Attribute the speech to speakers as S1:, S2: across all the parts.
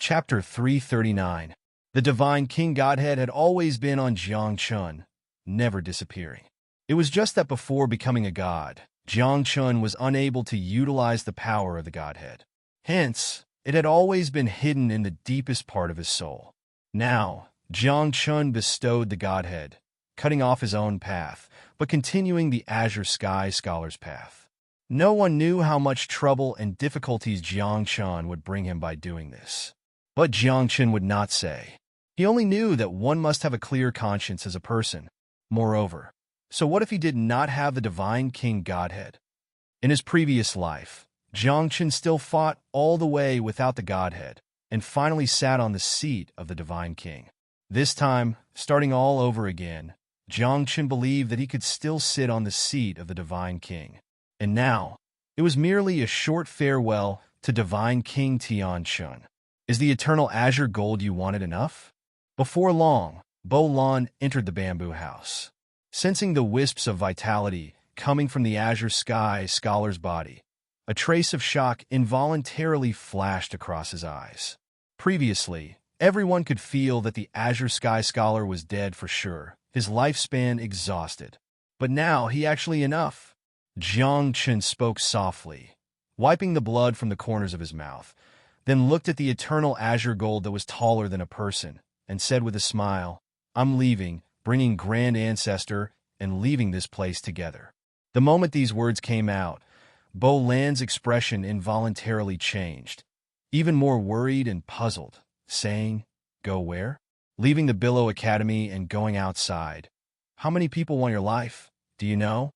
S1: Chapter 339. The Divine King Godhead had always been on Jiang never disappearing. It was just that before becoming a god, Jiang was unable to utilize the power of the Godhead. Hence, it had always been hidden in the deepest part of his soul. Now, Jiang bestowed the Godhead, cutting off his own path, but continuing the Azure Sky Scholar's path. No one knew how much trouble and difficulties Jiang would bring him by doing this. But Jiang would not say. He only knew that one must have a clear conscience as a person. Moreover, so what if he did not have the Divine King Godhead? In his previous life, Jiang still fought all the way without the Godhead, and finally sat on the seat of the Divine King. This time, starting all over again, Jiang believed that he could still sit on the seat of the Divine King. And now, it was merely a short farewell to Divine King Tianchun. Is the eternal azure gold you wanted enough? Before long, Bo Lan entered the bamboo house. Sensing the wisps of vitality coming from the Azure Sky Scholar's body, a trace of shock involuntarily flashed across his eyes. Previously, everyone could feel that the Azure Sky Scholar was dead for sure, his lifespan exhausted. But now he actually enough. Jiang spoke softly, wiping the blood from the corners of his mouth, then looked at the eternal azure gold that was taller than a person, and said with a smile, "I'm leaving, bringing Grand Ancestor, and leaving this place together." The moment these words came out, Bo Lan's expression involuntarily changed, even more worried and puzzled, saying, "Go where?" "Leaving the Billow Academy and going outside. How many people want your life? Do you know?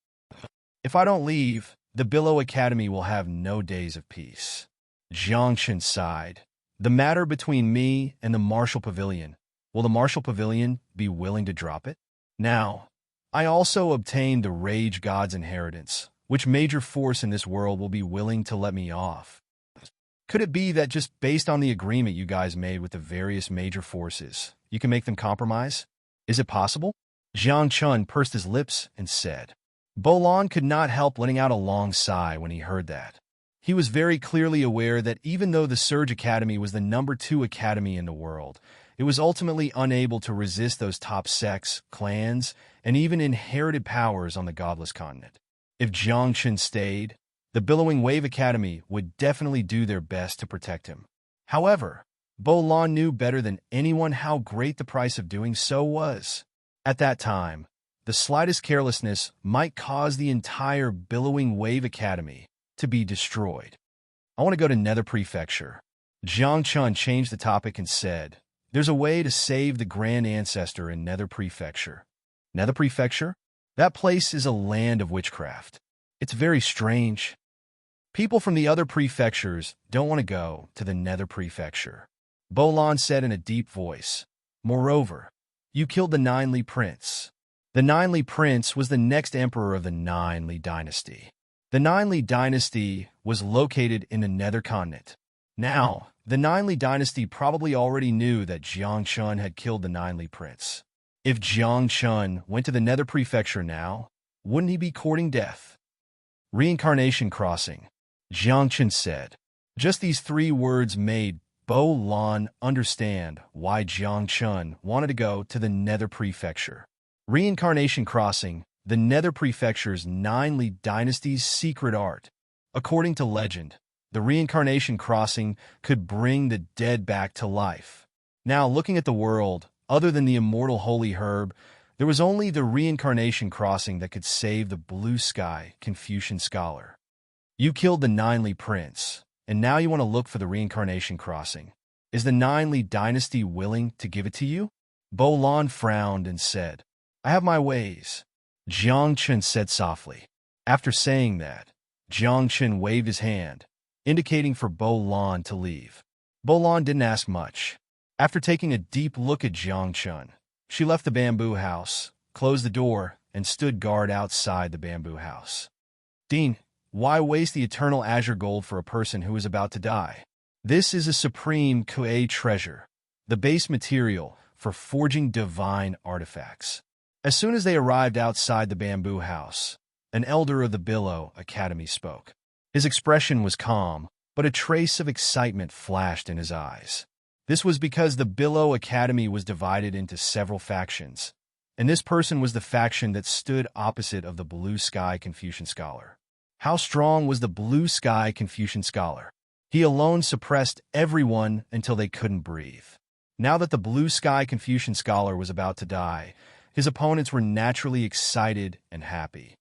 S1: If I don't leave, the Billow Academy will have no days of peace." Jiang sighed. "The matter between me and the Martial Pavilion. Will the Martial Pavilion be willing to drop it? Now, I also obtained the Rage God's inheritance. Which major force in this world will be willing to let me off? Could it be that just based on the agreement you guys made with the various major forces, you can make them compromise? Is it possible?" Jiang pursed his lips and said. Bo Lan could not help letting out a long sigh when he heard that. He was very clearly aware that even though the Surge Academy was the #2 academy in the world, it was ultimately unable to resist those top sects, clans, and even inherited powers on the godless continent. If Jiang stayed, the Billowing Wave Academy would definitely do their best to protect him. However, Bo Lan knew better than anyone how great the price of doing so was. At that time, the slightest carelessness might cause the entire Billowing Wave Academy to be destroyed. "I want to go to Nether Prefecture." Jiang changed the topic and said, "There's a way to save the Grand Ancestor in Nether Prefecture." Nether Prefecture? That place is a land of witchcraft. It's very strange. People from the other prefectures don't want to go to the Nether Prefecture. Bo Lan said in a deep voice. "Moreover, you killed the Ninely Prince." The Ninely Prince was the next emperor of the Ninely Dynasty. The Ninely Dynasty was located in the Nether Continent. Now, the Ninely Dynasty probably already knew that Jiang had killed the Ninely Prince. If Jiang went to the Nether Prefecture now, wouldn't he be courting death? "Reincarnation Crossing," Jiang said. Just these 3 words made Bo Lan understand why Jiang wanted to go to the Nether Prefecture. Reincarnation Crossing, the Nether Prefecture's Ninely Dynasty's secret art. According to legend, the Reincarnation Crossing could bring the dead back to life. Now, looking at the world, other than the immortal Holy Herb, there was only the Reincarnation Crossing that could save the Blue Sky Confucian Scholar. You killed the Ninely Prince, and now you want to look for the Reincarnation Crossing. Is the Ninely Dynasty willing to give it to you? Bo Lan frowned and said, "I have my ways," Jiang said softly. After saying that, Jiang waved his hand, indicating for Bo Lan to leave. Bo Lan didn't ask much. After taking a deep look at Jiang she left the bamboo house, closed the door, and stood guard outside the bamboo house. "Dean, why waste the eternal azure gold for a person who is about to die? This is a supreme Kuei treasure, the base material for forging divine artifacts." As soon as they arrived outside the bamboo house, an elder of the Billow Academy spoke. His expression was calm, but a trace of excitement flashed in his eyes. This was because the Billow Academy was divided into several factions, and this person was the faction that stood opposite of the Blue Sky Confucian Scholar. How strong was the Blue Sky Confucian Scholar? He alone suppressed everyone until they couldn't breathe. Now that the Blue Sky Confucian Scholar was about to die, his opponents were naturally excited and happy.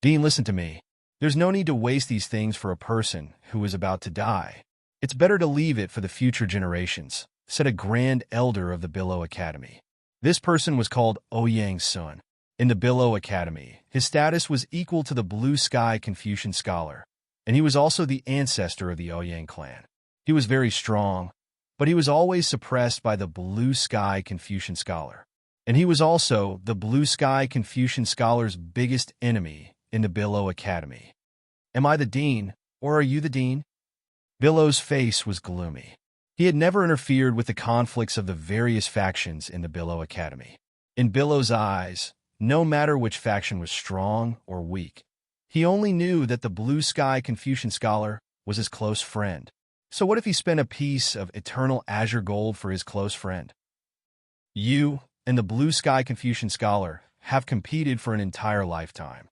S1: Dean, listen to me. There's no need to waste these things for a person who is about to die. It's better to leave it for the future generations, said a grand elder of the Billow Academy. This person was called Ouyang Sun. In the Billow Academy, his status was equal to the Blue Sky Confucian Scholar, and he was also the ancestor of the Ouyang clan. He was very strong, but he was always suppressed by the Blue Sky Confucian Scholar. And he was also the Blue Sky Confucian Scholar's biggest enemy in the Billow Academy. Am I the dean, or are you the dean? Billow's face was gloomy. He had never interfered with the conflicts of the various factions in the Billow Academy. In Billow's eyes, no matter which faction was strong or weak, he only knew that the Blue Sky Confucian Scholar was his close friend. So what if he spent a piece of eternal azure gold for his close friend? You and the Blue Sky Confucian Scholar have competed for an entire lifetime.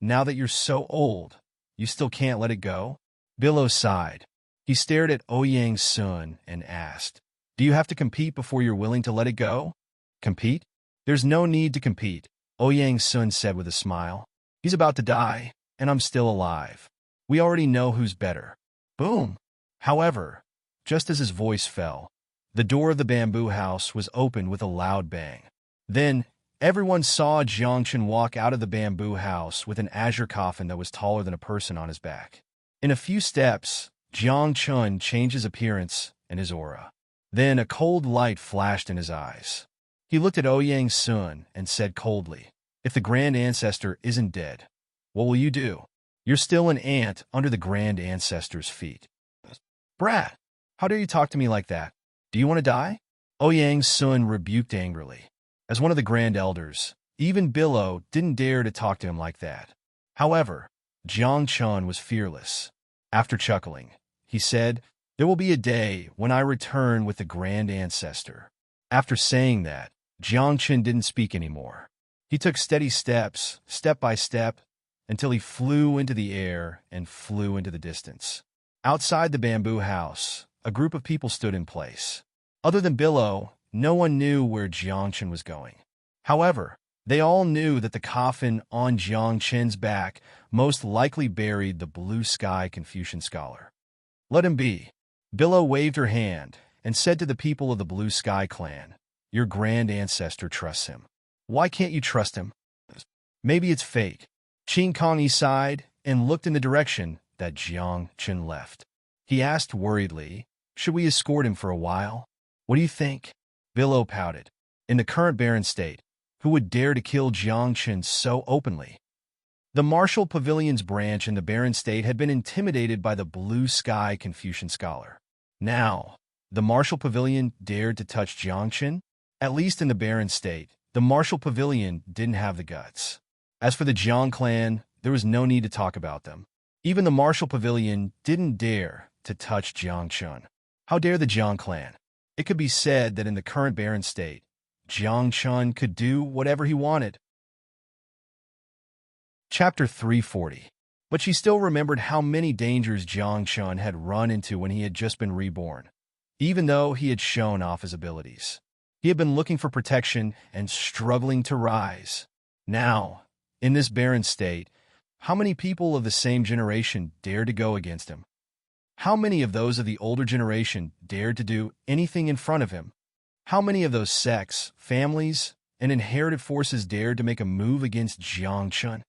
S1: Now that you're so old, you still can't let it go? Billow sighed. He stared at Ouyang Sun and asked, "Do you have to compete before you're willing to let it go?" Compete? There's no need to compete, Ouyang Sun said with a smile. He's about to die, and I'm still alive. We already know who's better. Boom! However, just as his voice fell, the door of the bamboo house was opened with a loud bang. Then, everyone saw Jiangchen walk out of the bamboo house with an azure coffin that was taller than a person on his back. In a few steps, Jiangchen changed his appearance and his aura. Then a cold light flashed in his eyes. He looked at Ouyang Sun and said coldly, "If the Grand Ancestor isn't dead, what will you do? You're still an ant under the Grand Ancestor's feet." "Brat, how dare you talk to me like that? Do you want to die?" Ouyang Sun rebuked angrily. As one of the Grand Elders, even Billow didn't dare to talk to him like that. However, Jiangchen was fearless. After chuckling, he said, "There will be a day when I return with the Grand Ancestor." After saying that, Jiangchen didn't speak anymore. He took steady steps, step by step, until he flew into the air and flew into the distance. Outside the bamboo house, a group of people stood in place. Other than Billow, no one knew where Jiangchen was going. However, they all knew that the coffin on Jiangchen's back most likely buried the Blue Sky Confucian Scholar. "Let him be." Billow waved her hand and said to the people of the Blue Sky clan, "Your Grand Ancestor trusts him. Why can't you trust him?" "Maybe it's fake." Qin Kongyi sighed and looked in the direction that Jiangchen left. He asked worriedly, "Should we escort him for a while? What do you think?" Billow pouted. In the current barren state, who would dare to kill Jiangchen so openly? The Martial Pavilion's branch in the barren state had been intimidated by the Blue Sky Confucian Scholar. Now, the Martial Pavilion dared to touch Jiangchen? At least in the barren state, the Martial Pavilion didn't have the guts. As for the Jiang clan, there was no need to talk about them. Even the Martial Pavilion didn't dare to touch Jiangchen. How dare the Jiang clan? It could be said that in the current barren state, Jiangchen could do whatever he wanted. Chapter 340. But she still remembered how many dangers Jiangchen had run into when he had just been reborn, even though he had shown off his abilities. He had been looking for protection and struggling to rise. Now, in this barren state, how many people of the same generation dared to go against him? How many of those of the older generation dared to do anything in front of him? How many of those sects, families, and inherited forces dared to make a move against Jiangchen?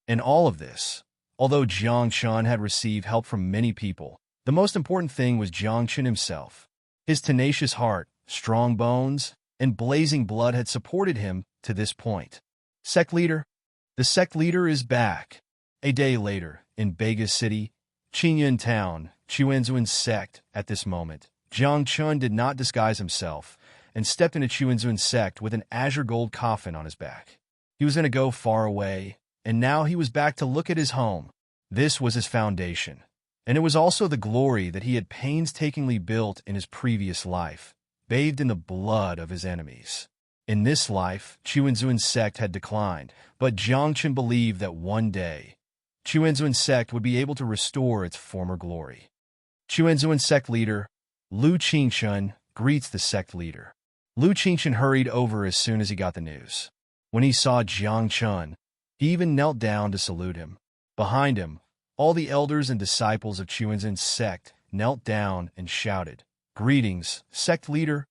S1: In all of this, although Jiangchen had received help from many people, the most important thing was Jiangchen himself. His tenacious heart, strong bones, and blazing blood had supported him to this point. Sect leader? The sect leader is back. A day later, in Bega City, Qingyun Town, Chuanzuan's sect. At this moment, Jiangchen did not disguise himself and stepped into Chuanzuan's sect with an azure gold coffin on his back. He was going to go far away, and now he was back to look at his home. This was his foundation. And it was also the glory that he had painstakingly built in his previous life, bathed in the blood of his enemies. In this life, Chuanzuan's sect had declined, but Jiangchen believed that one day, Chuanzuan's sect would be able to restore its former glory. Chuanzuan's sect leader, Lu Qingchun, greets the sect leader. Lu Qingchun hurried over as soon as he got the news. When he saw Jiangchen, he even knelt down to salute him. Behind him, all the elders and disciples of Chuanzuan's sect knelt down and shouted, "Greetings, sect leader.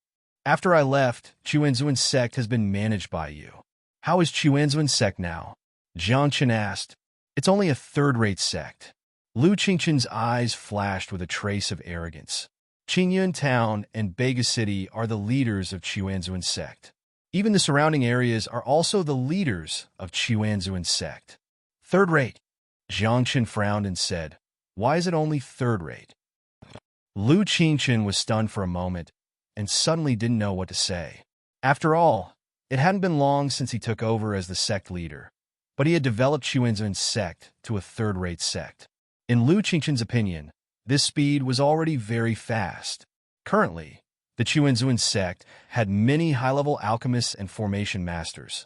S1: After I left, Chuanzuan's sect has been managed by you. How is Chuanzuan's sect now?" Jiangchen asked. "It's only a third-rate sect." Lu Qingchun's eyes flashed with a trace of arrogance. Qingyun Town and Bega City are the leaders of Chuanzuan's sect. Even the surrounding areas are also the leaders of Chuanzuan's sect. Third-rate. Jiangchen frowned and said, "Why is it only third-rate?" Lu Qingchun was stunned for a moment and suddenly didn't know what to say. After all, it hadn't been long since he took over as the sect leader, but he had developed Chuanzuan's sect to a third-rate sect. In Lu Qingchun's opinion, this speed was already very fast. Currently, the Chuanzuan sect had many high-level alchemists and formation masters,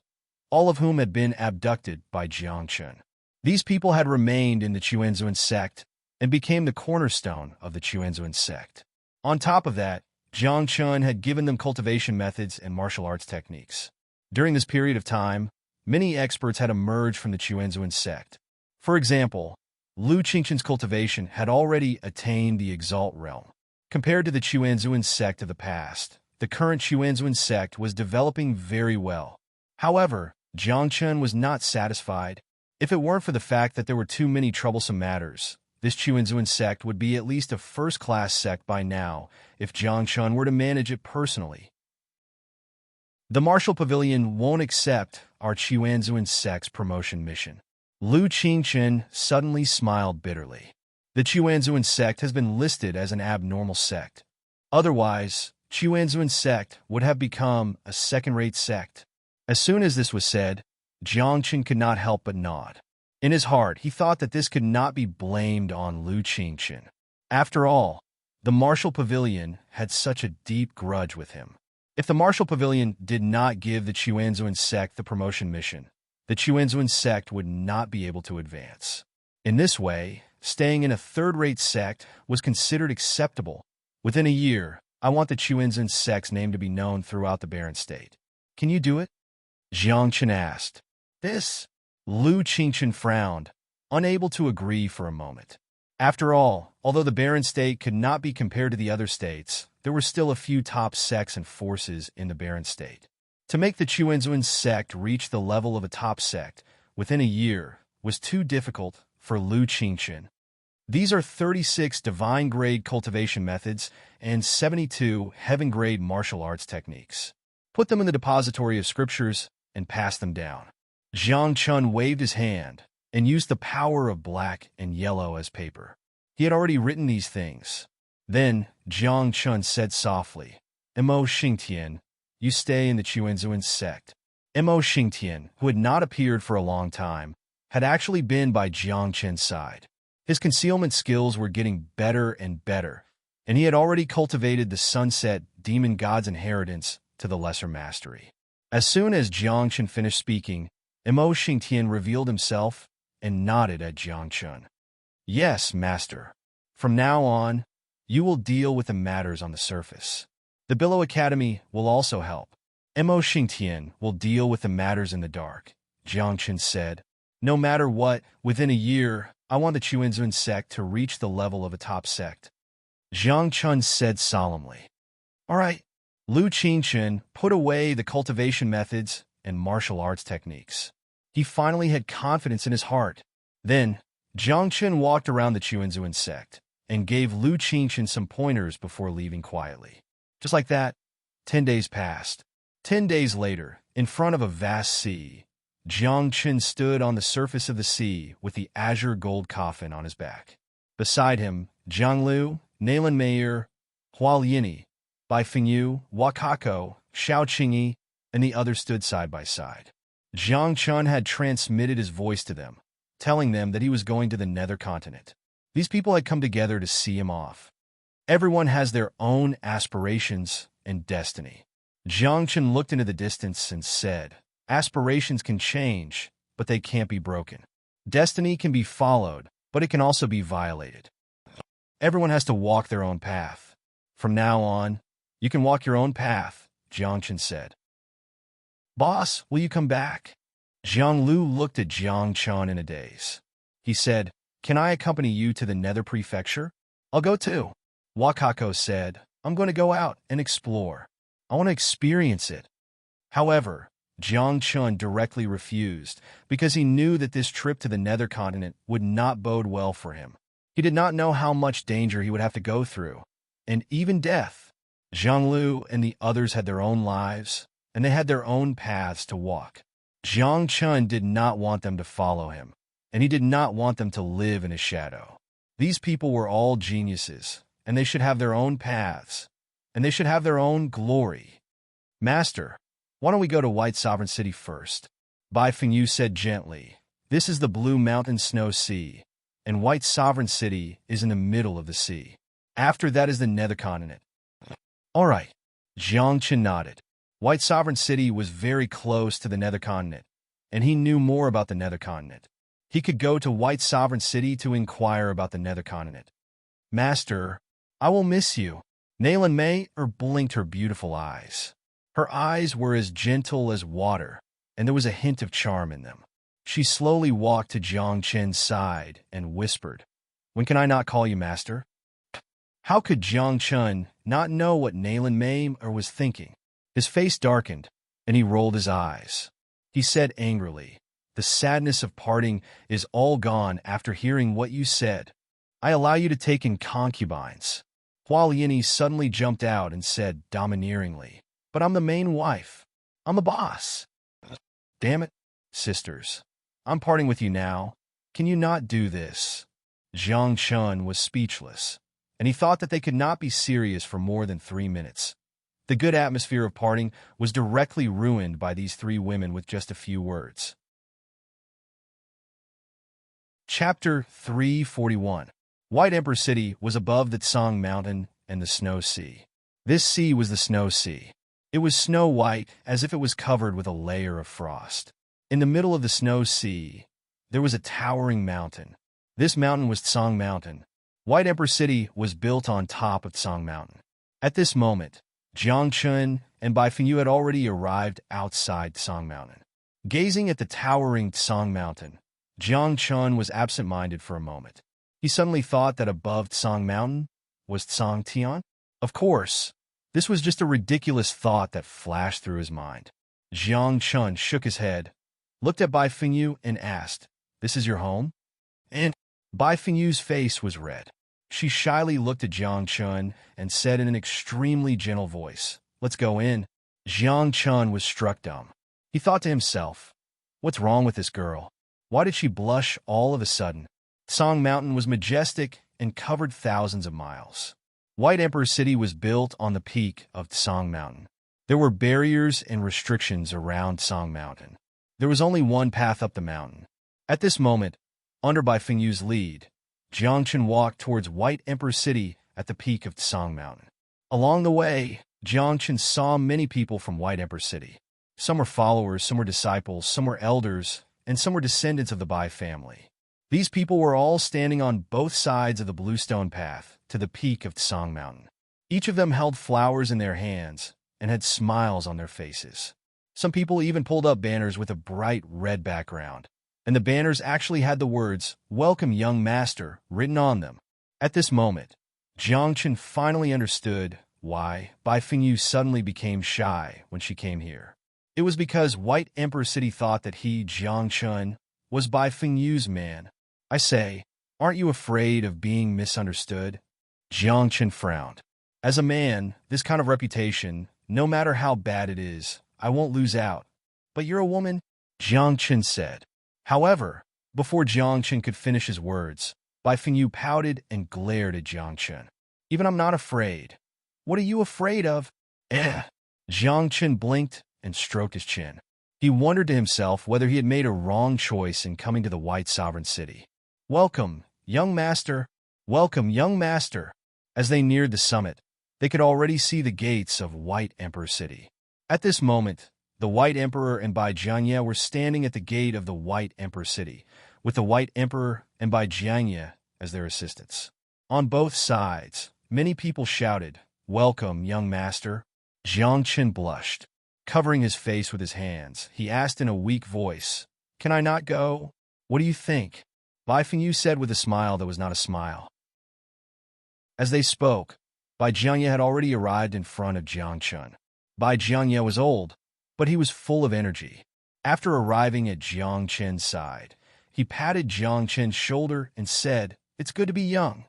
S1: all of whom had been abducted by Jiangchen. These people had remained in the Chuanzuan sect and became the cornerstone of the Chuanzuan sect. On top of that, Jiangchen had given them cultivation methods and martial arts techniques. During this period of time, many experts had emerged from the Chuanzuan sect. For example, Lu Qingchun's cultivation had already attained the Exalt realm. Compared to the Chuanzuan sect of the past, the current Chuanzuan sect was developing very well. However, Jiangchen was not satisfied. If it weren't for the fact that there were too many troublesome matters, this Chuanzuan sect would be at least a first-class sect by now if Jiangchen were to manage it personally. The Martial Pavilion won't accept our Chuanzuan sect's promotion mission. Lu Qingchun suddenly smiled bitterly. The Chuanzuan sect has been listed as an abnormal sect. Otherwise, Chuanzuan sect would have become a second-rate sect. As soon as this was said, Jiangchen could not help but nod. In his heart, he thought that this could not be blamed on Lu Qingchun. After all, the Martial Pavilion had such a deep grudge with him. If the Martial Pavilion did not give the Chuanzuan sect the promotion mission, the Chuanzuan sect would not be able to advance. In this way, staying in a third-rate sect was considered acceptable. Within a year, I want the Chuanzuan sect's name to be known throughout the Barren State. Can you do it? Jiangchen asked. This? Lu Qingchun frowned, unable to agree for a moment. After all, although the Barren State could not be compared to the other states, there were still a few top sects and forces in the Barren State. To make the Chuanzuan sect reach the level of a top sect within a year was too difficult for Lu Qingchun. These are 36 divine-grade cultivation methods and 72 heaven-grade martial arts techniques. Put them in the depository of scriptures and pass them down. Jiangchen waved his hand and used the power of black and yellow as paper. He had already written these things. Then Jiangchen said softly, "Mo Xingtian, you stay in the Chuanzuan sect." Mo Xingtian, who had not appeared for a long time, had actually been by Jiangchen's side. His concealment skills were getting better and better, and he had already cultivated the Sunset Demon God's inheritance to the lesser mastery. As soon as Jiangchen finished speaking, Mo Xingtian revealed himself and nodded at Jiangchen. "Yes, master. From now on, you will deal with the matters on the surface. The Billow Academy will also help. Mo Xingtian will deal with the matters in the dark," Jiangchen said. "No matter what, within a year, I want the Chuanzuan sect to reach the level of a top sect." Jiangchen said solemnly. "All right." Lu Qingchun put away the cultivation methods and martial arts techniques. He finally had confidence in his heart. Then, Jiangchen walked around the Chuanzuan sect and gave Lu Qingchun some pointers before leaving quietly. Just like that, 10 days passed. 10 days later, in front of a vast sea, Jiangchen stood on the surface of the sea with the azure gold coffin on his back. Beside him, Zhanglu, Naylan Mayer, Hua Yini, Bai Fengyu, Wakako, Xiao Qingyi, and the others stood side by side. Jiangchen had transmitted his voice to them, telling them that he was going to the nether continent. These people had come together to see him off. Everyone has their own aspirations and destiny. Jiangchen looked into the distance and said, aspirations can change, but they can't be broken. Destiny can be followed, but it can also be violated. Everyone has to walk their own path. From now on, you can walk your own path, Jiangchen said. Boss, will you come back? Jianglu looked at Jiangchen in a daze. He said, can I accompany you to the Nether Prefecture? I'll go too. Wakako said, I'm going to go out and explore. I want to experience it. However, Jiangchen directly refused because he knew that this trip to the Nether continent would not bode well for him. He did not know how much danger he would have to go through, and even death. Jianglu and the others had their own lives, and they had their own paths to walk. Jiangchen did not want them to follow him, and he did not want them to live in his shadow. These people were all geniuses, and they should have their own paths, and they should have their own glory. Master, why don't we go to White Sovereign City first? Bai Fengyu said gently, this is the Blue Mountain Snow Sea, and White Sovereign City is in the middle of the sea. After that is the Nether Continent. All right. Jiangchen nodded. White Sovereign City was very close to the Nether Continent, and he knew more about the Nether Continent. He could go to White Sovereign City to inquire about the Nether Continent. Master, I will miss you. Nalan Mei blinked her beautiful eyes. Her eyes were as gentle as water, and there was a hint of charm in them. She slowly walked to Jiangchen's side and whispered, when can I not call you master? How could Jiangchen not know what Nalan Mei was thinking? His face darkened, and he rolled his eyes. He said angrily, the sadness of parting is all gone after hearing what you said. I allow you to take in concubines. Hua Liani suddenly jumped out and said domineeringly, but I'm the main wife. I'm the boss. Damn it, sisters. I'm parting with you now. Can you not do this? Jiangchen was speechless, and he thought that they could not be serious for more than 3 minutes. The good atmosphere of parting was directly ruined by these 3 women with just a few words. Chapter 341. White Emperor City was above the Tsang Mountain and the Snow Sea. This sea was the Snow Sea. It was snow-white, as if it was covered with a layer of frost. In the middle of the Snow Sea, there was a towering mountain. This mountain was Tsang Mountain. White Emperor City was built on top of Tsang Mountain. At this moment, Jiangchen and Bai Fengyu had already arrived outside Tsang Mountain. Gazing at the towering Tsang Mountain, Jiangchen was absent-minded for a moment. He suddenly thought that above Tsang Mountain was Tsang Tian. Of course, this was just a ridiculous thought that flashed through his mind. Jiangchen shook his head, looked at Bai Fengyu, and asked, this is your home? And Bai Fengyu's face was red. She shyly looked at Jiangchen and said in an extremely gentle voice, let's go in. Jiangchen was struck dumb. He thought to himself, what's wrong with this girl? Why did she blush all of a sudden? Tsang Mountain was majestic and covered thousands of miles. White Emperor City was built on the peak of Tsang Mountain. There were barriers and restrictions around Tsang Mountain. There was only one path up the mountain. At this moment, under Bai Fengyu's lead, Jiangchen walked towards White Emperor City at the peak of Tsang Mountain. Along the way, Jiangchen saw many people from White Emperor City. Some were followers, some were disciples, some were elders, and some were descendants of the Bai family. These people were all standing on both sides of the Bluestone Path to the peak of Tsang Mountain. Each of them held flowers in their hands and had smiles on their faces. Some people even pulled up banners with a bright red background, and the banners actually had the words, "Welcome, young master," written on them. At this moment, Jiangchen finally understood why Bai Fengyu suddenly became shy when she came here. It was because White Emperor City thought that he, Jiangchen, was Bai Fengyu's man. I say, aren't you afraid of being misunderstood? Jiangchen frowned. As a man, this kind of reputation, no matter how bad it is, I won't lose out. But you're a woman, Jiangchen said. However, before Jiangchen could finish his words, Bai Fengyu pouted and glared at Jiangchen. Even I'm not afraid. What are you afraid of? Jiangchen blinked and stroked his chin. He wondered to himself whether he had made a wrong choice in coming to the White Sovereign City. Welcome, young master. Welcome, young master. As they neared the summit, they could already see the gates of White Emperor City. At this moment, the White Emperor and Bai Jianye were standing at the gate of the White Emperor City, with the White Emperor and Bai Jianye as their assistants. On both sides, many people shouted, "Welcome, young master." Jiang Qin blushed. Covering his face with his hands, he asked in a weak voice, "Can I not go? What do you think?" Bai Fengyu said with a smile that was not a smile. As they spoke, Bai Jianye had already arrived in front of Jiang Qin. Bai Jianye was old, but he was full of energy. After arriving at Jiang Qin's side, he patted Jiang Qin's shoulder and said, "It's good to be young.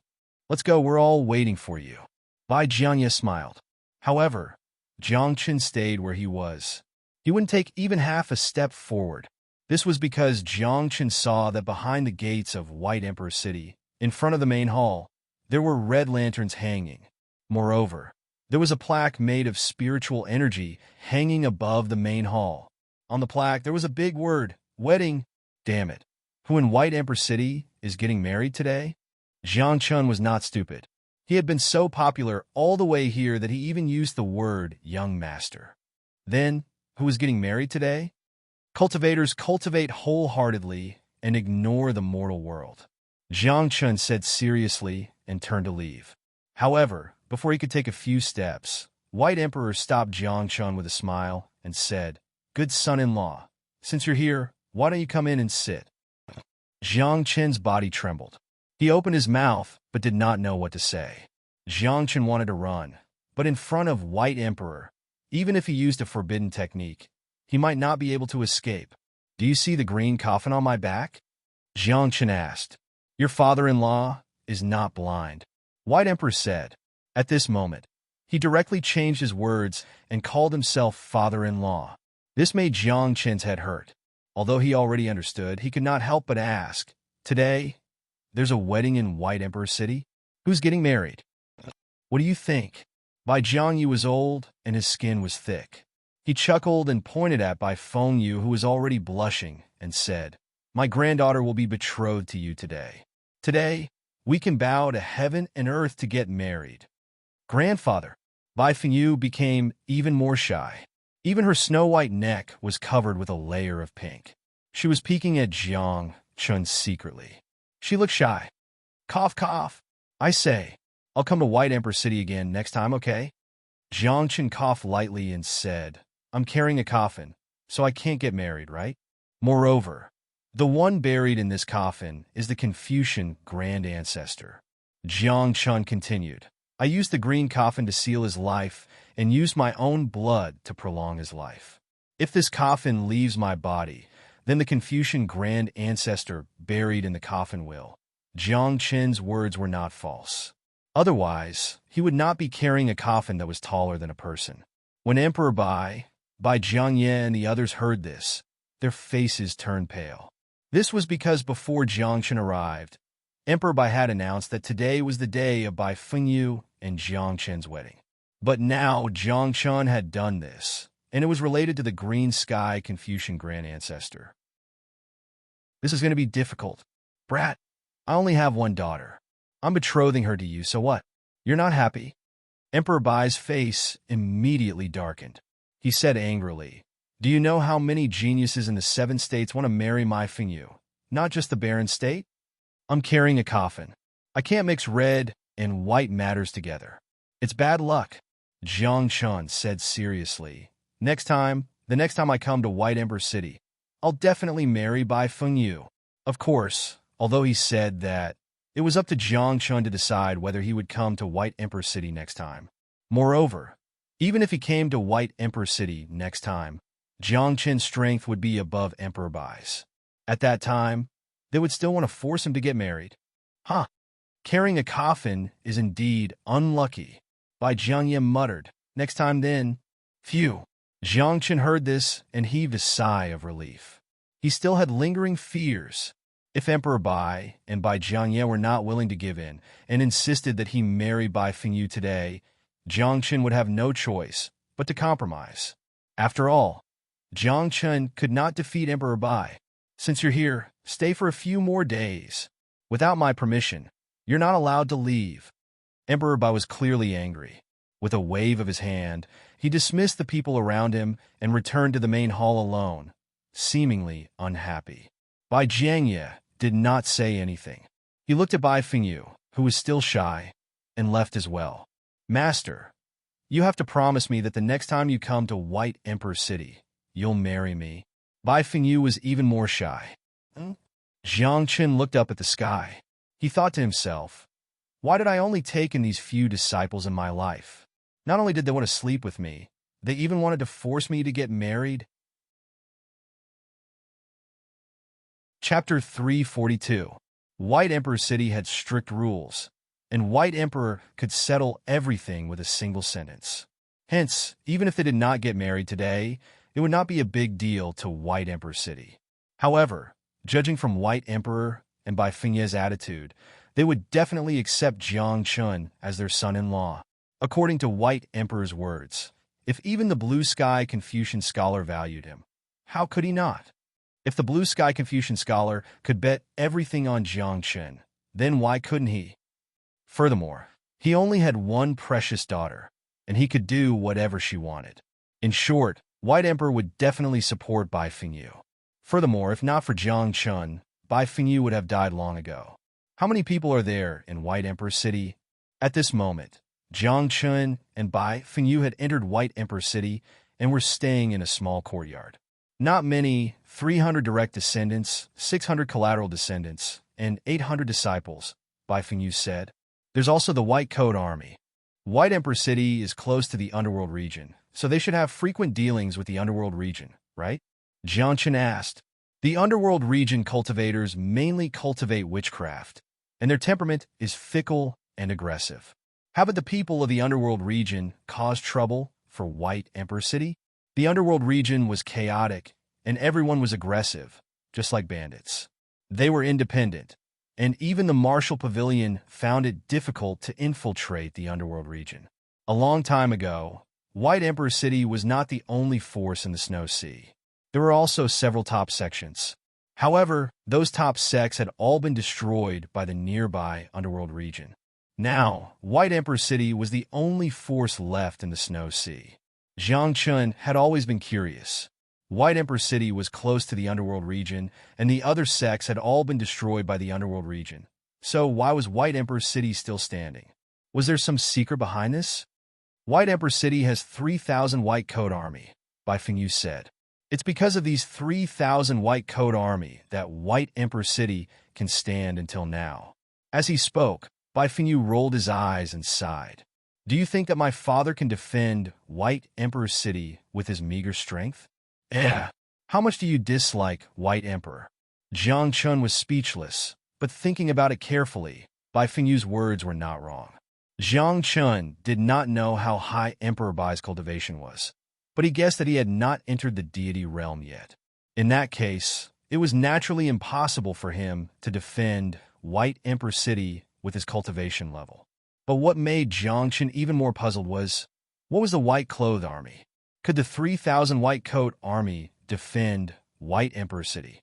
S1: Let's go, we're all waiting for you." Bai Jianye smiled. However, Jiang Qin stayed where he was. He wouldn't take even half a step forward. This was because Jiang Qin saw that behind the gates of White Emperor City, in front of the main hall, there were red lanterns hanging. Moreover, there was a plaque made of spiritual energy hanging above the main hall. On the plaque, there was a big word, "Wedding." Damn it. Who in White Emperor City is getting married today? Jiang Qin was not stupid. He had been so popular all the way here that he even used the word "young master." Then, who was getting married today? Cultivators cultivate wholeheartedly and ignore the mortal world. Jiang Qin said seriously and turned to leave. However, before he could take a few steps, White Emperor stopped Jiang Qin with a smile and said, "Good son-in-law, since you're here, why don't you come in and sit?" Jiang Qin's body trembled. He opened his mouth but did not know what to say. Jiang Qin wanted to run, but in front of White Emperor, even if he used a forbidden technique, he might not be able to escape. "Do you see the green coffin on my back?" Jiang Qin asked. "Your father-in-law is not blind," White Emperor said. At this moment, he directly changed his words and called himself father-in-law. This made Jiang Qin's head hurt. Although he already understood, he could not help but ask, "Today, there's a wedding in White Emperor City? Who's getting married?" "What do you think?" Bai Jiangyu was old and his skin was thick. He chuckled and pointed at Bai Fengyu, who was already blushing, and said, "My granddaughter will be betrothed to you today. Today, we can bow to heaven and earth to get married." "Grandfather." Bai Fengyu became even more shy. Even her snow-white neck was covered with a layer of pink. She was peeking at Jiang Qin secretly. She looked shy. "Cough, cough. I say, I'll come to White Emperor City again next time, okay?" Jiang Qin coughed lightly and said, "I'm carrying a coffin, so I can't get married, right? Moreover, the one buried in this coffin is the Confucian grand ancestor." Jiang Qin continued, "I used the green coffin to seal his life and used my own blood to prolong his life. If this coffin leaves my body, then the Confucian grand ancestor buried in the coffin will." Jiang Qin's words were not false. Otherwise, he would not be carrying a coffin that was taller than a person. When Emperor Bai Jianye and the others heard this, their faces turned pale. This was because before Jiang Qin arrived, Emperor Bai had announced that today was the day of Bai Fengyu and Jiang Qin's wedding. But now Jiang Qin had done this, and it was related to the green sky Confucian grand ancestor. "This is going to be difficult. Brat, I only have one daughter. I'm betrothing her to you, so what? You're not happy?" Emperor Bai's face immediately darkened. He said angrily, "Do you know how many geniuses in the 7 states want to marry my Fengyu? Not just the barren state? I'm carrying a coffin. I can't mix red and white matters together. It's bad luck." Jiang Qin said seriously, the next time I come to White Emperor City, I'll definitely marry Bai Fengyu." Of course, although he said that, it was up to Jiang Qin to decide whether he would come to White Emperor City next time. Moreover, even if he came to White Emperor City next time, Jiang Qin's strength would be above Emperor Bai's. At that time, they would still want to force him to get married. "Huh, carrying a coffin is indeed unlucky," Bai Jianye muttered. "Next time then." Phew. Jiang Qin heard this and heaved a sigh of relief. He still had lingering fears. If Emperor Bai and Bai Jianye were not willing to give in and insisted that he marry Bai Fengyu today, Jiang Qin would have no choice but to compromise. After all, Jiang Qin could not defeat Emperor Bai. "Since you're here, stay for a few more days. Without my permission, You're not allowed to leave. Emperor Bai was clearly angry. With a wave of his hand, he dismissed the people around him and returned to the main hall alone, seemingly unhappy. Bai Jiangye did not say anything. He looked at Bai Fengyu, who was still shy, and left as well. Master, you have to promise me that the next time you come to White Emperor City, you'll marry me. Bai Fengyu was even more shy. Jiang Qin looked up at the sky. He thought to himself, why did I only take in these few disciples in my life? Not only did they want to sleep with me, they even wanted to force me to get married. Chapter 342. White Emperor City had strict rules, and White Emperor could settle everything with a single sentence. Hence, even if they did not get married today, it would not be a big deal to White Emperor City. However, judging from White Emperor and Bai Fengye's attitude, they would definitely accept Jiang Chun as their son-in-law. According to White Emperor's words, if even the blue sky Confucian scholar valued him, how could he not? If the blue sky Confucian scholar could bet everything on Jiang Chun, then why couldn't he? Furthermore, he only had one precious daughter, and he could do whatever she wanted. In short, White Emperor would definitely support Bai Fengyu. Furthermore, if not for Jiang Chun, Bai Fengyu would have died long ago. How many people are there in White Emperor City? At this moment, Jiang Chun and Bai Fengyu had entered White Emperor City and were staying in a small courtyard. Not many, 300 direct descendants, 600 collateral descendants, and 800 disciples, Bai Fengyu said. There's also the White Coat Army. White Emperor City is close to the underworld region, so they should have frequent dealings with the underworld region, right? Jiang Chun asked. The underworld region cultivators mainly cultivate witchcraft, and their temperament is fickle and aggressive. How about the people of the underworld region cause trouble for White Emperor City? The underworld region was chaotic, and everyone was aggressive, just like bandits. They were independent, and even the Martial Pavilion found it difficult to infiltrate the underworld region. A long time ago, White Emperor City was not the only force in the Snow Sea. There were also several top sections. However, those top sects had all been destroyed by the nearby underworld region. Now, White Emperor City was the only force left in the Snow Sea. Jiang Chun had always been curious. White Emperor City was close to the underworld region, and the other sects had all been destroyed by the underworld region. So why was White Emperor City still standing? Was there some secret behind this? White Emperor City has 3,000 White Coat Army, Bai Fengyu said. It's because of these 3,000 White Coat Army that White Emperor City can stand until now. As he spoke, Bai Fengyu rolled his eyes and sighed. Do you think that my father can defend White Emperor City with his meager strength? How much do you dislike White Emperor? Jiang Chun was speechless, but thinking about it carefully, Bai Fengyu's words were not wrong. Jiang Chun did not know how high Emperor Bai's cultivation was, but he guessed that he had not entered the deity realm yet. In that case, it was naturally impossible for him to defend White Emperor City with his cultivation level. But what made Jiang Chun even more puzzled was, what was the White Cloth Army? Could the 3,000 White Coat Army defend White Emperor City?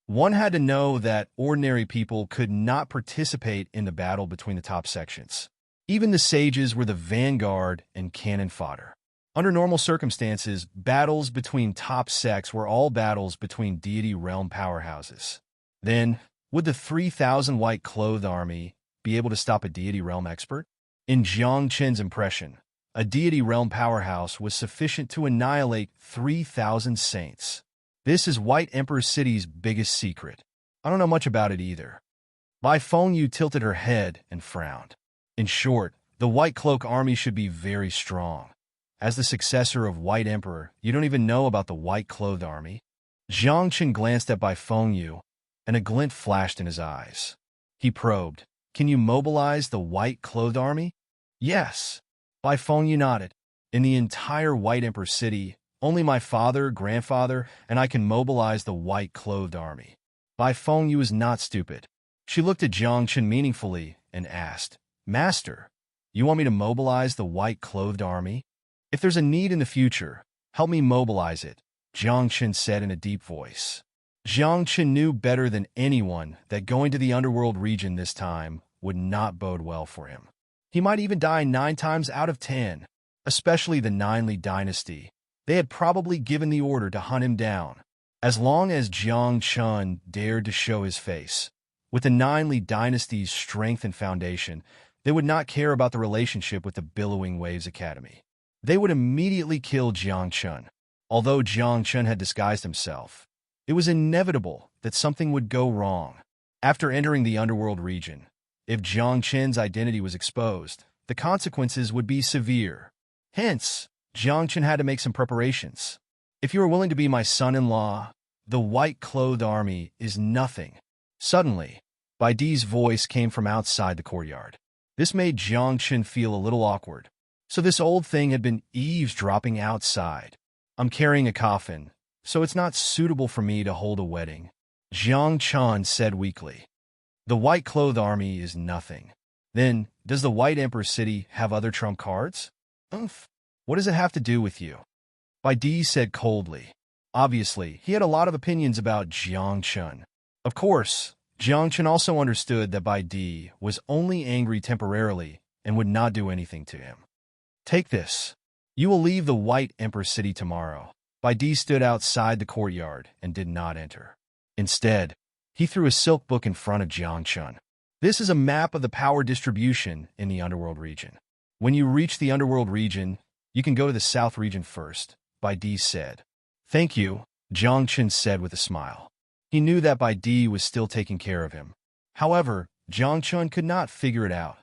S1: One had to know that ordinary people could not participate in the battle between the top sections. Even the sages were the vanguard and cannon fodder. Under normal circumstances, battles between top sects were all battles between deity realm powerhouses. Then, would the 3,000 White Cloth Army be able to stop a deity realm expert? In Jiang Chen's impression, a deity realm powerhouse was sufficient to annihilate 3,000 saints. This is White Emperor City's biggest secret. I don't know much about it either. Bai Fengyu tilted her head and frowned. In short, the White Cloak Army should be very strong. As the successor of White Emperor, you don't even know about the White Cloth Army? Jiang Chen glanced at Bai Fengyu, and a glint flashed in his eyes. He probed, Can you mobilize the White Cloth Army? Yes. Bai Fengyu nodded. In the entire White Emperor City, only my father, grandfather, and I can mobilize the White Clothed Army. Bai Fengyu is not stupid. She looked at Jiang Chen meaningfully and asked, Master, you want me to mobilize the White Clothed Army? If there's a need in the future, help me mobilize it, Jiang Chen said in a deep voice. Jiang Chen knew better than anyone that going to the underworld region this time would not bode well for him. He might even die 9 times out of 10, especially the Ninely dynasty. They had probably given the order to hunt him down. As long as Jiang Chen dared to show his face, with the Ninely dynasty's strength and foundation, they would not care about the relationship with the Billowing Waves Academy. They would immediately kill Jiang Chen. Although Jiang Chen had disguised himself, it was inevitable that something would go wrong. After entering the underworld region, if Jiang Chen's identity was exposed, the consequences would be severe. Hence, Jiang Chen had to make some preparations. If you are willing to be my son-in-law, the white-clothed army is nothing. Suddenly, Bai Di's voice came from outside the courtyard. This made Jiang Chen feel a little awkward. So this old thing had been eavesdropping outside. I'm carrying a coffin, so it's not suitable for me to hold a wedding, Jiang Chen said weakly. The white-clothed army is nothing. Then, does the White Emperor City have other trump cards? Umph. What does it have to do with you? Bai Di said coldly. Obviously, he had a lot of opinions about Jiang Chen. Of course, Jiang Chen also understood that Bai Di was only angry temporarily and would not do anything to him. Take this. You will leave the White Emperor City tomorrow. Bai Di stood outside the courtyard and did not enter. Instead, he threw a silk book in front of Jiang Chen. This is a map of the power distribution in the underworld region. When you reach the underworld region, you can go to the south region first, Bai Di said. Thank you, Jiang Chen said with a smile. He knew that Bai Di was still taking care of him. However, Jiang Chen could not figure it out.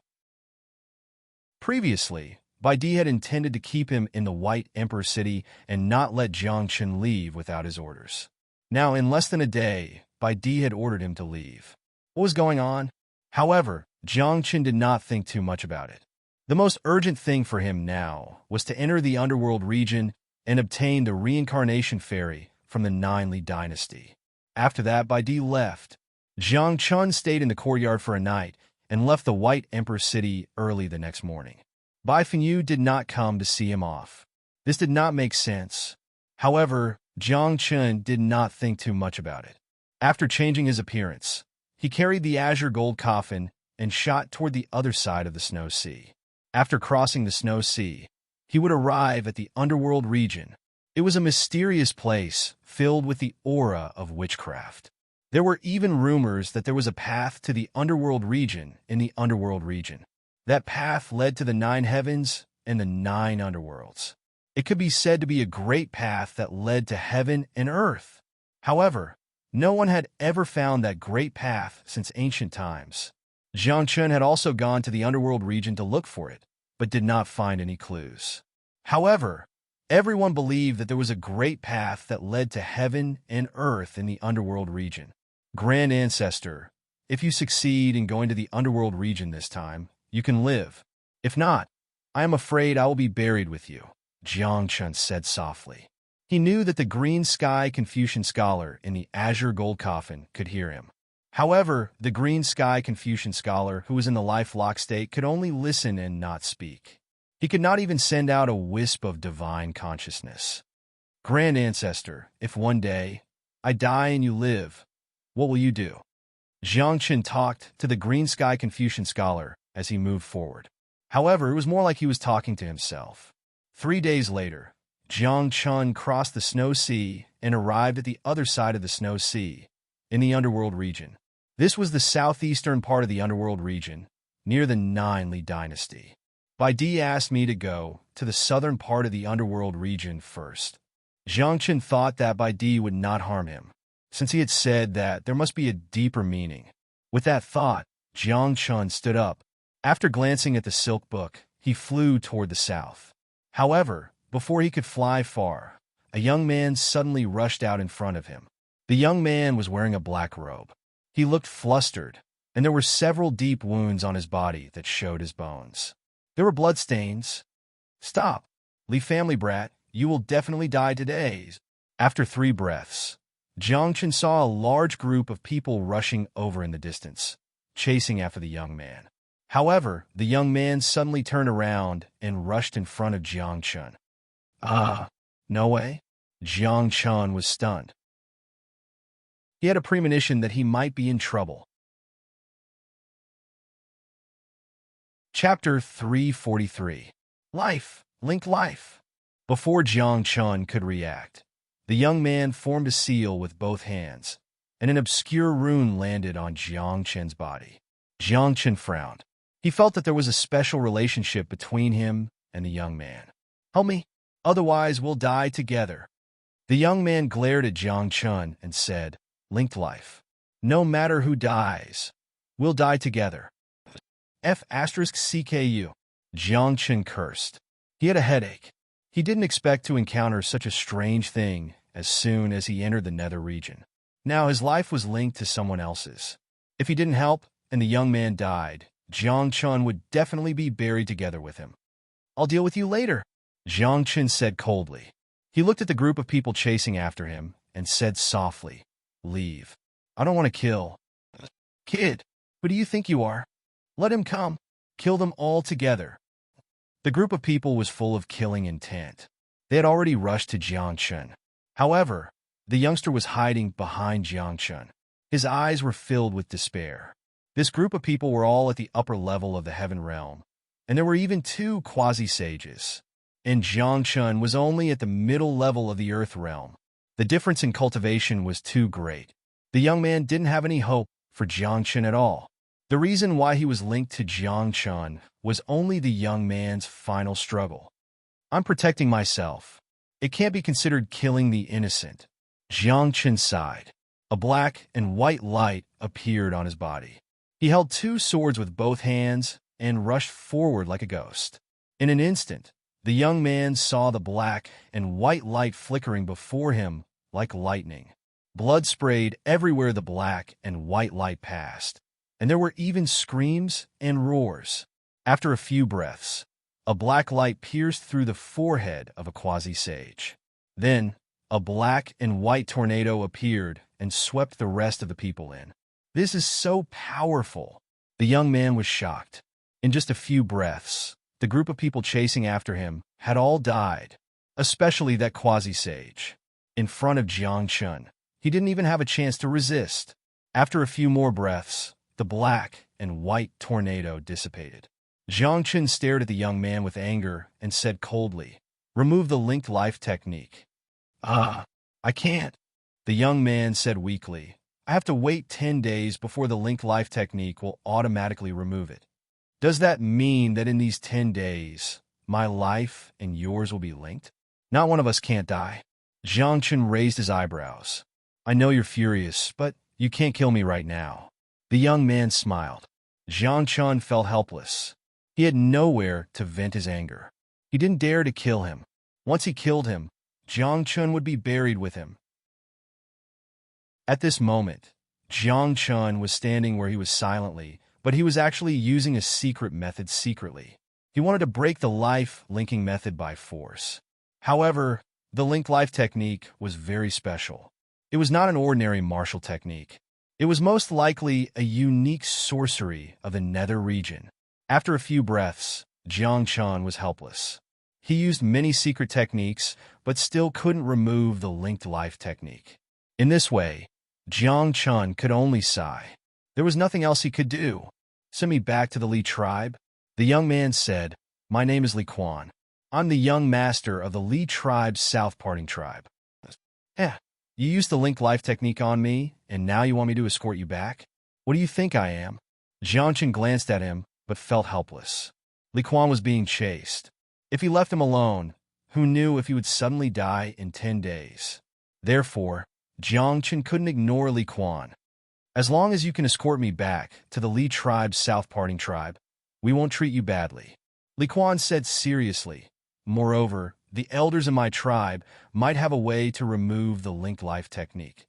S1: Previously, Bai Di had intended to keep him in the White Emperor City and not let Jiang Chen leave without his orders. Now, in less than a day, Bai Di had ordered him to leave. What was going on? However, Jiang Chen did not think too much about it. The most urgent thing for him now was to enter the underworld region and obtain the reincarnation fairy from the Ninely dynasty. After that, Bai Di left. Jiang Chen stayed in the courtyard for a night and left the White Emperor City early the next morning. Bai Fengyu did not come to see him off. This did not make sense. However, Jiang Chen did not think too much about it. After changing his appearance, he carried the azure gold coffin and shot toward the other side of the Snow Sea. After crossing the Snow Sea, he would arrive at the underworld region. It was a mysterious place filled with the aura of witchcraft. There were even rumors that there was a path to the underworld region in the underworld region. That path led to the 9 heavens and the 9 underworlds. It could be said to be a great path that led to heaven and earth. However, no one had ever found that great path since ancient times. Jiang Chen had also gone to the underworld region to look for it, but did not find any clues. However, everyone believed that there was a great path that led to heaven and earth in the underworld region. Grand Ancestor, if you succeed in going to the underworld region this time, you can live. If not, I am afraid I will be buried with you, Jiang Chen said softly. He knew that the green sky Confucian scholar in the azure gold coffin could hear him. However, the green sky Confucian scholar who was in the life-lock state could only listen and not speak. He could not even send out a wisp of divine consciousness. Grand Ancestor, if one day I die and you live, what will you do? Jiang Chen talked to the green sky Confucian scholar as he moved forward. However, it was more like he was talking to himself. 3 days later, Jiang Chen crossed the Snow Sea and arrived at the other side of the Snow Sea, in the underworld region. This was the southeastern part of the underworld region, near the Ninely dynasty. Bai Di asked me to go to the southern part of the underworld region first. Jiang Chen thought that Bai Di would not harm him, since he had said that there must be a deeper meaning. With that thought, Jiang Chen stood up. After glancing at the silk book, he flew toward the south. However, before he could fly far, a young man suddenly rushed out in front of him. The young man was wearing a black robe. He looked flustered, and there were several deep wounds on his body that showed his bones. There were bloodstains. Stop, Li family brat, you will definitely die today. After 3 breaths, Jiang Chen saw a large group of people rushing over in the distance, chasing after the young man. However, the young man suddenly turned around and rushed in front of Jiang Chen. No way. Jiang Chen was stunned. He had a premonition that he might be in trouble. Chapter 343. Life, Link Life. Before Jiang Chun could react, the young man formed a seal with both hands, and an obscure rune landed on Jiang Chun's body. Jiang Chun frowned. He felt that there was a special relationship between him and the young man. "Help me, otherwise we'll die together." The young man glared at Jiang Chun and said, "Linked life. No matter who dies, we'll die together." F***CKU. Jiang Chun cursed. He had a headache. He didn't expect to encounter such a strange thing as soon as he entered the nether region. Now his life was linked to someone else's. If he didn't help and the young man died, Jiang Chun would definitely be buried together with him. "I'll deal with you later," Jiang Chun said coldly. He looked at the group of people chasing after him and said softly, "Leave. I don't want to kill." "Kid, who do you think you are? Let him come. Kill them all together." The group of people was full of killing intent. They had already rushed to Jiang Chun. However, the youngster was hiding behind Jiang Chun. His eyes were filled with despair. This group of people were all at the upper level of the heaven realm, and there were even 2 quasi-sages. And Jiang Chun was only at the middle level of the earth realm. The difference in cultivation was too great. The young man didn't have any hope for Jiang Chun at all. The reason why he was linked to Jiang Chun was only the young man's final struggle. "I'm protecting myself. It can't be considered killing the innocent." Jiang Chun sighed. A black and white light appeared on his body. He held 2 swords with both hands and rushed forward like a ghost. In an instant, the young man saw the black and white light flickering before him like lightning. Blood sprayed everywhere the black and white light passed, and there were even screams and roars. After a few breaths, a black light pierced through the forehead of a quasi-sage. Then, a black and white tornado appeared and swept the rest of the people in. "This is so powerful." The young man was shocked. In just a few breaths, the group of people chasing after him had all died, especially that quasi-sage. In front of Jiang Chun, he didn't even have a chance to resist. After a few more breaths, the black and white tornado dissipated. Jiang Chun stared at the young man with anger and said coldly, "Remove the linked life technique." I can't," the young man said weakly. "I have to wait 10 days before the linked life technique will automatically remove it." "Does that mean that in these 10 days, my life and yours will be linked? Not one of us can't die." Jiang Chun raised his eyebrows. "I know you're furious, but you can't kill me right now." The young man smiled. Jiang Chun felt helpless. He had nowhere to vent his anger. He didn't dare to kill him. Once he killed him, Jiang Chun would be buried with him. At this moment, Jiang Chun was standing where he was silently, but he was actually using a secret method secretly. He wanted to break the life-linking method by force. However, the link life technique was very special. It was not an ordinary martial technique. It was most likely a unique sorcery of the nether region. After a few breaths, Jiang Chun was helpless. He used many secret techniques, but still couldn't remove the linked life technique. In this way, Jiang Chun could only sigh. There was nothing else he could do. "Send me back to the Li tribe," the young man said. "My name is Li Quan. I'm the young master of the Li tribe's South Parting tribe." You used the linked life technique on me, and now you want me to escort you back? What do you think I am?" Jiang Chun glanced at him, but felt helpless. Li Quan was being chased. If he left him alone, who knew if he would suddenly die in 10 days? Therefore, Jiang Chun couldn't ignore Li Quan. "As long as you can escort me back to the Li tribe's South Parting tribe, we won't treat you badly," Li Quan said seriously. "Moreover, the elders in my tribe might have a way to remove the linked life technique.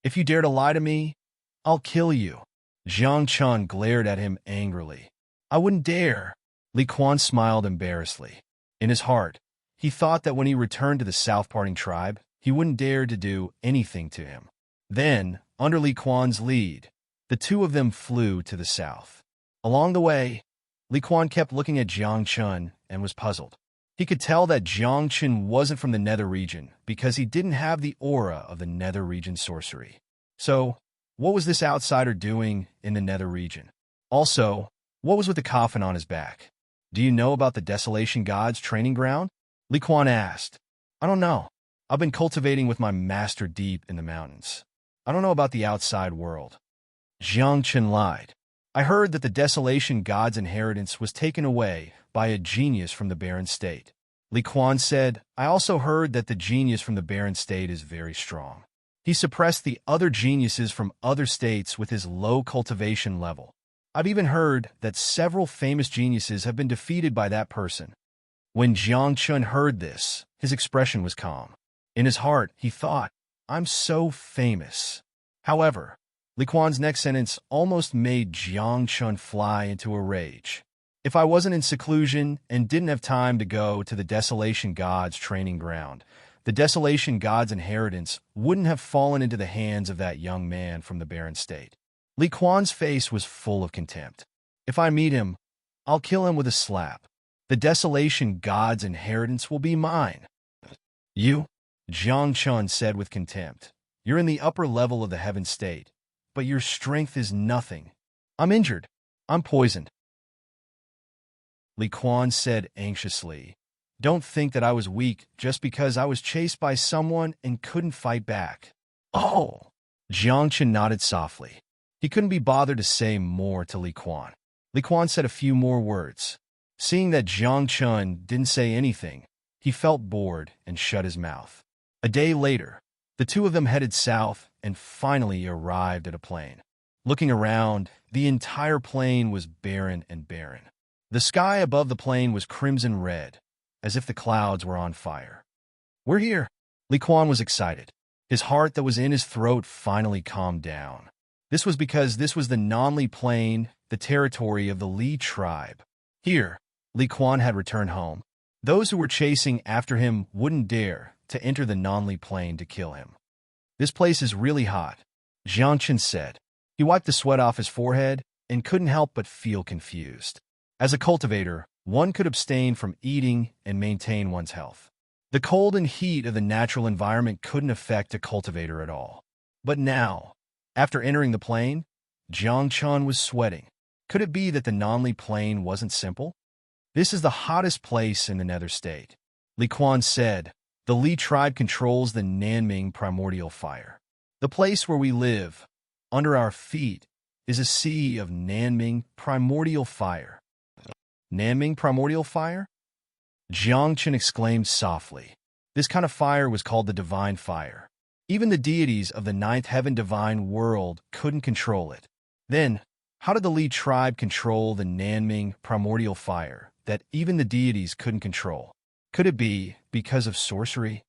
S1: If you dare to lie to me, I'll kill you." Jiang Chun glared at him angrily. "I wouldn't dare." Li Quan smiled embarrassedly. In his heart, he thought that when he returned to the South Parting tribe, he wouldn't dare to do anything to him. Then, under Li Quan's lead, the 2 of them flew to the south. Along the way, Li Quan kept looking at Jiang Chun and was puzzled. He could tell that Jiang Chun wasn't from the nether region because he didn't have the aura of the nether region sorcery. So, what was this outsider doing in the nether region? Also, what was with the coffin on his back? Do you know about the Desolation God's training ground? Li Quan asked. I don't know. I've been cultivating with my master deep in the mountains. I don't know about the outside world. Jiang Chen lied. I heard that the Desolation God's inheritance was taken away by a genius from the barren state. Li Quan said, I also heard that the genius from the barren state is very strong. He suppressed the other geniuses from other states with his low cultivation level. I've even heard that several famous geniuses have been defeated by that person. When Jiang Chen heard this, his expression was calm. In his heart, he thought, I'm so famous. However, Li Quan's next sentence almost made Jiang Chen fly into a rage. If I wasn't in seclusion and didn't have time to go to the Desolation God's training ground, the Desolation God's inheritance wouldn't have fallen into the hands of that young man from the barren state. Li Quan's face was full of contempt. If I meet him, I'll kill him with a slap. The Desolation God's inheritance will be mine. You? Jiang Chen said with contempt. You're in the upper level of the heaven state, but your strength is nothing. I'm injured. I'm poisoned. Li Quan said anxiously. Don't think that I was weak just because I was chased by someone and couldn't fight back. Oh! Jiang Chen nodded softly. He couldn't be bothered to say more to Li Quan. Li Quan said a few more words. Seeing that Jiang Chen didn't say anything, he felt bored and shut his mouth. A day later, the two of them headed south and finally arrived at a plain. Looking around, the entire plain was barren and barren. The sky above the plain was crimson red, as if the clouds were on fire. We're here. Li Quan was excited. His heart that was in his throat finally calmed down. This was because this was the Nanli Plain, the territory of the Li tribe. Here, Li Quan had returned home. Those who were chasing after him wouldn't dare to enter the Nanli Plain to kill him. This place is really hot, Jiang Chen said. He wiped the sweat off his forehead and couldn't help but feel confused. As a cultivator, one could abstain from eating and maintain one's health. The cold and heat of the natural environment couldn't affect a cultivator at all. But now, after entering the plain, Jiang Chen was sweating. Could it be that the Nanli Plain wasn't simple? This is the hottest place in the nether state. Li Quan said, the Li tribe controls the Nanming primordial fire. The place where we live, under our feet, is a sea of Nanming primordial fire. Nanming primordial fire? Jiang Chen exclaimed softly. This kind of fire was called the divine fire. Even the deities of the ninth heaven divine world couldn't control it. Then, how did the Li tribe control the Nanming primordial fire that even the deities couldn't control? Could it be because of sorcery?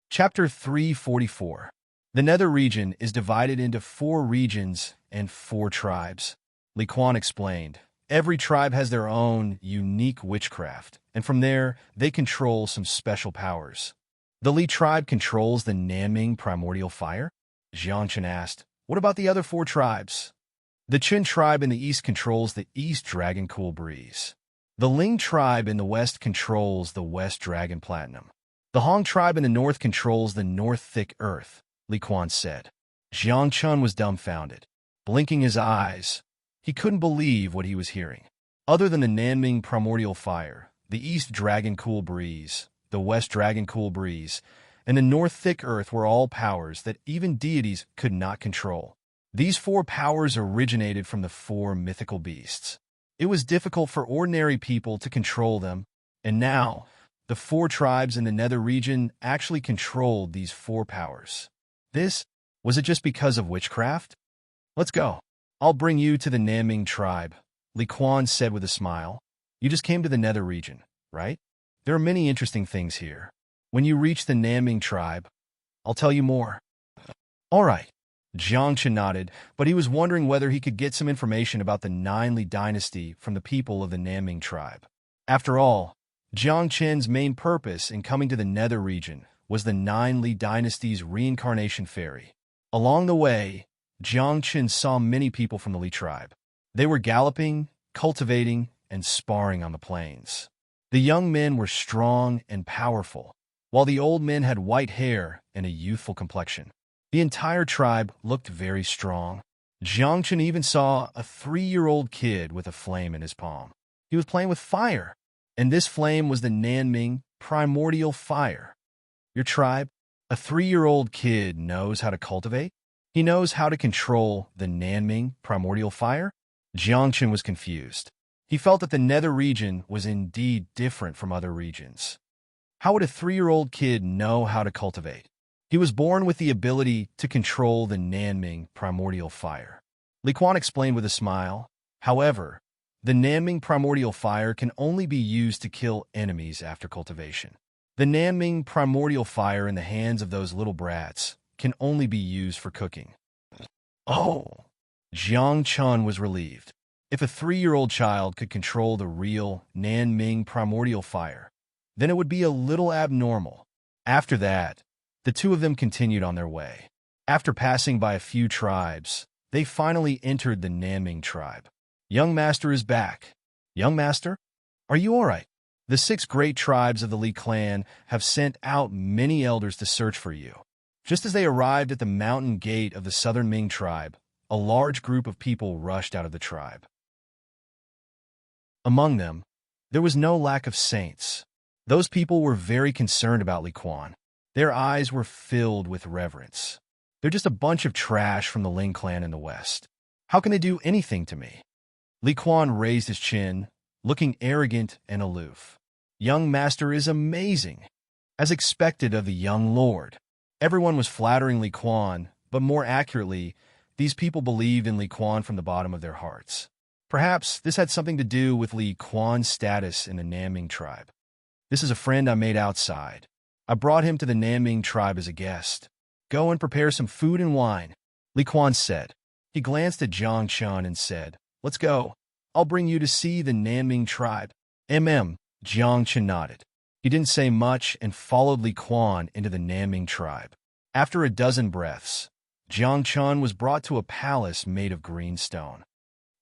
S1: Chapter 344. The Nether region is divided into 4 regions and 4 tribes. Li Quan explained. Every tribe has their own unique witchcraft, and from there, they control some special powers. The Li tribe controls the Nanming primordial fire? Jiang Chen asked. What about the other 4 tribes? The Qin tribe in the east controls the East Dragon Cool Breeze. The Ling tribe in the west controls the West Dragon Platinum. The Hong tribe in the north controls the North Thick Earth, Li Quan said. Jiang Chen was dumbfounded. Blinking his eyes, he couldn't believe what he was hearing. Other than the Nanming primordial fire, the East Dragon Cool Breeze, the West Dragon Cool Breeze, and the North Thick Earth were all powers that even deities could not control. These 4 powers originated from the 4 mythical beasts. It was difficult for ordinary people to control them, and now, the 4 tribes in the Nether region actually controlled these 4 powers. Was it just because of witchcraft? Let's go. I'll bring you to the Nanming tribe, Li Quan said with a smile. You just came to the Nether region, right? There are many interesting things here. When you reach the Nanming tribe, I'll tell you more. All right. Jiang Chen nodded, but he was wondering whether he could get some information about the 9 Li dynasty from the people of the Nanming tribe. After all, Jiang Chen's main purpose in coming to the Nether region was the 9 Li dynasty's reincarnation fairy. Along the way, Jiang Chen saw many people from the Li tribe. They were galloping, cultivating, and sparring on the plains. The young men were strong and powerful, while the old men had white hair and a youthful complexion. The entire tribe looked very strong. Jiang Chen even saw a 3-year-old kid with a flame in his palm. He was playing with fire, and this flame was the Nanming primordial fire. Your tribe? A 3-year-old kid knows how to cultivate? He knows how to control the Nanming primordial fire? Jiang Chen was confused. He felt that the nether region was indeed different from other regions. How would a 3-year-old kid know how to cultivate? He was born with the ability to control the Nanming primordial fire. Li Quan explained with a smile. However, the Nanming primordial fire can only be used to kill enemies after cultivation. The Nanming primordial fire in the hands of those little brats can only be used for cooking. Oh! Jiang Chen was relieved. If a 3-year-old child could control the real Nanming primordial fire, then it would be a little abnormal. After that, the two of them continued on their way. After passing by a few tribes, they finally entered the Nanming tribe. Young Master is back. Young Master? Are you all right? The 6 great tribes of the Li clan have sent out many elders to search for you. Just as they arrived at the mountain gate of the southern Ming tribe, a large group of people rushed out of the tribe. Among them, there was no lack of saints. Those people were very concerned about Li Quan. Their eyes were filled with reverence. They're just a bunch of trash from the Ling clan in the west. How can they do anything to me? Li Quan raised his chin, looking arrogant and aloof. Young Master is amazing. As expected of the young lord. Everyone was flattering Li Quan, but more accurately, these people believed in Li Quan from the bottom of their hearts. Perhaps this had something to do with Li Quan's status in the Nanming tribe. This is a friend I made outside. I brought him to the Nanming tribe as a guest. Go and prepare some food and wine, Li Quan said. He glanced at Jiang Chen and said, let's go. I'll bring you to see the Nanming tribe. Jiang Chen nodded. He didn't say much and followed Li Quan into the Nanming tribe. After a dozen breaths, Jiang Chen was brought to a palace made of green stone.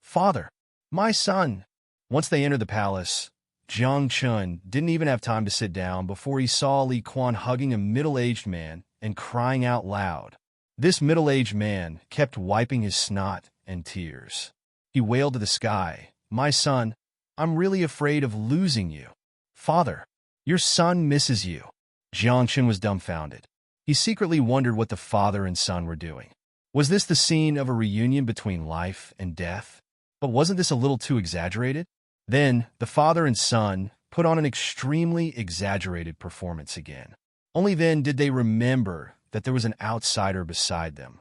S1: Father, my son. Once they entered the palace, Jiang Chen didn't even have time to sit down before he saw Li Quan hugging a middle-aged man and crying out loud. This middle-aged man kept wiping his snot and tears. He wailed to the sky, my son, I'm really afraid of losing you. Father, your son misses you. Jiang Chen was dumbfounded. He secretly wondered what the father and son were doing. Was this the scene of a reunion between life and death? But wasn't this a little too exaggerated? Then, the father and son put on an extremely exaggerated performance again. Only then did they remember that there was an outsider beside them.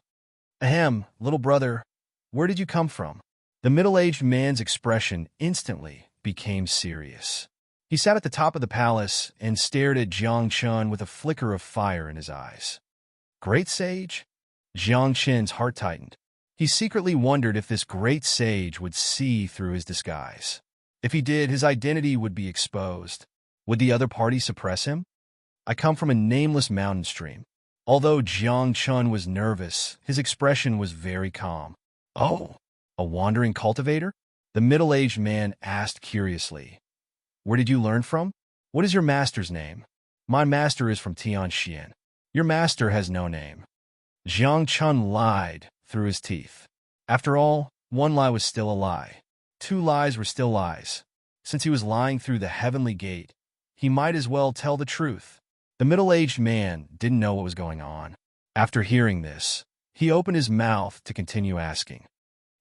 S1: Little brother, where did you come from? The middle-aged man's expression instantly became serious. He sat at the top of the palace and stared at Jiang Chen with a flicker of fire in his eyes. Great sage? Jiang Chen's heart tightened. He secretly wondered if this great sage would see through his disguise. If he did, his identity would be exposed. Would the other party suppress him? I come from a nameless mountain stream. Although Jiang Chen was nervous, his expression was very calm. Oh, a wandering cultivator? The middle-aged man asked curiously. Where did you learn from? What is your master's name? My master is from Tianxian. Your master has no name. Jiang Chen lied through his teeth. After all, one lie was still a lie. 2 lies were still lies. Since he was lying through the heavenly gate, he might as well tell the truth. The middle-aged man didn't know what was going on. After hearing this, he opened his mouth to continue asking.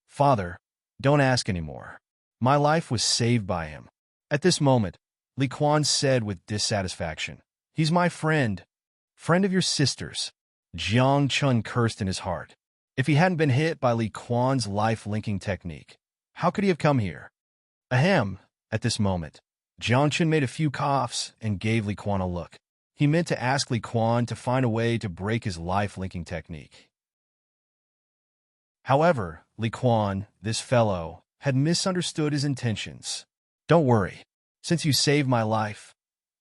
S1: Father, don't ask anymore. My life was saved by him. At this moment, Li Quan said with dissatisfaction, he's my friend. Friend of your sister's. Jiang Chen cursed in his heart. If he hadn't been hit by Li Quan's life-linking technique, how could he have come here? At this moment, Jiang Chen made a few coughs and gave Li Quan a look. He meant to ask Li Quan to find a way to break his life-linking technique. However, Li Quan, this fellow, had misunderstood his intentions. Don't worry. Since you saved my life,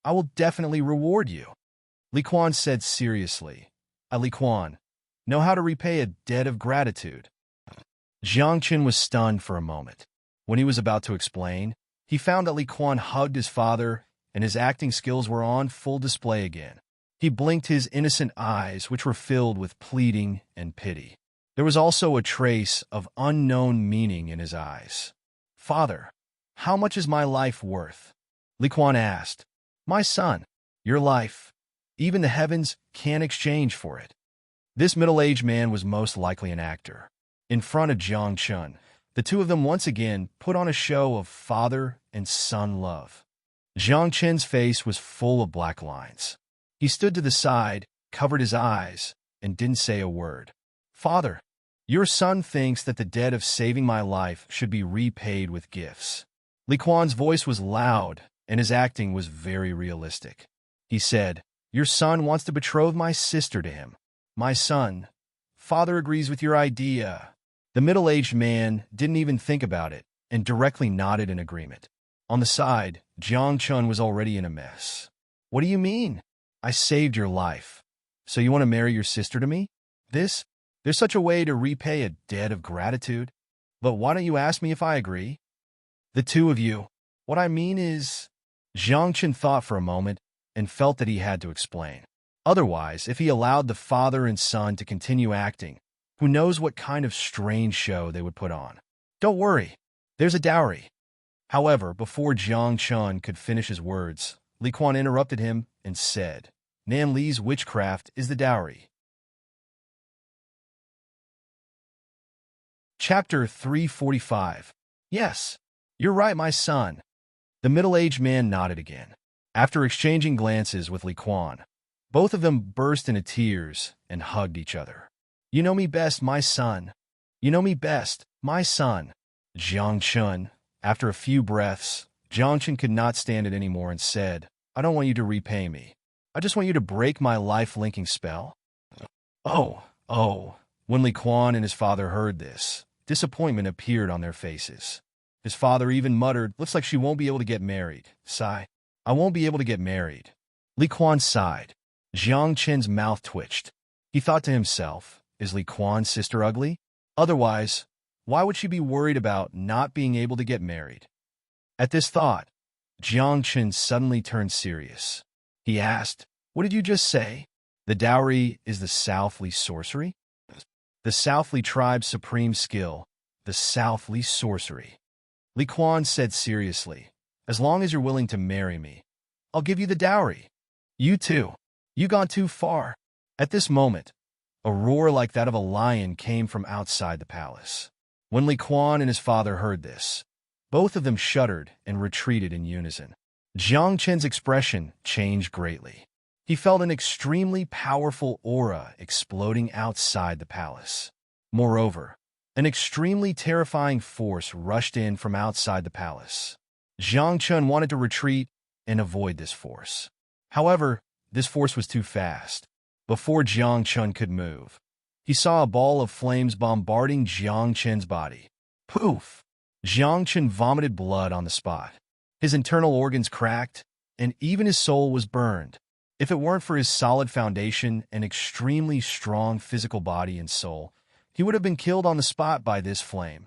S1: I will definitely reward you. Li Quan said seriously. I, Li Quan, know how to repay a debt of gratitude. Jiang Chen was stunned for a moment. When he was about to explain, he found that Li Quan hugged his father and his acting skills were on full display again. He blinked his innocent eyes, which were filled with pleading and pity. There was also a trace of unknown meaning in his eyes. "Father, how much is my life worth?" Li Quan asked. "My son, your life, even the heavens can't exchange for it." This middle-aged man was most likely an actor. In front of Jiang Chun, the two of them once again put on a show of father and son love. Jiang Chen's face was full of black lines. He stood to the side, covered his eyes, and didn't say a word. "Father, your son thinks that the debt of saving my life should be repaid with gifts." Li Quan's voice was loud, and his acting was very realistic. He said, "Your son wants to betroth my sister to him. My son, father agrees with your idea." The middle-aged man didn't even think about it and directly nodded in agreement. On the side, Jiang Chun was already in a mess. "What do you mean? I saved your life. So you want to marry your sister to me? There's such a way to repay a debt of gratitude. But why don't you ask me if I agree?" "The two of you. What I mean is..." Jiang Chun thought for a moment and felt that he had to explain. Otherwise, if he allowed the father and son to continue acting, who knows what kind of strange show they would put on. "Don't worry, there's a dowry." However, before Jiang Chun could finish his words, Li Quan interrupted him and said, "Nan Li's witchcraft is the dowry." Chapter 345. "Yes, you're right, my son." The middle-aged man nodded again. After exchanging glances with Li Quan, both of them burst into tears and hugged each other. "You know me best, my son. You know me best, my son." Jiang Chun, after a few breaths, Jiang Chun could not stand it anymore and said, "I don't want you to repay me. I just want you to break my life-linking spell." Oh. When Li Quan and his father heard this, disappointment appeared on their faces. His father even muttered, "Looks like she won't be able to get married." Sigh. "I won't be able to get married." Li Quan sighed. Jiang Chen's mouth twitched. He thought to himself, is Li Quan's sister ugly? Otherwise, why would she be worried about not being able to get married? At this thought, Jiang Chen suddenly turned serious. He asked, "What did you just say? The dowry is the Southly sorcery?" "The Southly tribe's supreme skill, the Southly sorcery." Li Quan said seriously, "As long as you're willing to marry me, I'll give you the dowry." "You too. You gone too far." At this moment, a roar like that of a lion came from outside the palace. When Li Quan and his father heard this, both of them shuddered and retreated in unison. Jiang Chen's expression changed greatly. He felt an extremely powerful aura exploding outside the palace. Moreover, an extremely terrifying force rushed in from outside the palace. Jiang Chun wanted to retreat and avoid this force. However, this force was too fast. Before Jiang Chun could move, he saw a ball of flames bombarding Jiang Chen's body. Poof! Jiang Chun vomited blood on the spot. His internal organs cracked, and even his soul was burned. If it weren't for his solid foundation and extremely strong physical body and soul, he would have been killed on the spot by this flame.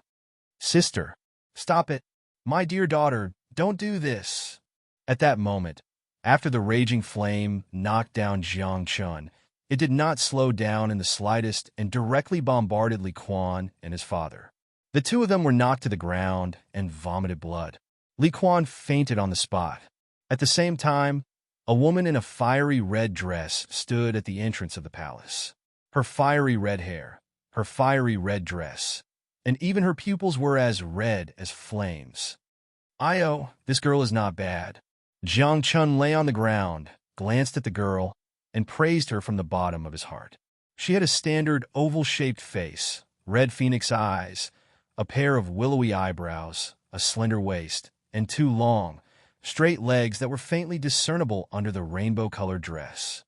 S1: "Sister, stop it. My dear daughter, don't do this." At that moment, after the raging flame knocked down Jiang Chun, it did not slow down in the slightest and directly bombarded Li Quan and his father. The two of them were knocked to the ground and vomited blood. Li Quan fainted on the spot. At the same time, a woman in a fiery red dress stood at the entrance of the palace. Her fiery red hair, her fiery red dress, and even her pupils were as red as flames. This girl is not bad." Jiang Chun lay on the ground, glanced at the girl, and praised her from the bottom of his heart. She had a standard oval-shaped face, red phoenix eyes, a pair of willowy eyebrows, a slender waist, and two long, straight legs that were faintly discernible under the rainbow-colored dress.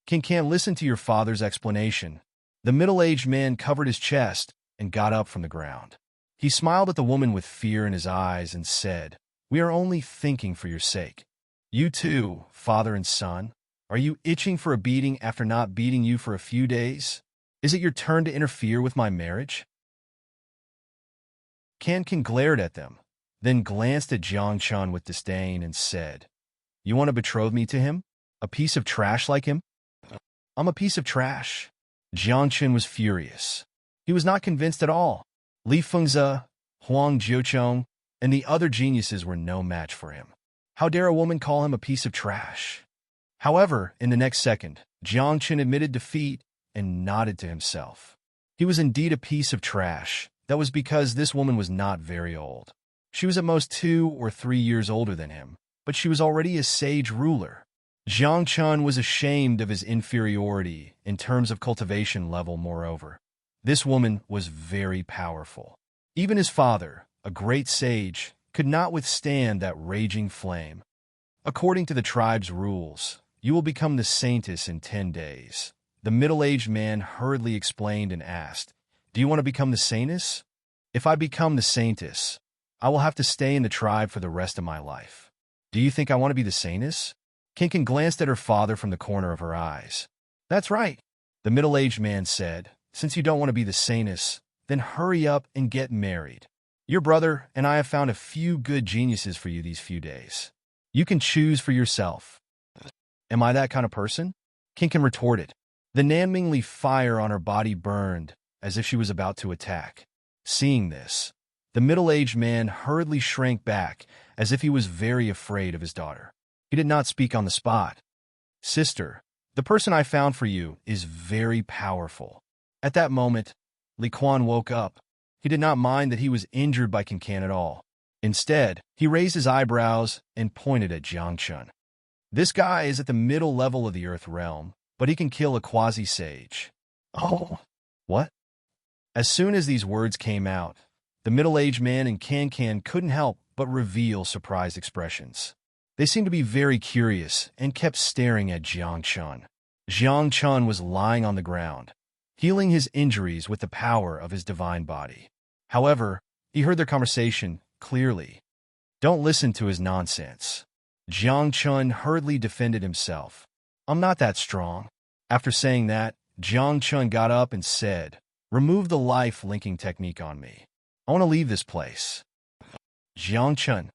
S1: Can't listen to your father's explanation." The middle-aged man covered his chest and got up from the ground. He smiled at the woman with fear in his eyes and said, "We are only thinking for your sake. You too, father and son, are you itching for a beating after not beating you for a few days? Is it your turn to interfere with my marriage?" Can glared at them, then glanced at Jiang Chun with disdain and said, "You want to betroth me to him? A piece of trash like him?" I'm a piece of trash. Jiang Qin was furious. He was not convinced at all. Li Fengze, Huang Jiuchong, and the other geniuses were no match for him. How dare a woman call him a piece of trash? However, in the next second, Jiang Qin admitted defeat and nodded to himself. He was indeed a piece of trash. That was because this woman was not very old. She was at most 2 or 3 years older than him, but she was already a sage ruler. Jiang Chun was ashamed of his inferiority in terms of cultivation level, moreover. This woman was very powerful. Even his father, a great sage, could not withstand that raging flame. According to the tribe's rules, you will become the saintess in 10 days. The middle-aged man hurriedly explained and asked, "Do you want to become the saintess?" "If I become the saintess, I will have to stay in the tribe for the rest of my life." "Do you think I want to be the saintess?" Kinkin glanced at her father from the corner of her eyes. "That's right," the middle-aged man said. "Since you don't want to be the saintess, then hurry up and get married. Your brother and I have found a few good geniuses for you these few days. You can choose for yourself." "Am I that kind of person?" Kinkin retorted. The Nanmingli fire on her body burned as if she was about to attack. Seeing this, the middle-aged man hurriedly shrank back as if he was very afraid of his daughter. He did not speak on the spot. "Sister, the person I found for you is very powerful." At that moment, Li Quan woke up. He did not mind that he was injured by Kinkan at all. Instead, he raised his eyebrows and pointed at Jiang Chun. "This guy is at the middle level of the Earth realm, but he can kill a quasi-sage." "Oh, what?" As soon as these words came out, the middle-aged man and Can couldn't help but reveal surprised expressions. They seemed to be very curious and kept staring at Jiang Chun. Jiang Chun was lying on the ground, healing his injuries with the power of his divine body. However, he heard their conversation clearly. "Don't listen to his nonsense." Jiang Chun hurriedly defended himself. "I'm not that strong." After saying that, Jiang Chun got up and said, "Remove the life-linking technique on me. I want to leave this place." Jiang Chun.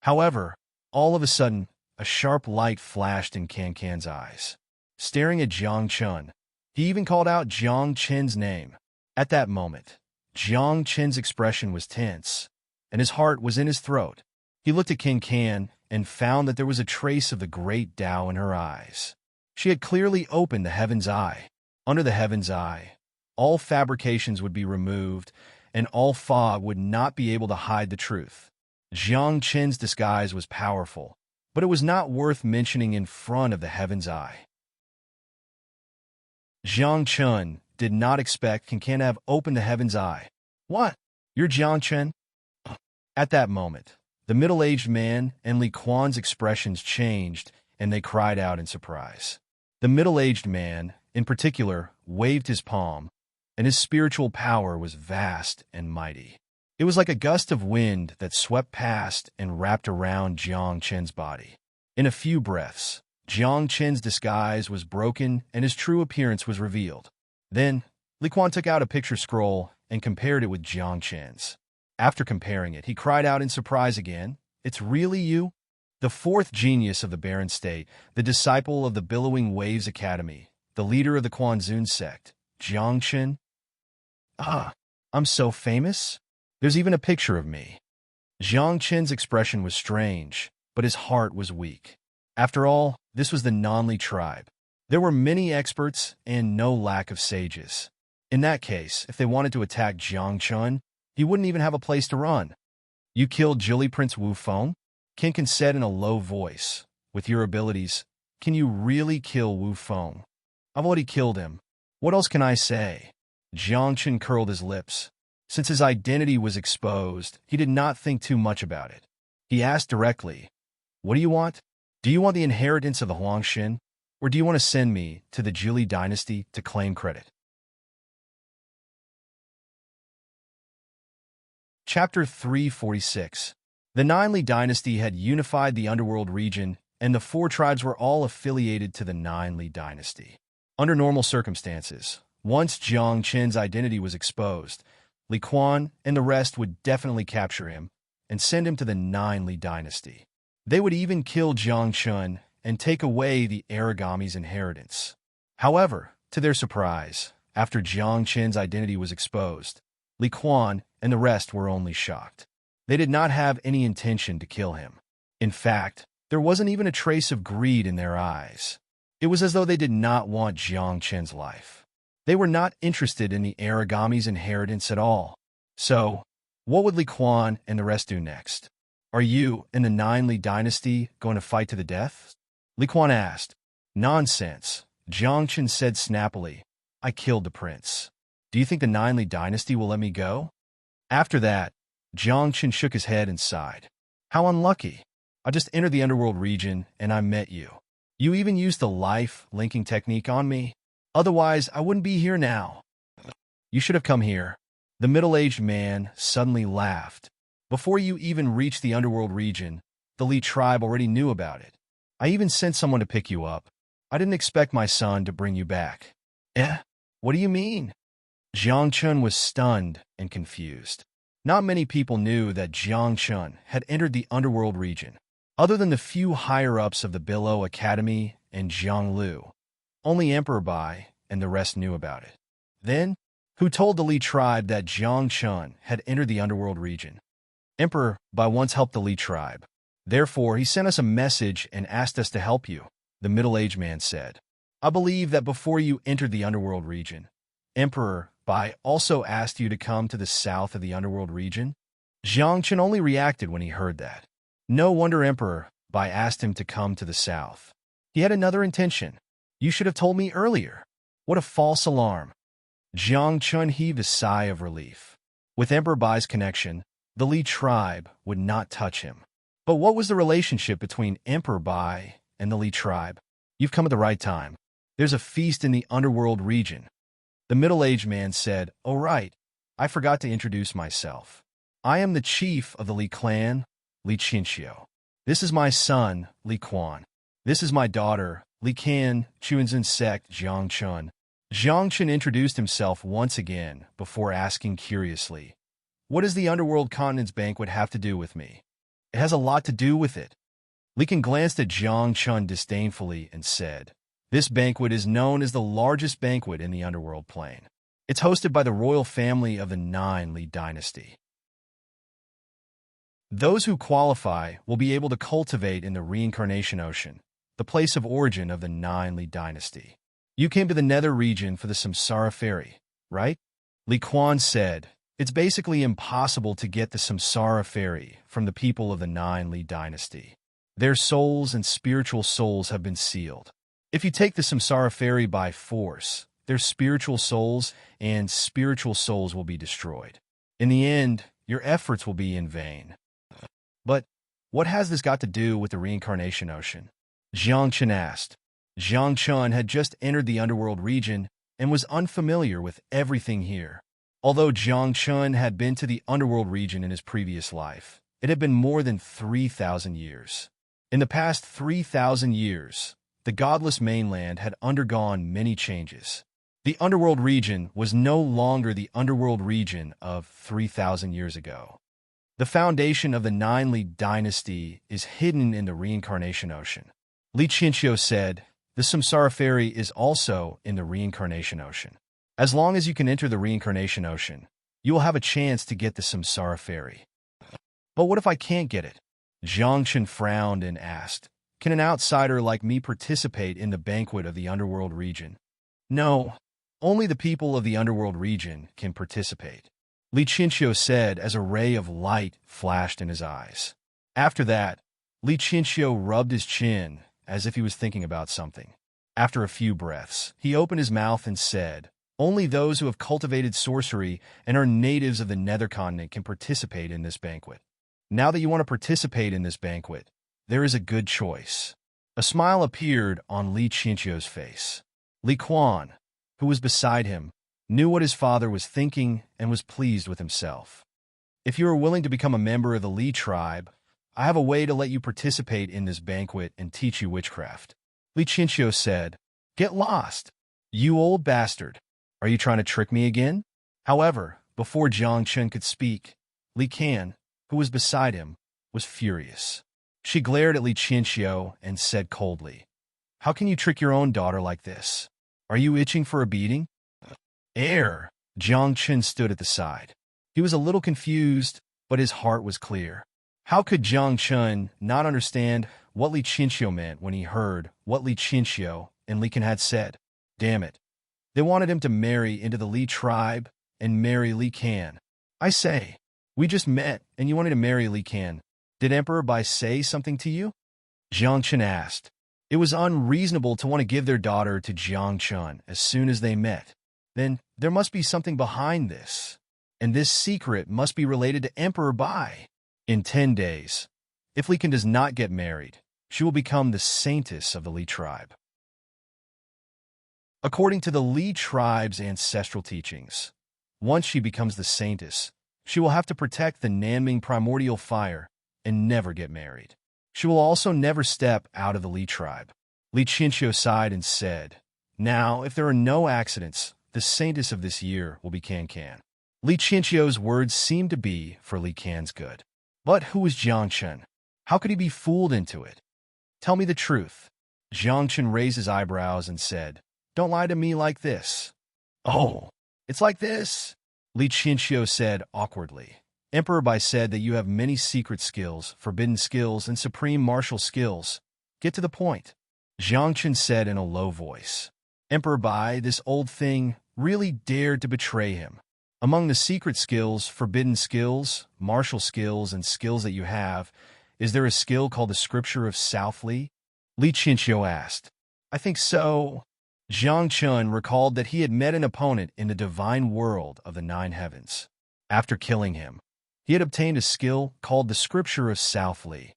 S1: However, all of a sudden, a sharp light flashed in Can's eyes. Staring at Jiang Chun, he even called out Jiang Chen's name. At that moment, Jiang Chen's expression was tense, and his heart was in his throat. He looked at Can and found that there was a trace of the great Tao in her eyes. She had clearly opened the Heaven's Eye. Under the Heaven's Eye, all fabrications would be removed, and all fog would not be able to hide the truth. Jiang Chen's disguise was powerful, but it was not worth mentioning in front of the Heaven's Eye. Jiang Chun did not expect Can to have opened the Heaven's Eye. "What? You're Jiang Chen?" At that moment, the middle-aged man and Li Quan's expressions changed, and they cried out in surprise. The middle-aged man, in particular, waved his palm, and his spiritual power was vast and mighty. It was like a gust of wind that swept past and wrapped around Jiang Chen's body. In a few breaths, Jiang Chen's disguise was broken and his true appearance was revealed. Then, Li Quan took out a picture scroll and compared it with Jiang Chen's. After comparing it, he cried out in surprise again, "It's really you?" The fourth genius of the Barren State, the disciple of the Billowing Waves Academy, the leader of the Quanzun sect, Jiang Chen. "Ah, I'm so famous? There's even a picture of me." Jiang Chen's expression was strange, but his heart was weak. After all, this was the Nanli tribe. There were many experts and no lack of sages. In that case, if they wanted to attack Jiang Chun, he wouldn't even have a place to run. "You killed Jilly Prince Wu Feng?" Kinkin said in a low voice. "With your abilities, can you really kill Wu Feng?" "I've already killed him. What else can I say?" Jiang Chun curled his lips. Since his identity was exposed, he did not think too much about it. He asked directly, "What do you want? Do you want the inheritance of the Huangshin, or do you want to send me to the Jili dynasty to claim credit?" Chapter 346. The Ninli dynasty had unified the underworld region, and the 4 tribes were all affiliated to the Ninli dynasty. Under normal circumstances, once Jiang Chen's identity was exposed, Li Quan and the rest would definitely capture him and send him to the Ninli dynasty. They would even kill Jiang Chun and take away the Aragami's inheritance. However, to their surprise, after Jiang Qin's identity was exposed, Li Quan and the rest were only shocked. They did not have any intention to kill him. In fact, there wasn't even a trace of greed in their eyes. It was as though they did not want Jiang Qin's life. They were not interested in the Aragami's inheritance at all. So, what would Li Quan and the rest do next? Are you and the Nine Li dynasty going to fight to the death? Li Quan asked. Nonsense, Jiang Qin said snappily. I killed the prince. Do you think the Nine Li dynasty will let me go? After that, Jiang Qin shook his head and sighed. How unlucky. I just entered the underworld region and I met you. You even used the life-linking technique on me. Otherwise, I wouldn't be here now. You should have come here. The middle-aged man suddenly laughed. Before you even reached the underworld region, the Li tribe already knew about it. I even sent someone to pick you up. I didn't expect my son to bring you back. What do you mean? Jiang Chun was stunned and confused. Not many people knew that Jiang Chun had entered the underworld region. Other than the few higher-ups of the Bilo Academy and Jiang Lu, only Emperor Bai and the rest knew about it. Then, who told the Li tribe that Jiang Chun had entered the underworld region? Emperor Bai once helped the Li tribe. Therefore, he sent us a message and asked us to help you, the middle-aged man said. I believe that before you entered the underworld region, Emperor Bai also asked you to come to the south of the underworld region. Jiang Chun only reacted when he heard that. No wonder Emperor Bai asked him to come to the south. He had another intention. You should have told me earlier. What a false alarm. Jiang Chun heaved a sigh of relief. With Emperor Bai's connection, the Li tribe would not touch him. But what was the relationship between Emperor Bai and the Li tribe? You've come at the right time. There's a feast in the underworld region. The middle-aged man said, Oh right, I forgot to introduce myself. I am the chief of the Li clan, Li Qinxiu. This is my son, Li Quan. This is my daughter, Li Can, Chuanzhen sect Jiang Chun. Jiang Chun introduced himself once again before asking curiously, What does the Underworld Continent's banquet have to do with me? It has a lot to do with it. Li Can glanced at Jiang Chun disdainfully and said, This banquet is known as the largest banquet in the Underworld Plain. It's hosted by the royal family of the Nine Li dynasty. Those who qualify will be able to cultivate in the reincarnation ocean, the place of origin of the Nine Li dynasty. You came to the nether region for the Samsara Ferry, right? Li Quan said, It's basically impossible to get the Samsara Ferry from the people of the Nine Li dynasty. Their souls and spiritual souls have been sealed. If you take the Samsara Ferry by force, their spiritual souls and spiritual souls will be destroyed. In the end, your efforts will be in vain. But what has this got to do with the reincarnation ocean? Jiang Chun asked. Jiang Chun had just entered the underworld region and was unfamiliar with everything here. Although Jiang Chun had been to the underworld region in his previous life, it had been more than 3,000 years. In the past 3,000 years, the godless mainland had undergone many changes. The underworld region was no longer the underworld region of 3,000 years ago. The foundation of the Nine Li dynasty is hidden in the reincarnation ocean. Li Qinxiu said, The Samsara Ferry is also in the reincarnation ocean. As long as you can enter the reincarnation ocean, you will have a chance to get the Samsara Ferry. But what if I can't get it? Jiang Chun frowned and asked, Can an outsider like me participate in the banquet of the underworld region? No, only the people of the underworld region can participate. Li Qinxiu said as a ray of light flashed in his eyes. After that, Li Qinxiu rubbed his chin as if he was thinking about something. After a few breaths, he opened his mouth and said, Only those who have cultivated sorcery and are natives of the nether continent can participate in this banquet. Now that you want to participate in this banquet, there is a good choice. A smile appeared on Li Qinxiu's face. Li Quan, who was beside him, knew what his father was thinking and was pleased with himself. If you are willing to become a member of the Li tribe, I have a way to let you participate in this banquet and teach you witchcraft. Li Qinxiu said, Get lost, you old bastard. Are you trying to trick me again? However, before Jiang Chun could speak, Li Can, who was beside him, was furious. She glared at Li Qinxiu and said coldly, How can you trick your own daughter like this? Are you itching for a beating? Air. Jiang Chen stood at the side. He was a little confused, but his heart was clear. How could Jiang Chen not understand what Li Qinxiu meant when he heard what Li Qinxiu and Li Kan had said? Damn it. They wanted him to marry into the Li tribe and marry Li Kan. I say, we just met and you wanted to marry Li Kan. Did Emperor Bai say something to you? Jiang Chen asked. It was unreasonable to want to give their daughter to Jiang Chen as soon as they met. Then there must be something behind this. And this secret must be related to Emperor Bai. In 10 days, if Li Kan does not get married, she will become the saintess of the Li tribe. According to the Li tribe's ancestral teachings, once she becomes the saintess, she will have to protect the Nanming primordial fire and never get married. She will also never step out of the Li tribe. Li Qinxiu sighed and said, Now, if there are no accidents, the saintess of this year will be Kan Kan. Li Qinxiu's words seemed to be for Li Kan's good. But who was Jiang Chen? How could he be fooled into it? Tell me the truth. Jiang Chen raised his eyebrows and said, Don't lie to me like this. Oh, it's like this? Li Qinxiu said awkwardly. Emperor Bai said that you have many secret skills, forbidden skills, and supreme martial skills. Get to the point. Jiang Chen said in a low voice. Emperor Bai, this old thing, really dared to betray him. Among the secret skills, forbidden skills, martial skills, and skills that you have, is there a skill called the Scripture of South Li? Li Qinxiu asked. I think so. Jiang Chen recalled that he had met an opponent in the divine world of the 9 heavens. After killing him, he had obtained a skill called the Scripture of South Li.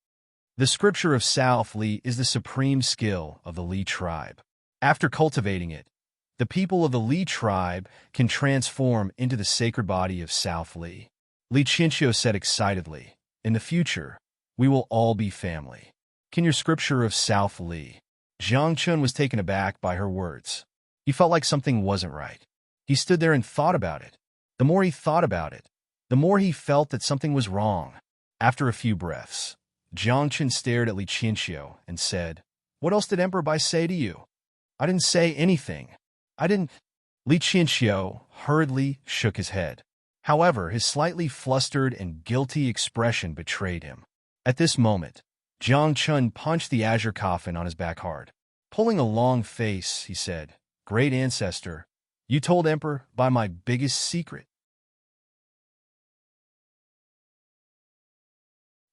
S1: The Scripture of South Li is the supreme skill of the Li tribe. After cultivating it, the people of the Li tribe can transform into the sacred body of South Li. Li Qinxiu said excitedly, In the future, we will all be family. Can your Scripture of South Li? Jiang Chen was taken aback by her words. He felt like something wasn't right. He stood there and thought about it. The more he thought about it, the more he felt that something was wrong. After a few breaths, Jiang Chen stared at Li Qinxiu and said, What else did Emperor Bai say to you? I didn't say anything. I didn't. Li Qinxiu hurriedly shook his head. However, his slightly flustered and guilty expression betrayed him. At this moment, Jiang Chen punched the azure coffin on his back hard. Pulling a long face, he said, Great ancestor, you told Emperor Bai my biggest secret.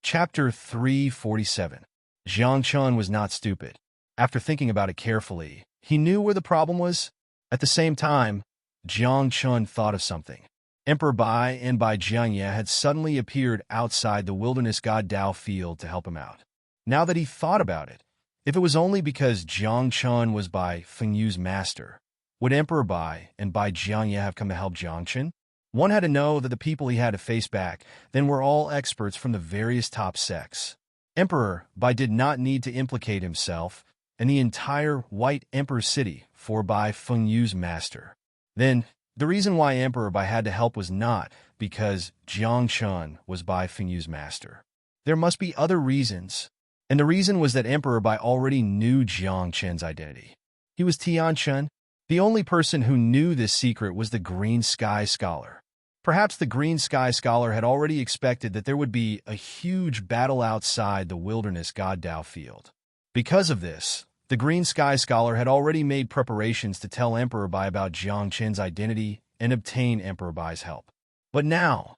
S1: Chapter 347. Jiang Chen was not stupid. After thinking about it carefully, he knew where the problem was. At the same time, Jiang Chen thought of something. Emperor Bai and Bai Jiangye had suddenly appeared outside the wilderness god Dao field to help him out. Now that he thought about it, if it was only because Jiang Chen was Bai Fengyu's master, would Emperor Bai and Bai Jiangye have come to help Jiang Chen? One had to know that the people he had to face back then were all experts from the various top sects. Emperor Bai did not need to implicate himself and the entire White Emperor City for Bai Fengyu's master. Then, the reason why Emperor Bai had to help was not because Jiang Chen was Bai Fengyu's master. There must be other reasons, and the reason was that Emperor Bai already knew Jiang Chen's identity. He was Tian Chen. The only person who knew this secret was the Green Sky Scholar. Perhaps the Green Sky Scholar had already expected that there would be a huge battle outside the wilderness god Dao field. Because of this, the Green Sky Scholar had already made preparations to tell Emperor Bai about Jiang Chen's identity and obtain Emperor Bai's help. But now,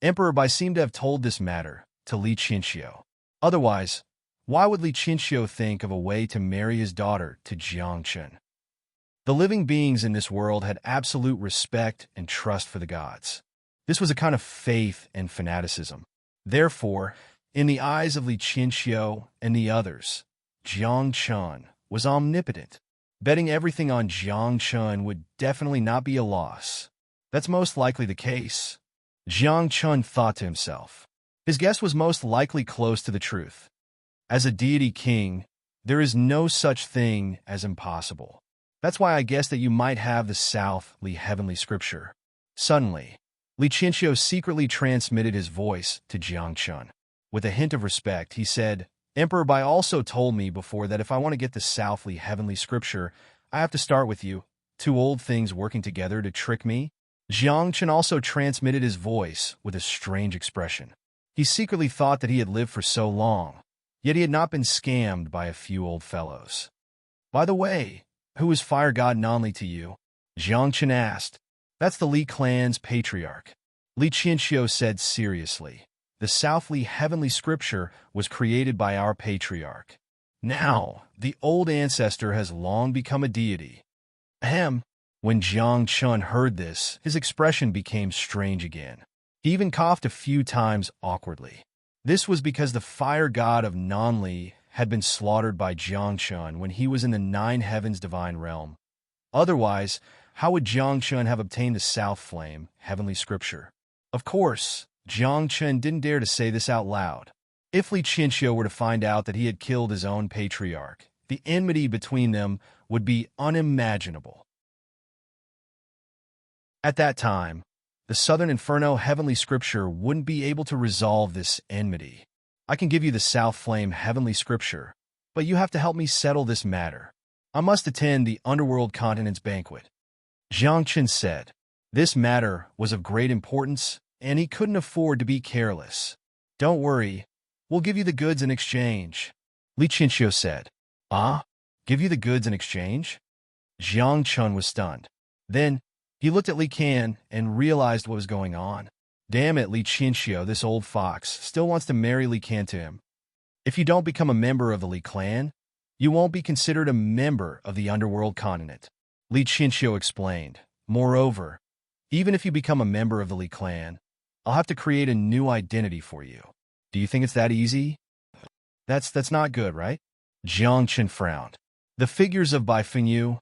S1: Emperor Bai seemed to have told this matter to Li Qinxiu. Otherwise, why would Li Qinxiu think of a way to marry his daughter to Jiang Chen? The living beings in this world had absolute respect and trust for the gods. This was a kind of faith and fanaticism. Therefore, in the eyes of Li Qinxiu and the others, Jiang Chen was omnipotent. Betting everything on Jiang Chen would definitely not be a loss. That's most likely the case. Jiang Chen thought to himself. His guess was most likely close to the truth. As a deity king, there is no such thing as impossible. That's why I guess that you might have the South Li heavenly scripture. Suddenly, Li Qinxiu secretly transmitted his voice to Jiang Chen. With a hint of respect, he said, Emperor Bai also told me before that if I want to get the South Li heavenly scripture, I have to start with you. Two old things working together to trick me? Jiang Chen also transmitted his voice with a strange expression. He secretly thought that he had lived for so long, yet he had not been scammed by a few old fellows. By the way, who is Fire God Nanli to you? Jiang Chen asked. That's the Li clan's patriarch. Li Qianxiu said seriously. The Southly heavenly scripture was created by our patriarch. Now, the old ancestor has long become a deity. Ahem. When Jiang Chen heard this, his expression became strange again. He even coughed a few times awkwardly. This was because the fire god of Nanli had been slaughtered by Jiang Chen when he was in the Nine Heavens divine realm. Otherwise, how would Jiang Chen have obtained the South Flame, heavenly scripture? Of course, Jiang Chen didn't dare to say this out loud. If Li Qianxiu were to find out that he had killed his own patriarch, the enmity between them would be unimaginable. At that time, the Southern Inferno heavenly scripture wouldn't be able to resolve this enmity. I can give you the South Flame heavenly scripture, but you have to help me settle this matter. I must attend the Underworld Continent's banquet. Jiang Chen said. This matter was of great importance, and he couldn't afford to be careless. Don't worry, we'll give you the goods in exchange. Li Qianxiu said. Ah? Give you the goods in exchange? Jiang Chen was stunned. Then, he looked at Li Can and realized what was going on. Damn it, Li Qianxiu, this old fox, still wants to marry Li Can to him. If you don't become a member of the Li clan, you won't be considered a member of the Underworld Continent. Li Qianxiu explained. Moreover, even if you become a member of the Li clan, I'll have to create a new identity for you. Do you think it's that easy? That's not good, right? Jiang Chen frowned. The figures of Bai Fengyu,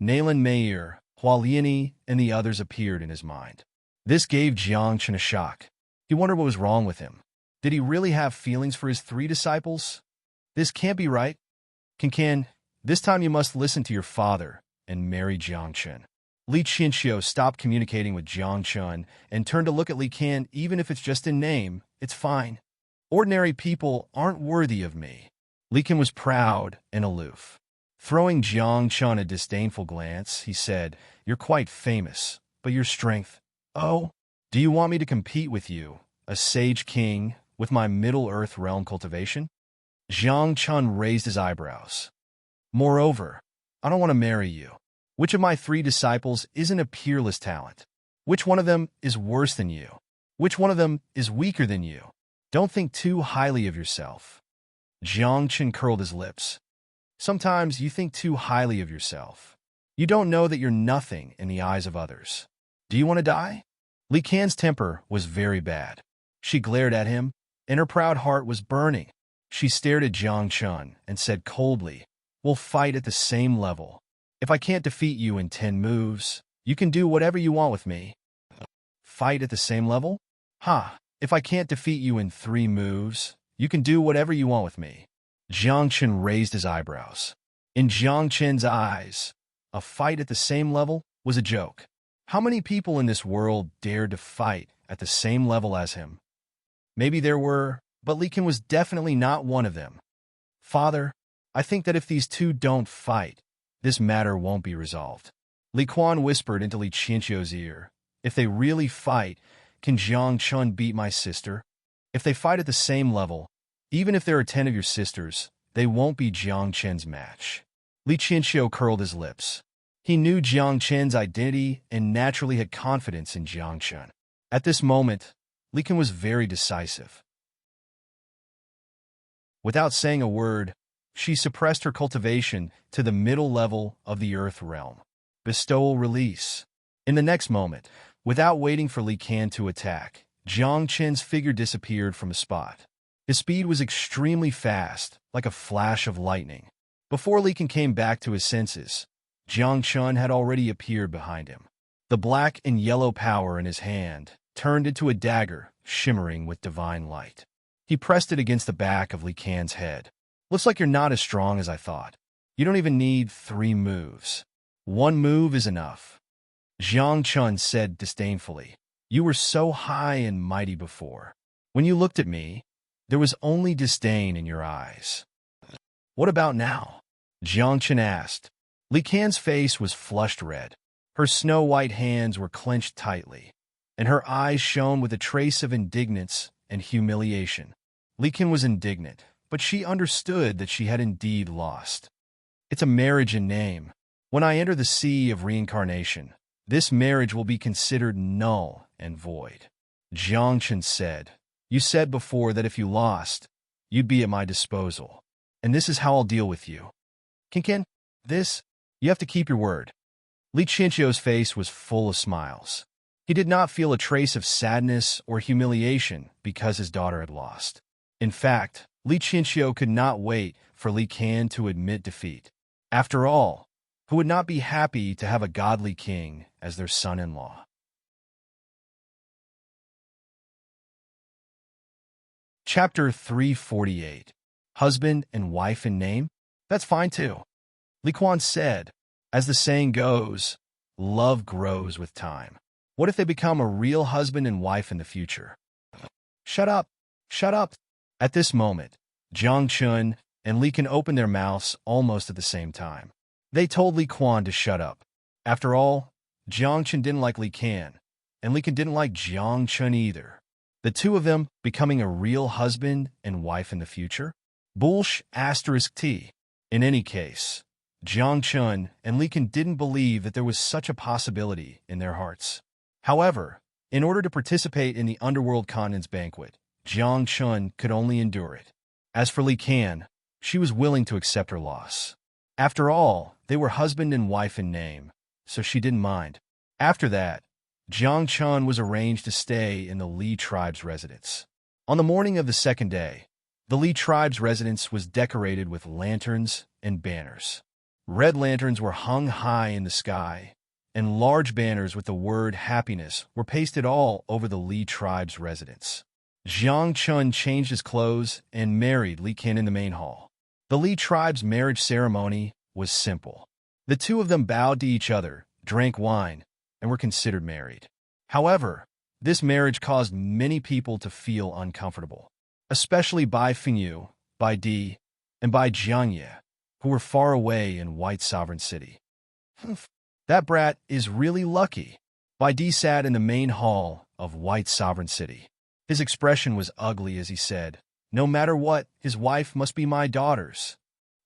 S1: Naylan Meir, Hua Liani, and the others appeared in his mind. This gave Jiang Chen a shock. He wondered what was wrong with him. Did he really have feelings for his three disciples? This can't be right. Can, this time you must listen to your father and marry Jiang Chen. Li Qianxiu stopped communicating with Jiang Chen and turned to look at Li Can. Even if it's just in name, it's fine. Ordinary people aren't worthy of me. Li Can was proud and aloof. Throwing Jiang Chen a disdainful glance, he said, You're quite famous, but your strength... Oh, do you want me to compete with you, a sage king, with my Middle-earth realm cultivation? Jiang Chen raised his eyebrows. Moreover, I don't want to marry you. Which of my three disciples isn't a peerless talent? Which one of them is worse than you? Which one of them is weaker than you? Don't think too highly of yourself. Jiang Chen curled his lips. Sometimes you think too highly of yourself. You don't know that you're nothing in the eyes of others. Do you want to die? Li Can's temper was very bad. She glared at him, and her proud heart was burning. She stared at Jiang Chen and said coldly, We'll fight at the same level. If I can't defeat you in 10 moves, you can do whatever you want with me. Fight at the same level? Ha! If I can't defeat you in 3 moves, you can do whatever you want with me. Jiang Chen raised his eyebrows. In Jiang Chen's eyes, a fight at the same level was a joke. How many people in this world dared to fight at the same level as him? Maybe there were, but Li Can was definitely not one of them. Father, I think that if these two don't fight, this matter won't be resolved. Li Quan whispered into Li Qianxiu's ear. If they really fight, can Jiang Chen beat my sister? If they fight at the same level, even if there are 10 of your sisters, they won't be Jiang Chen's match. Li Qianxiu curled his lips. He knew Jiang Chen's identity and naturally had confidence in Jiang Chen. At this moment, Li Can was very decisive. Without saying a word, she suppressed her cultivation to the middle level of the earth realm. Bestowal release. In the next moment, without waiting for Li Can to attack, Jiang Chen's figure disappeared from the spot. His speed was extremely fast, like a flash of lightning. Before Li Can came back to his senses, Jiang Chen had already appeared behind him. The black and yellow power in his hand turned into a dagger, shimmering with divine light. He pressed it against the back of Li Can's head. Looks like you're not as strong as I thought. You don't even need 3 moves. 1 move is enough. Jiang Chen said disdainfully. You were so high and mighty before. When you looked at me, there was only disdain in your eyes. What about now? Jiang Chen asked. Li Qian's face was flushed red. Her snow-white hands were clenched tightly, and her eyes shone with a trace of indignance and humiliation. Li Qian was indignant, but she understood that she had indeed lost. It's a marriage in name. When I enter the sea of reincarnation, this marriage will be considered null and void. Jiang Chen said, "You said before that if you lost, you'd be at my disposal. And this is how I'll deal with you. Qin, you have to keep your word." Li Qianqiu's face was full of smiles. He did not feel a trace of sadness or humiliation because his daughter had lost. In fact, Li Qianqiu could not wait for Li Qian to admit defeat. After all, who would not be happy to have a godly king as their son-in-law? Chapter 348. Husband and wife in name? That's fine too. Li Quan said, as the saying goes, love grows with time. What if they become a real husband and wife in the future? Shut up! Shut up! At this moment, Jiang Chun and Li Qian opened their mouths almost at the same time. They told Li Quan to shut up. After all, Jiang Chun didn't like Li Qian, and Li Qian didn't like Jiang Chun either. The two of them becoming a real husband and wife in the future? Bullsh asterisk T. In any case, Jiang Chun and Li Qian didn't believe that there was such a possibility in their hearts. However, in order to participate in the Underworld Continent's banquet, Jiang Chun could only endure it. As for Li Qian, she was willing to accept her loss. After all, they were husband and wife in name, so she didn't mind. After that, Jiang Chun was arranged to stay in the Li tribe's residence. On the morning of the second day, the Li tribe's residence was decorated with lanterns and banners. Red lanterns were hung high in the sky, and large banners with the word happiness were pasted all over the Li tribe's residence. Jiang Chun changed his clothes and married Li Qian in the main hall. The Li tribe's marriage ceremony was simple. The two of them bowed to each other, drank wine, and were considered married. However, this marriage caused many people to feel uncomfortable, especially Bai Fengyu, Bai Di, and Bai Jiangye, who were far away in White Sovereign City. That brat is really lucky. Bai Di sat in the main hall of White Sovereign City. His expression was ugly as he said, "No matter what, his wife must be my daughter's.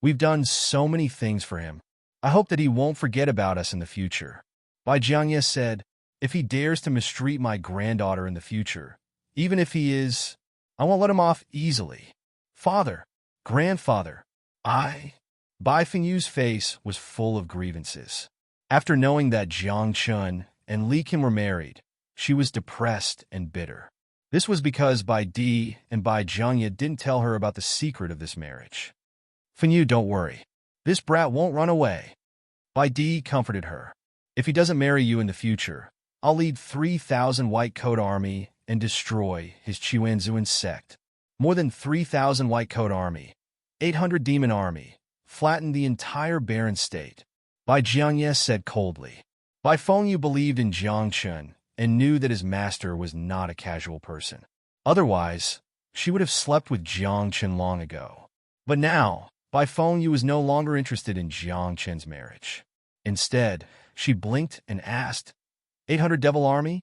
S1: We've done so many things for him. I hope that he won't forget about us in the future." Bai Jiangye said, "If he dares to mistreat my granddaughter in the future, even if he is, I won't let him off easily. Father, grandfather, Bai Fengyu's face was full of grievances. After knowing that Jiang Chun and Li Qian were married, she was depressed and bitter. This was because Bai Di and Bai Jiangye didn't tell her about the secret of this marriage. "Fengyu, don't worry. This brat won't run away." Bai Di comforted her. "If he doesn't marry you in the future, I'll lead 3,000 White Coat Army and destroy his Chuanzuan sect. More than 3,000 White Coat Army, 800 Demon Army, flatten the entire barren state." Bai Jiangye said coldly. Bai Fengyu believed in Jiang Chun and knew that his master was not a casual person. Otherwise, she would have slept with Jiang Chun long ago. But now, Bai Fengyu was no longer interested in Jiang Chun's marriage. Instead, she blinked and asked, 800 Devil Army?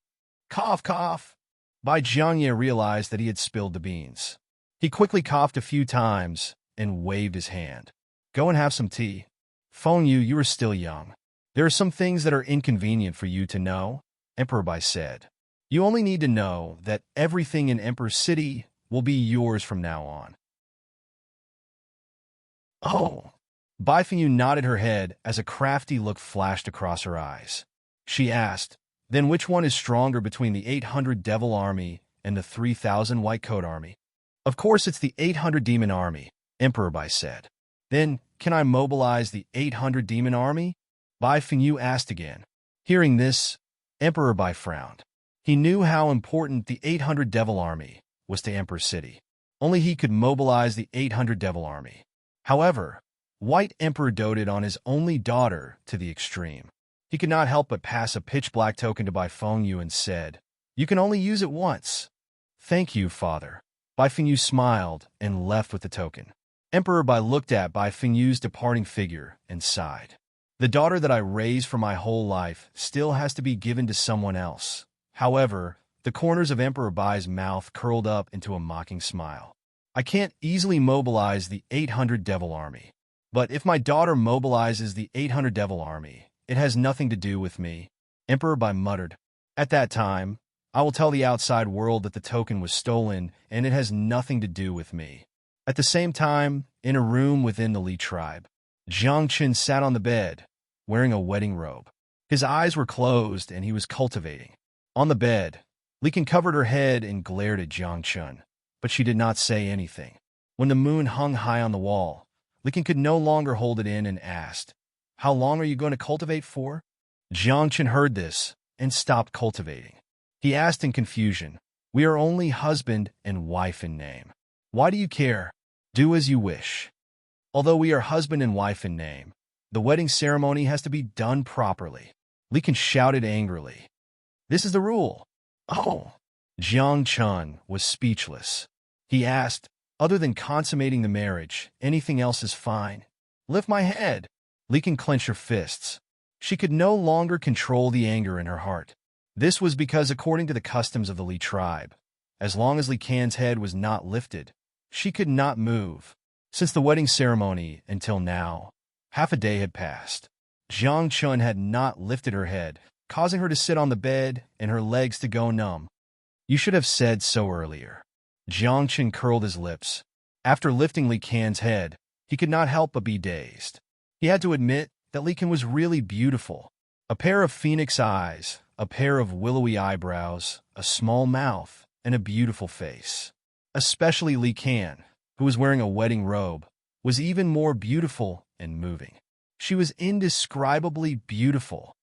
S1: Cough, cough. Bai Jiangye realized that he had spilled the beans. He quickly coughed a few times and waved his hand. "Go and have some tea. Fengyu, you are still young. There are some things that are inconvenient for you to know," Emperor Bai said. "You only need to know that everything in Emperor City will be yours from now on." "Oh." Bai Fengyu nodded her head as a crafty look flashed across her eyes. She asked, "Then which one is stronger between the 800 Devil Army and the 3,000 White Coat Army?" "Of course it's the 800 Demon Army," Emperor Bai said. "Then, can I mobilize the 800 Demon Army?" Bai Fengyu asked again. Hearing this, Emperor Bai frowned. He knew how important the 800 Devil Army was to Emperor City. Only he could mobilize the 800 Devil Army. However, White Emperor doted on his only daughter to the extreme. He could not help but pass a pitch-black token to Bai Fengyu and said, "You can only use it once." "Thank you, father." Bai Fengyu smiled and left with the token. Emperor Bai looked at Bai Fengyu's departing figure and sighed. The daughter that I raised for my whole life still has to be given to someone else. However, the corners of Emperor Bai's mouth curled up into a mocking smile. I can't easily mobilize the 800 devil army. But if my daughter mobilizes the 800 devil army, it has nothing to do with me, Emperor Bai muttered. At that time, I will tell the outside world that the token was stolen and it has nothing to do with me. At the same time, in a room within the Li tribe, Jiang Qin sat on the bed, wearing a wedding robe. His eyes were closed and he was cultivating. On the bed, Li Qian covered her head and glared at Jiang Qin, but she did not say anything. When the moon hung high on the wall, Li Qian could no longer hold it in and asked, "How long are you going to cultivate for?" Jiang Qin heard this and stopped cultivating. He asked in confusion, "We are only husband and wife in name. Why do you care? Do as you wish." Although we are husband and wife in name, the wedding ceremony has to be done properly. Li Qian shouted angrily. "This is the rule." Oh! Jiang Qin was speechless. He asked, "Other than consummating the marriage, anything else is fine?" "Lift my head." Li Qian clenched her fists. She could no longer control the anger in her heart. This was because, according to the customs of the Li tribe, as long as Li Qian's head was not lifted, she could not move. Since the wedding ceremony until now, half a day had passed. Jiang Qin had not lifted her head, causing her to sit on the bed and her legs to go numb. "You should have said so earlier." Jiang Qin curled his lips. After lifting Li Qian's head, he could not help but be dazed. He had to admit that Li Qian was really beautiful. A pair of phoenix eyes, a pair of willowy eyebrows, a small mouth, and a beautiful face. Especially Li Qian, who was wearing a wedding robe, was even more beautiful and moving. She was indescribably beautiful.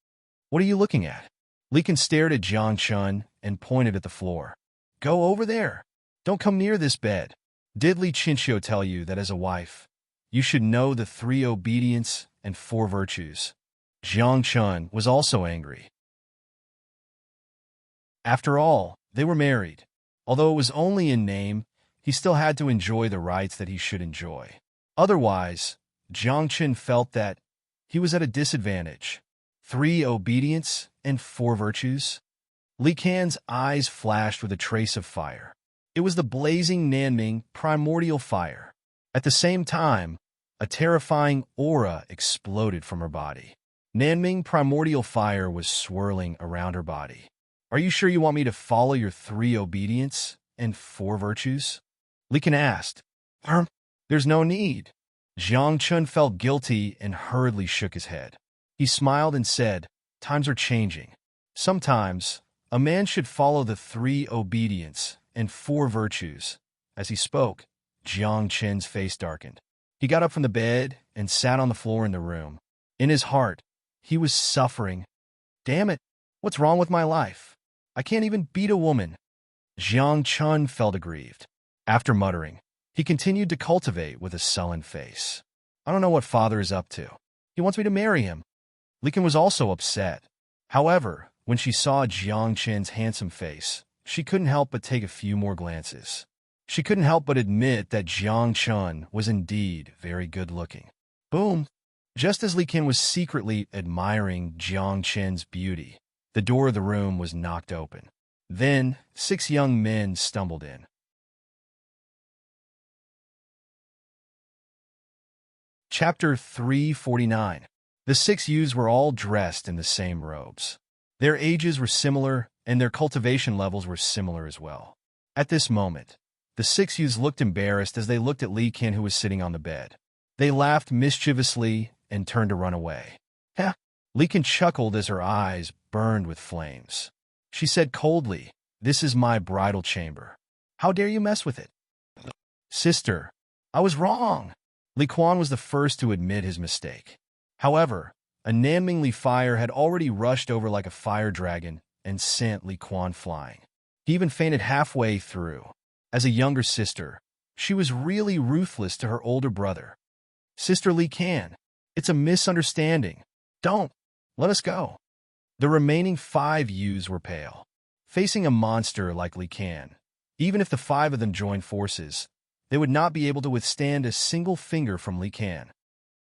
S1: "What are you looking at?" Li Qian stared at Jiang Qin and pointed at the floor. "Go over there. Don't come near this bed. Did Li Qinxiu tell you that as a wife, you should know the 3 obedience and 4 virtues?" Jiang Qin was also angry. After all, they were married. Although it was only in name, he still had to enjoy the rights that he should enjoy. Otherwise, Jiang Qin felt that he was at a disadvantage. 3 obedience and 4 virtues? Li Qian's eyes flashed with a trace of fire. It was the blazing Nanming primordial fire. At the same time, a terrifying aura exploded from her body. Nanming primordial fire was swirling around her body. "Are you sure you want me to follow your 3 obedience and 4 virtues?" Li Qian asked. There's no need." Jiang Qin felt guilty and hurriedly shook his head. He smiled and said, "Times are changing. Sometimes, a man should follow the 3 obedience and 4 virtues." As he spoke, Jiang Qin's face darkened. He got up from the bed and sat on the floor in the room. In his heart, he was suffering. "Damn it, what's wrong with my life? I can't even beat a woman." Jiang Qin felt aggrieved. After muttering, he continued to cultivate with a sullen face. "I don't know what father is up to. He wants me to marry him." Li Qian was also upset. However, when she saw Jiang Qin's handsome face, she couldn't help but take a few more glances. She couldn't help but admit that Jiang Qin was indeed very good-looking. Boom! Just as Li Qian was secretly admiring Jiang Qin's beauty, the door of the room was knocked open. Then, 6 young men stumbled in. Chapter 349. The 6 youths were all dressed in the same robes. Their ages were similar, and their cultivation levels were similar as well. At this moment, the 6 youths looked embarrassed as they looked at Li Qian, who was sitting on the bed. They laughed mischievously and turned to run away. "Heh!" Li Qian chuckled as her eyes burned with flames. She said coldly, "This is my bridal chamber. How dare you mess with it?" "Sister, I was wrong." Li Qian was the first to admit his mistake. However, a Nanmingli fire had already rushed over like a fire dragon and sent Li Qian flying. He even fainted halfway through. As a younger sister, she was really ruthless to her older brother. "Sister Li Qian, it's a misunderstanding. Don't. Let us go." The remaining 5 youths were pale. Facing a monster like Li Qian, even if the 5 of them joined forces, they would not be able to withstand a single finger from Li Qian.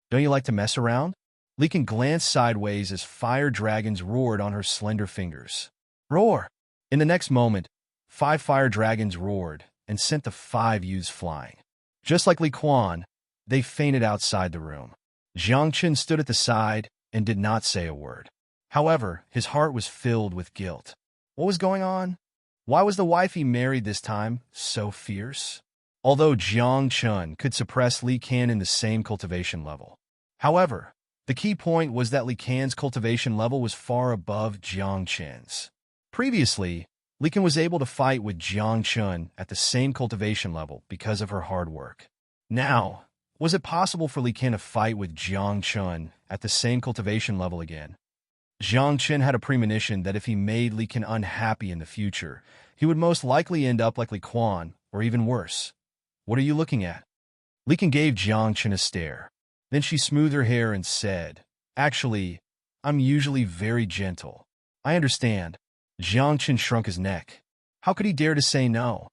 S1: "Don't you like to mess around?" Li Qian glanced sideways as fire dragons roared on her slender fingers. Roar! In the next moment, 5 fire dragons roared and sent the 5 youths flying. Just like Li Qian, they fainted outside the room. Jiang Qin stood at the side and did not say a word. However, his heart was filled with guilt. What was going on? Why was the wife he married this time so fierce? Although Jiang Chun could suppress Li Qian in the same cultivation level. However, the key point was that Li Qian's cultivation level was far above Jiang Qin's. Previously, Li Qian was able to fight with Jiang Chun at the same cultivation level because of her hard work. Now, was it possible for Li Qian to fight with Jiang Chun at the same cultivation level again? Jiang Qin had a premonition that if he made Li Qian unhappy in the future, he would most likely end up like Li Qian, or even worse. What are you looking at? Li Qian gave Jiang Qin a stare. Then she smoothed her hair and said, Actually, I'm usually very gentle. I understand. Jiang Qin shrunk his neck. How could he dare to say no?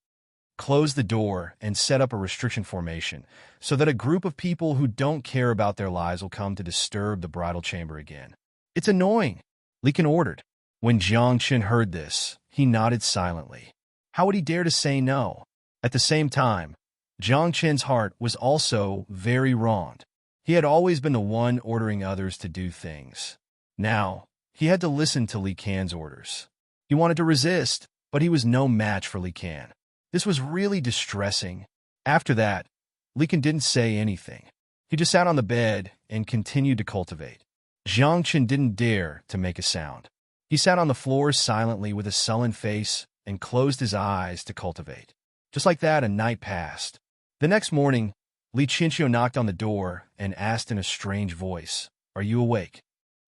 S1: Close the door and set up a restriction formation so that a group of people who don't care about their lives will come to disturb the bridal chamber again. It's annoying, Li Qian ordered. When Jiang Qin heard this, he nodded silently. How would he dare to say no? At the same time, Jiang Qin's heart was also very wronged. He had always been the one ordering others to do things. Now, he had to listen to Li Qian's orders. He wanted to resist, but he was no match for Li Qian. This was really distressing. After that, Li Qian didn't say anything. He just sat on the bed and continued to cultivate. Jiang Qin didn't dare to make a sound. He sat on the floor silently with a sullen face and closed his eyes to cultivate. Just like that, a night passed. The next morning, Li Qianqiu knocked on the door and asked in a strange voice, Are you awake?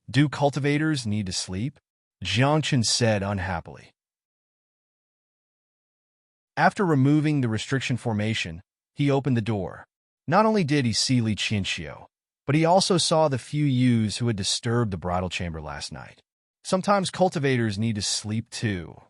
S1: Do cultivators need to sleep? Jiang Qin said unhappily. After removing the restriction formation, he opened the door. Not only did he see Li Qianqiu, but he also saw the few youths who had disturbed the bridal chamber last night. Sometimes cultivators need to sleep too.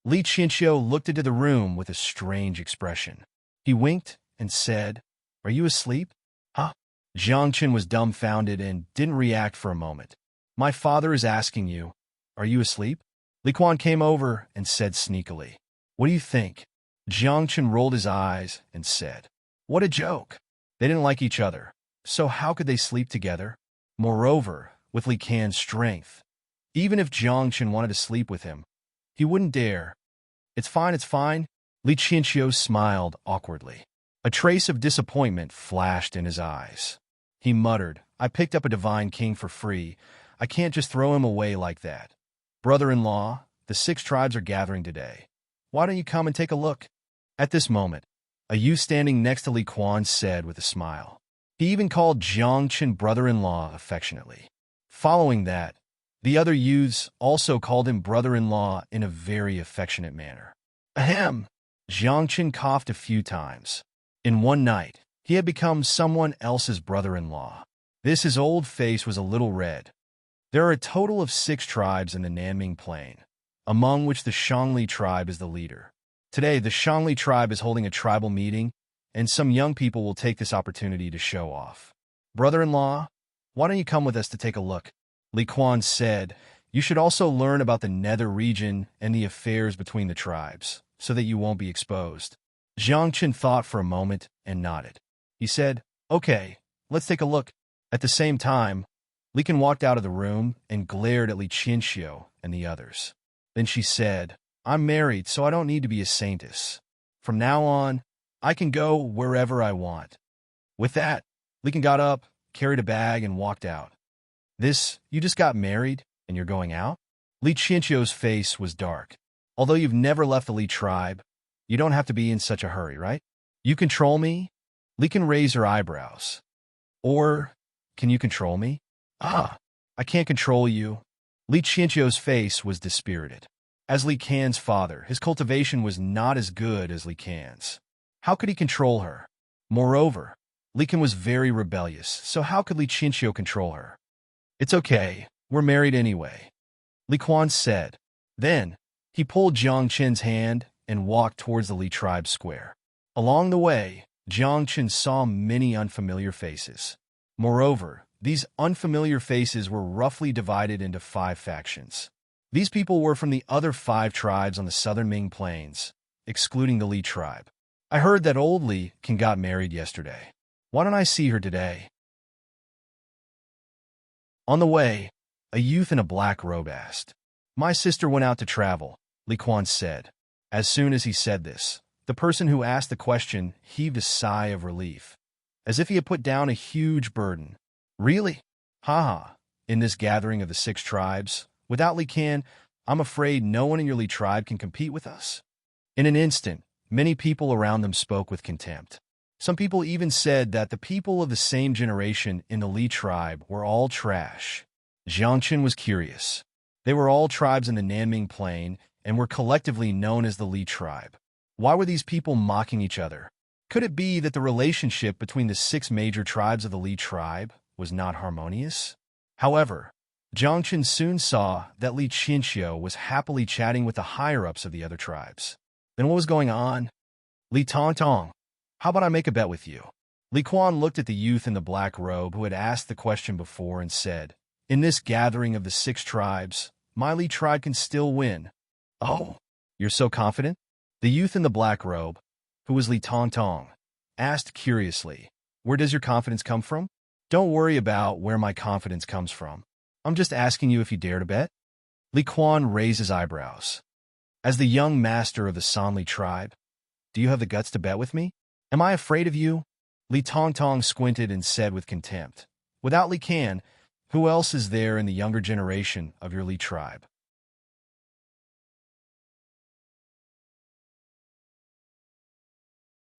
S1: Li Qianqiu looked into the room with a strange expression. He winked and said, Are you asleep? Huh? Jiang Qin was dumbfounded and didn't react for a moment. My father is asking you, Are you asleep? Li Qian came over and said sneakily, What do you think? Jiang Qin rolled his eyes and said, What a joke. They didn't like each other, so how could they sleep together? Moreover, with Li Qian's strength, even if Jiang Qin wanted to sleep with him, he wouldn't dare. It's fine. Li Qianqiu smiled awkwardly. A trace of disappointment flashed in his eyes. He muttered, I picked up a divine king for free. I can't just throw him away like that. Brother-in-law, the 6 tribes are gathering today. Why don't you come and take a look? At this moment, a youth standing next to Li Qian said with a smile. He even called Jiang Qin brother-in-law affectionately. Following that, the other youths also called him brother-in-law in a very affectionate manner. Ahem! Jiang Qin coughed a few times. In one night, he had become someone else's brother-in-law. His old face was a little red. There are a total of 6 tribes in the Nanming Plain, among which the Shangli tribe is the leader. Today, the Shangli tribe is holding a tribal meeting, and some young people will take this opportunity to show off. Brother-in-law, why don't you come with us to take a look? Li Qian said, You should also learn about the nether region and the affairs between the tribes, so that you won't be exposed. Jiang Qin thought for a moment and nodded. He said, Okay, let's take a look. At the same time, Li Qian walked out of the room and glared at Li Qianqiu and the others. Then she said, I'm married, so I don't need to be a saintess. From now on, I can go wherever I want. With that, Li Qian got up, carried a bag, and walked out. You just got married, and you're going out? Li Qianqiu's face was dark. Although you've never left the Li tribe, you don't have to be in such a hurry, right? You control me? Li Qian raised her eyebrows. Or, can you control me? I can't control you. Li Qianqiu's face was dispirited. As Li Qian's father, his cultivation was not as good as Li Qian's. How could he control her? Moreover, Li Qian was very rebellious, so how could Li Qianqiu control her? It's okay, we're married anyway, Li Qian said. Then, he pulled Jiang Qin's hand and walked towards the Li tribe square. Along the way, Jiang Qin saw many unfamiliar faces. Moreover, These unfamiliar faces were roughly divided into 5 factions. These people were from the other 5 tribes on the southern Ming Plains, excluding the Li tribe. I heard that old Li Kin got married yesterday. Why don't I see her today? On the way, a youth in a black robe asked. My sister went out to travel, Li Quan said. As soon as he said this, the person who asked the question heaved a sigh of relief, as if he had put down a huge burden. Really? Haha, in this gathering of the 6 tribes, without Li Can, I'm afraid no one in your Li tribe can compete with us. In an instant, many people around them spoke with contempt. Some people even said that the people of the same generation in the Li tribe were all trash. Jiang Qin was curious. They were all tribes in the Nanming Plain and were collectively known as the Li tribe. Why were these people mocking each other? Could it be that the relationship between the 6 major tribes of the Li tribe was not harmonious? However, Jiang Qin soon saw that Li Qinqiu was happily chatting with the higher-ups of the other tribes. Then what was going on? Li Tongtong, how about I make a bet with you? Li Quan looked at the youth in the black robe who had asked the question before and said, in this gathering of the 6 tribes, my Li tribe can still win. Oh, you're so confident? The youth in the black robe, who was Li Tongtong, asked curiously, where does your confidence come from? Don't worry about where my confidence comes from. I'm just asking you if you dare to bet. Li Quan raised his eyebrows. As the young master of the Sanli tribe, do you have the guts to bet with me? Am I afraid of you? Li Tongtong squinted and said with contempt, without Li Can, who else is there in the younger generation of your Li tribe?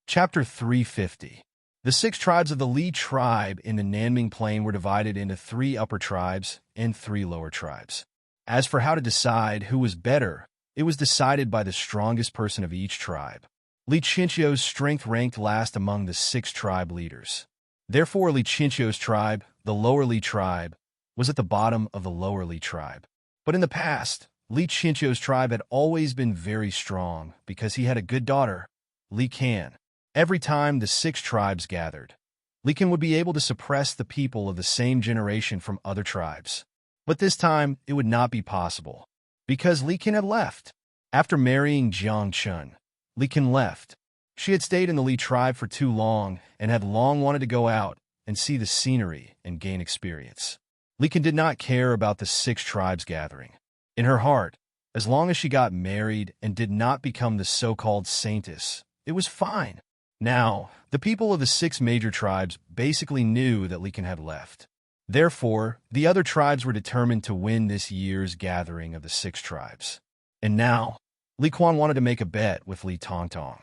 S1: Chapter 350. The 6 tribes of the Li tribe in the Nanming Plain were divided into 3 upper tribes and 3 lower tribes. As for how to decide who was better, it was decided by the strongest person of each tribe. Li Qinqiu's strength ranked last among the 6 tribe leaders. Therefore, Li Qinqiu's tribe, the lower Li tribe, was at the bottom of the lower Li tribe. But in the past, Li Qinqiu's tribe had always been very strong because he had a good daughter, Li Can. Every time the 6 tribes gathered, Li Can would be able to suppress the people of the same generation from other tribes. But this time, it would not be possible, because Li Can had left. After marrying Jiang Chun, Li Can left. She had stayed in the Li tribe for too long and had long wanted to go out and see the scenery and gain experience. Li Can did not care about the 6 tribes gathering. In her heart, as long as she got married and did not become the so-called saintess, it was fine. Now, the people of the 6 major tribes basically knew that Li Can had left. Therefore, the other tribes were determined to win this year's gathering of the 6 tribes. And now, Li Quan wanted to make a bet with Li Tongtong.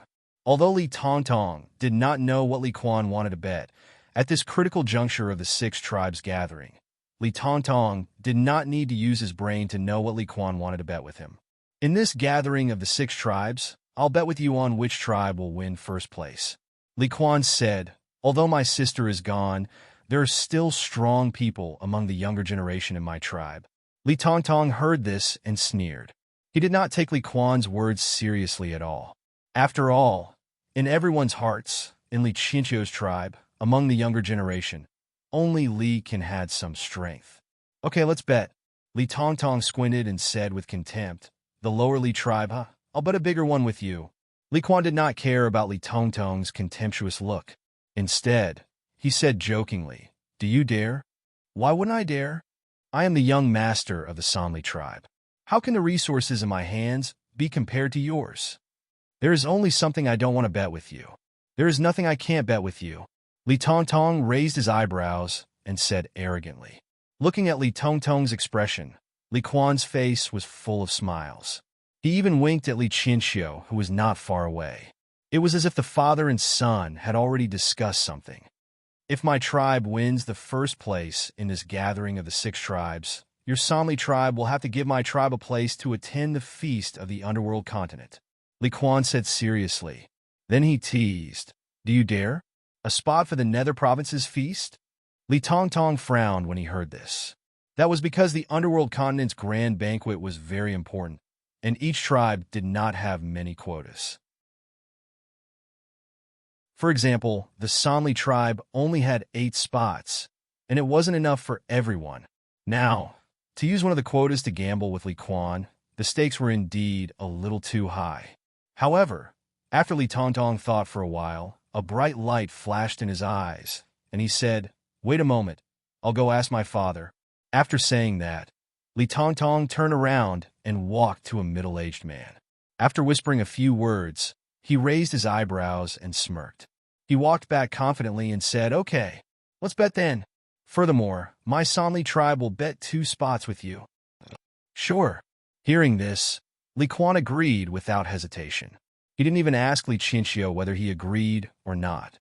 S1: Although Li Tongtong did not know what Li Quan wanted to bet, at this critical juncture of the 6 tribes gathering, Li Tongtong did not need to use his brain to know what Li Quan wanted to bet with him. In this gathering of the 6 tribes, I'll bet with you on which tribe will win first place. Li Quan said, although my sister is gone, there are still strong people among the younger generation in my tribe. Li Tongtong heard this and sneered. He did not take Li Quan's words seriously at all. After all, in everyone's hearts, in Li Qinqiu's tribe, among the younger generation, only Li Can had some strength. Okay, let's bet. Li Tongtong squinted and said with contempt, the lower Li tribe, huh? I'll bet a bigger one with you. Li Quan did not care about Li Tongtong's contemptuous look. Instead, he said jokingly, do you dare? Why wouldn't I dare? I am the young master of the Sanli tribe. How can the resources in my hands be compared to yours? There is only something I don't want to bet with you. There is nothing I can't bet with you. Li Tongtong raised his eyebrows and said arrogantly. Looking at Li Tongtong's expression, Li Quan's face was full of smiles. He even winked at Li Qinqiu, who was not far away. It was as if the father and son had already discussed something. If my tribe wins the first place in this gathering of the 6 tribes, your Sanli tribe will have to give my tribe a place to attend the feast of the underworld continent. Li Quan said seriously. Then he teased, do you dare? A spot for the Nether Province's feast? Li Tongtong frowned when he heard this. That was because the underworld continent's grand banquet was very important, and each tribe did not have many quotas. For example, the Sanli tribe only had 8 spots, and it wasn't enough for everyone. Now, to use one of the quotas to gamble with Li Quan, the stakes were indeed a little too high. However, after Li Tongtong thought for a while, a bright light flashed in his eyes, and he said, "Wait a moment, I'll go ask my father." After saying that, Li Tongtong turned around and walked to a middle-aged man. After whispering a few words, he raised his eyebrows and smirked. He walked back confidently and said, "Okay, let's bet then. Furthermore, my Sanli tribe will bet 2 spots with you." "Sure." Hearing this, Li Quan agreed without hesitation. He didn't even ask Li Chinchio whether he agreed or not.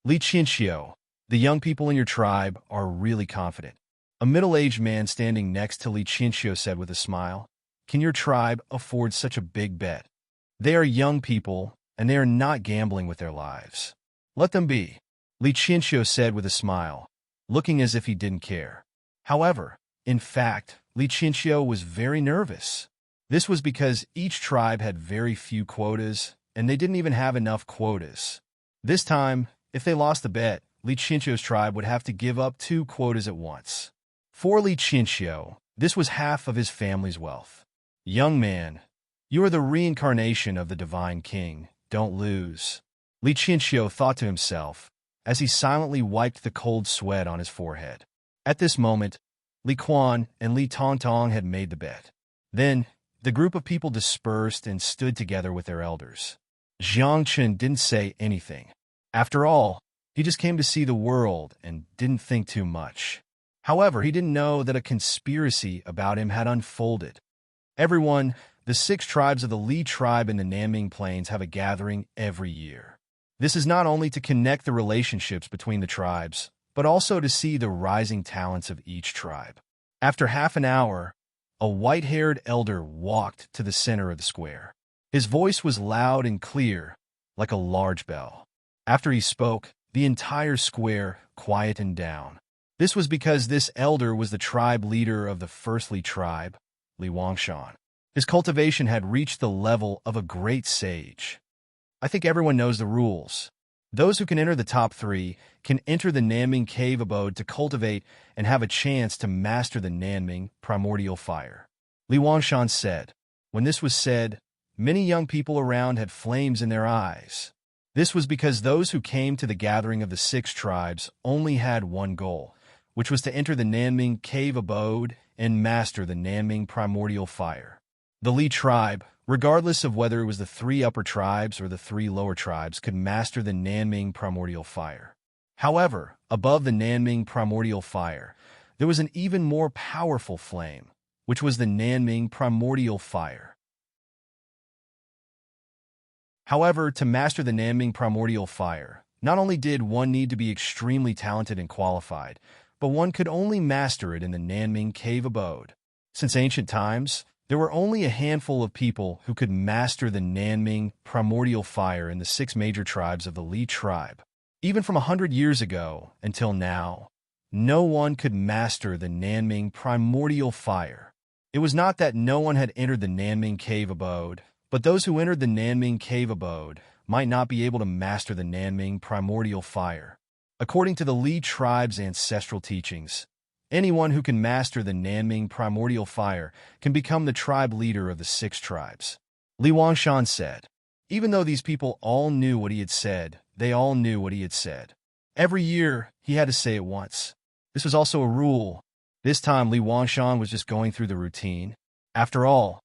S1: "Li Chinchio, the young people in your tribe are really confident." A middle-aged man standing next to Li Chinchio said with a smile, "Can your tribe afford such a big bet? They are young people, and they are not gambling with their lives. Let them be," Li Chinchio said with a smile, looking as if he didn't care. However, in fact, Li Chinchio was very nervous. This was because each tribe had very few quotas, and they didn't even have enough quotas. This time, if they lost the bet, Li Chinchio's tribe would have to give up 2 quotas at once. For Li Chinchio, this was half of his family's wealth. "Young man, you are the reincarnation of the Divine King. Don't lose," Li Chinchio thought to himself as he silently wiped the cold sweat on his forehead. At this moment, Li Quan and Li Tongtong had made the bet. Then, the group of people dispersed and stood together with their elders. Jiang Chen didn't say anything. After all, he just came to see the world and didn't think too much. However, he didn't know that a conspiracy about him had unfolded. Everyone, the 6 tribes of the Li tribe in the Nanming Plains have a gathering every year. This is not only to connect the relationships between the tribes, but also to see the rising talents of each tribe. After half an hour, a white-haired elder walked to the center of the square. His voice was loud and clear, like a large bell. After he spoke, the entire square quietened down. This was because this elder was the tribe leader of the first Li tribe, Li Wangshan. His cultivation had reached the level of a great sage. "I think everyone knows the rules. Those who can enter the top 3 can enter the Nanming cave abode to cultivate and have a chance to master the Nanming primordial fire," Li Wangshan said. When this was said, many young people around had flames in their eyes. This was because those who came to the gathering of the 6 tribes only had one goal, which was to enter the Nanming cave abode and master the Nanming primordial fire. The Li tribe, regardless of whether it was the 3 upper tribes or the 3 lower tribes, could master the Nanming primordial fire. However, above the Nanming primordial fire, there was an even more powerful flame, which was the Nanming primordial fire. However, to master the Nanming primordial fire, not only did one need to be extremely talented and qualified, but one could only master it in the Nanming cave abode. Since ancient times, there were only a handful of people who could master the Nanming primordial fire in the 6 major tribes of the Li tribe. Even from 100 years ago until now, no one could master the Nanming primordial fire. It was not that no one had entered the Nanming cave abode, but those who entered the Nanming cave abode might not be able to master the Nanming primordial fire. According to the Li tribe's ancestral teachings, anyone who can master the Nanming primordial fire can become the tribe leader of the 6 tribes. Li Wangshan said. Even though these people all knew what he had said, they all knew what he had said. Every year, he had to say it once. This was also a rule. This time, Li Wangshan was just going through the routine. After all,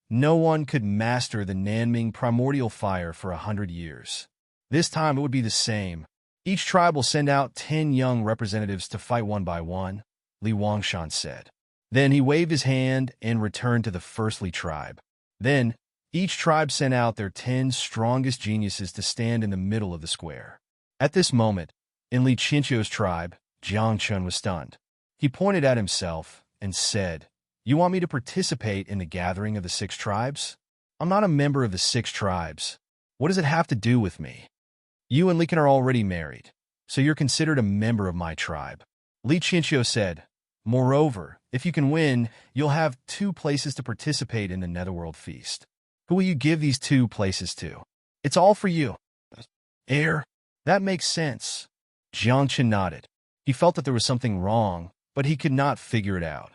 S1: no one could master the Nanming primordial fire for 100 years. This time, it would be the same. Each tribe will send out 10 young representatives to fight one by one, Li Wangshan said. Then he waved his hand and returned to the first Li tribe. Then, each tribe sent out their 10 strongest geniuses to stand in the middle of the square. At this moment, in Li Chinchio's tribe, Jiang Chen was stunned. He pointed at himself and said, "You want me to participate in the gathering of the 6 tribes? I'm not a member of the 6 tribes. What does it have to do with me? You and Li Can are already married, so you're considered a member of my tribe." Li Chinchio said, "Moreover, if you can win, you'll have 2 places to participate in the Netherworld Feast. Who will you give these 2 places to? It's all for you." "Heir? That makes sense." Jiang Chen nodded. He felt that there was something wrong, but he could not figure it out.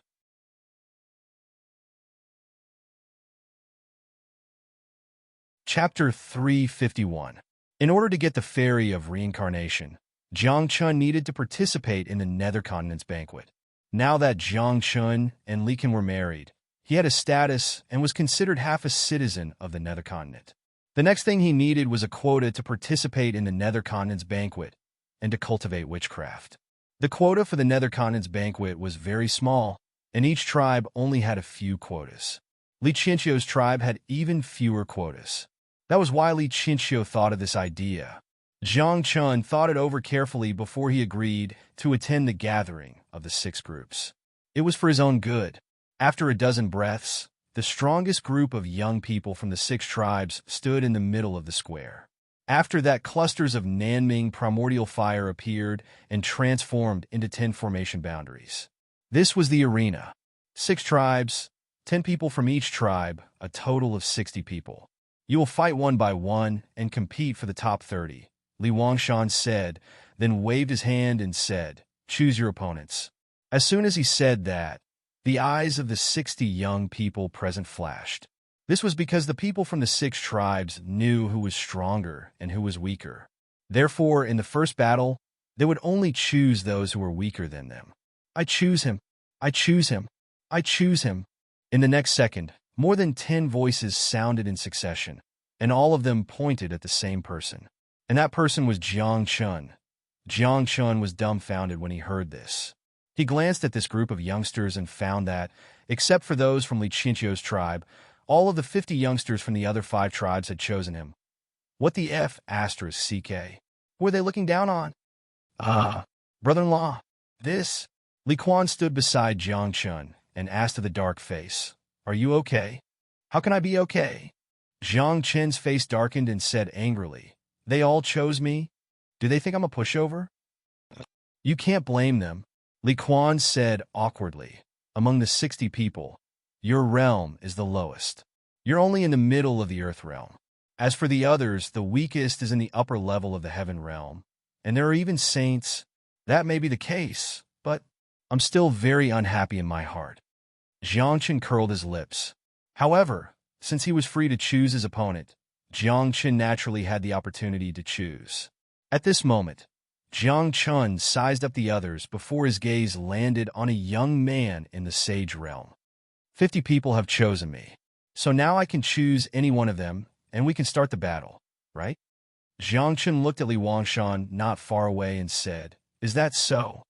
S1: Chapter 351. In order to get the Fairy of Reincarnation, Jiang Chun needed to participate in the Nether Continent's banquet. Now that Jiang Chun and Li Qin were married, he had a status and was considered half a citizen of the Nether Continent. The next thing he needed was a quota to participate in the Nether Continent's banquet and to cultivate witchcraft. The quota for the Nether Continent's banquet was very small, and each tribe only had a few quotas. Li Qianqiu's tribe had even fewer quotas. That was why Li Qianqiu thought of this idea. Jiang Chun thought it over carefully before he agreed to attend the gathering of the 6 groups. It was for his own good. After a dozen breaths, the strongest group of young people from the 6 tribes stood in the middle of the square. After that, clusters of Nanming primordial fire appeared and transformed into 10 formation boundaries. This was the arena. 6 tribes, 10 people from each tribe, a total of 60 people. You will fight one by one and compete for the top 30, Li Wangshan said, then waved his hand and said, "Choose your opponents." As soon as he said that, the eyes of the 60 young people present flashed. This was because the people from the 6 tribes knew who was stronger and who was weaker. Therefore, in the first battle, they would only choose those who were weaker than them. "I choose him. I choose him. I choose him." In the next second, more than 10 voices sounded in succession, and all of them pointed at the same person. And that person was Jiang Chun. Jiang Chun was dumbfounded when he heard this. He glanced at this group of youngsters and found that, except for those from Li Qianqiu's tribe, all of the 50 youngsters from the other 5 tribes had chosen him. What the F***, CK? Who were they looking down on? Brother-in-law, this? Li Quan stood beside Jiang Chun and asked of the dark face, "Are you okay?" "How can I be okay?" Jiang Chen's face darkened and said angrily, "They all chose me? Do they think I'm a pushover?" "You can't blame them," Li Quan said awkwardly. "Among the 60 people, your realm is the lowest. You're only in the middle of the earth realm. As for the others, the weakest is in the upper level of the heaven realm. And there are even saints. That may be the case, but I'm still very unhappy in my heart." Jiang Chen curled his lips. However, since he was free to choose his opponent, Jiang Chen naturally had the opportunity to choose. At this moment, Jiang Chun sized up the others before his gaze landed on a young man in the sage realm. 50 people have chosen me, so now I can choose any one of them, and we can start the battle, right? Jiang Chun looked at Li Wangshan not far away and said, "Is that so?"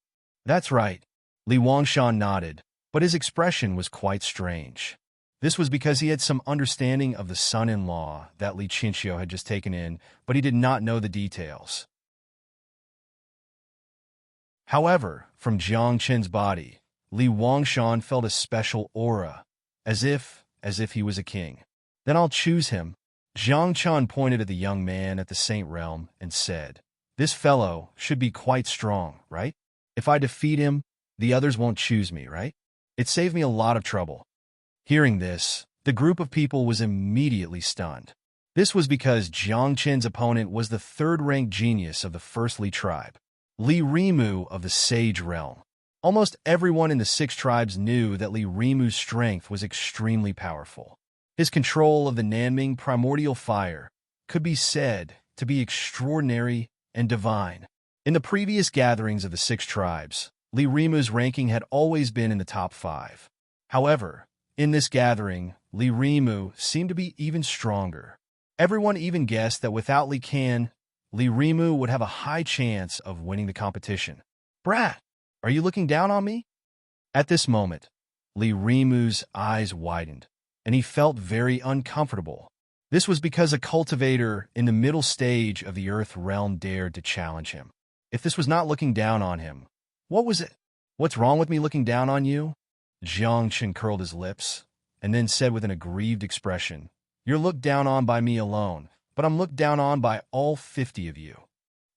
S1: "That's right." Li Wangshan nodded, but his expression was quite strange. This was because he had some understanding of the son-in-law that Li Qianqiu had just taken in, but he did not know the details. However, from Jiang Chen's body, Li Wangshan felt a special aura, as if he was a king. "Then I'll choose him." Jiang Chen pointed at the young man at the Saint Realm and said, "This fellow should be quite strong, right? If I defeat him, the others won't choose me, right? It saved me a lot of trouble." Hearing this, the group of people was immediately stunned. This was because Jiang Chen's opponent was the 3rd-ranked genius of the First Li tribe, Li Rimu of the Sage Realm. Almost everyone in the 6 tribes knew that Li Rimu's strength was extremely powerful. His control of the Nanming primordial fire could be said to be extraordinary and divine. In the previous gatherings of the 6 tribes, Li Rimu's ranking had always been in the top 5. However, in this gathering, Li Rimu seemed to be even stronger. Everyone even guessed that without Li Can, Li Rimu would have a high chance of winning the competition. "Brat, are you looking down on me?" At this moment, Li Rimu's eyes widened, and he felt very uncomfortable. This was because a cultivator in the middle stage of the Earth realm dared to challenge him. If this was not looking down on him, what was it? "What's wrong with me looking down on you?" Jiang Chen curled his lips, and then said with an aggrieved expression, "You're looked down on by me alone, but I'm looked down on by all 50 of you."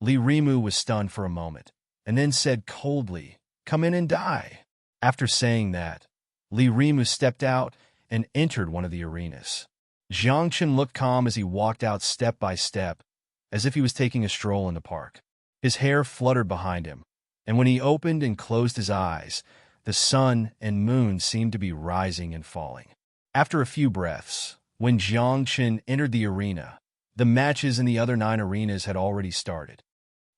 S1: Li Rimu was stunned for a moment, and then said coldly, "Come in and die." After saying that, Li Rimu stepped out and entered one of the arenas. Jiang Chen looked calm as he walked out step by step, as if he was taking a stroll in the park. His hair fluttered behind him, and when he opened and closed his eyes, the sun and moon seemed to be rising and falling. After a few breaths, when Jiang Chen entered the arena, the matches in the other 9 arenas had already started.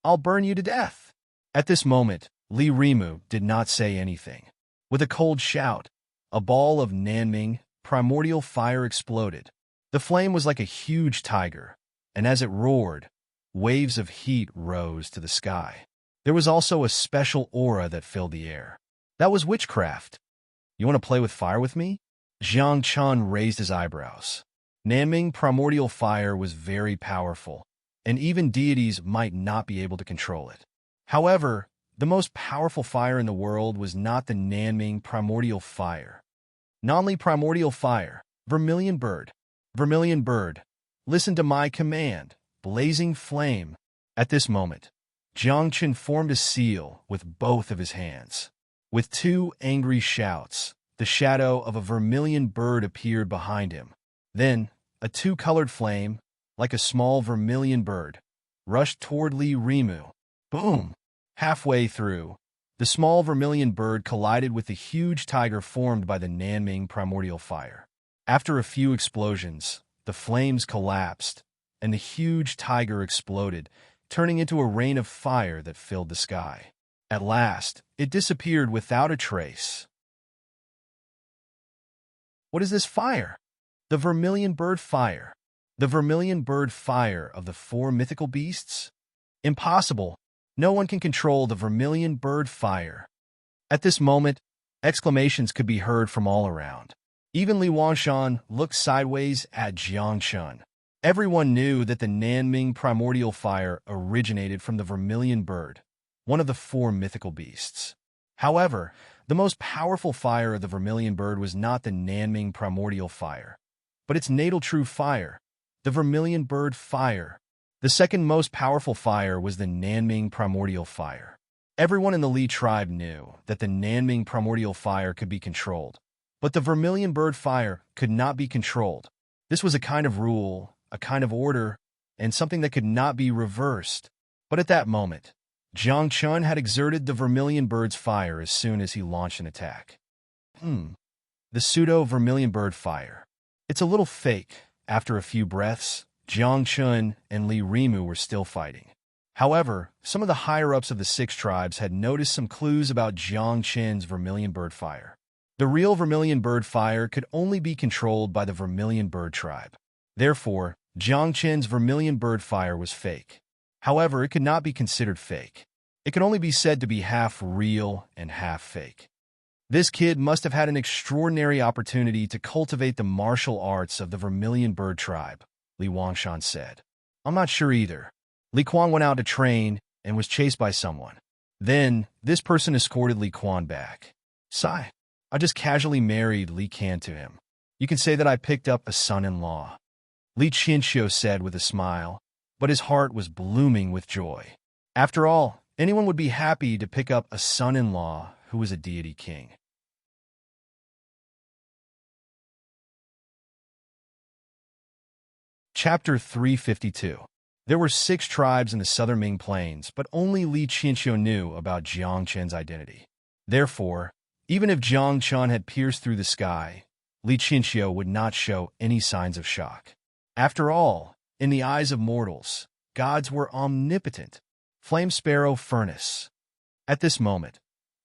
S1: "I'll burn you to death." At this moment, Li Rimu did not say anything. With a cold shout, a ball of Nanming primordial fire exploded. The flame was like a huge tiger, and as it roared, waves of heat rose to the sky. There was also a special aura that filled the air. That was witchcraft. "You want to play with fire with me?" Jiang Chen raised his eyebrows. Nanming primordial fire was very powerful, and even deities might not be able to control it. However, the most powerful fire in the world was not the Nanming primordial fire. Nanli primordial fire, vermilion bird. Vermilion bird, listen to my command, blazing flame. At this moment, Jiang Chen formed a seal with both of his hands. With 2 angry shouts, the shadow of a vermilion bird appeared behind him. Then, a 2-colored flame, like a small vermilion bird, rushed toward Li Rimu. Boom! Halfway through, the small vermilion bird collided with the huge tiger formed by the Nanming primordial fire. After a few explosions, the flames collapsed, and the huge tiger exploded, turning into a rain of fire that filled the sky. At last, it disappeared without a trace. What is this fire? The vermilion bird fire. The vermilion bird fire of the 4 mythical beasts? Impossible. No one can control the vermilion bird fire. At this moment, exclamations could be heard from all around. Even Li Wangshan looked sideways at Jiang Chen. Everyone knew that the Nanming primordial fire originated from the vermilion bird, one of the 4 mythical beasts. However, the most powerful fire of the vermilion bird was not the Nanming primordial fire, but its natal true fire, the vermilion bird fire. The second most powerful fire was the Nanming primordial fire. Everyone in the Li tribe knew that the Nanming primordial fire could be controlled, but the vermilion bird fire could not be controlled. This was a kind of rule, a kind of order, and something that could not be reversed. But at that moment, Jiang Chen had exerted the vermilion bird's fire as soon as he launched an attack. The pseudo-vermilion bird fire. It's a little fake. After a few breaths, Jiang Chen and Li Rimu were still fighting. However, some of the higher-ups of the 6 tribes had noticed some clues about Jiang Chen's vermilion bird fire. The real vermilion bird fire could only be controlled by the vermilion bird tribe. Therefore, Jiang Chen's vermilion bird fire was fake. However, it could not be considered fake. It could only be said to be half real and half fake. This kid must have had an extraordinary opportunity to cultivate the martial arts of the vermilion bird tribe, Li Wangshan said. I'm not sure either. Li Quan went out to train and was chased by someone. Then, this person escorted Li Quan back. Sigh. I just casually married Li Can to him. You can say that I picked up a son-in-law. Li Qianxiu said with a smile, but his heart was blooming with joy. After all, anyone would be happy to pick up a son-in-law who was a deity king. Chapter 352. There were 6 tribes in the southern Ming Plains, but only Li Qianxiu knew about Jiang Chen's identity. Therefore, even if Jiang Chen had pierced through the sky, Li Qianxiu would not show any signs of shock. After all, in the eyes of mortals, gods were omnipotent. Flame Sparrow Furnace. At this moment,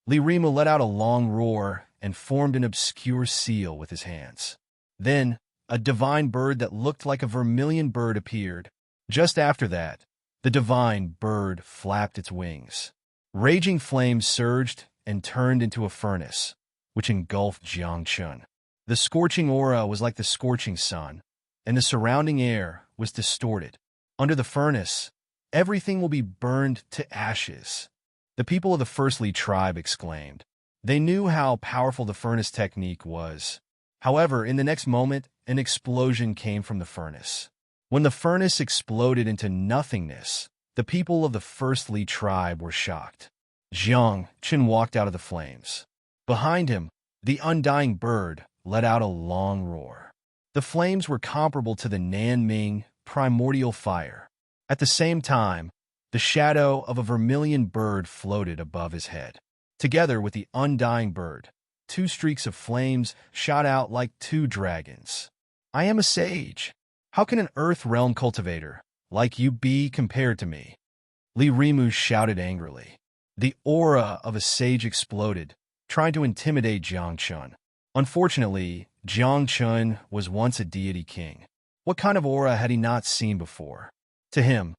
S1: Li Rimu let out a long roar and formed an obscure seal with his hands. Then, a divine bird that looked like a vermilion bird appeared. Just after that, the divine bird flapped its wings. Raging flames surged and turned into a furnace, which engulfed Jiang Chen. The scorching aura was like the scorching sun, and the surrounding air was distorted. Under the furnace, everything will be burned to ashes. The people of the First Li tribe exclaimed. They knew how powerful the furnace technique was. However, in the next moment, an explosion came from the furnace. When the furnace exploded into nothingness, the people of the First Li tribe were shocked. Jiang Chen walked out of the flames. Behind him, the undying bird let out a long roar. The flames were comparable to the Nanming primordial fire. At the same time, The shadow of a vermilion bird floated above his head. Together with the undying bird, two streaks of flames shot out like two dragons. I am a sage. How can an Earth Realm cultivator like you be compared to me? Li Rimu shouted angrily. The aura of a sage exploded, trying to intimidate Jiang Chun. Unfortunately, Jiang Chun was once a deity king. What kind of aura had he not seen before? To him,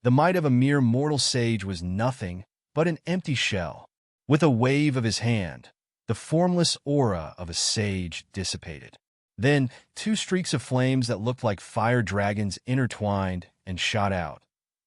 S1: the might of a mere mortal sage was nothing but an empty shell. With a wave of his hand, the formless aura of a sage dissipated. Then, two streaks of flames that looked like fire dragons intertwined and shot out,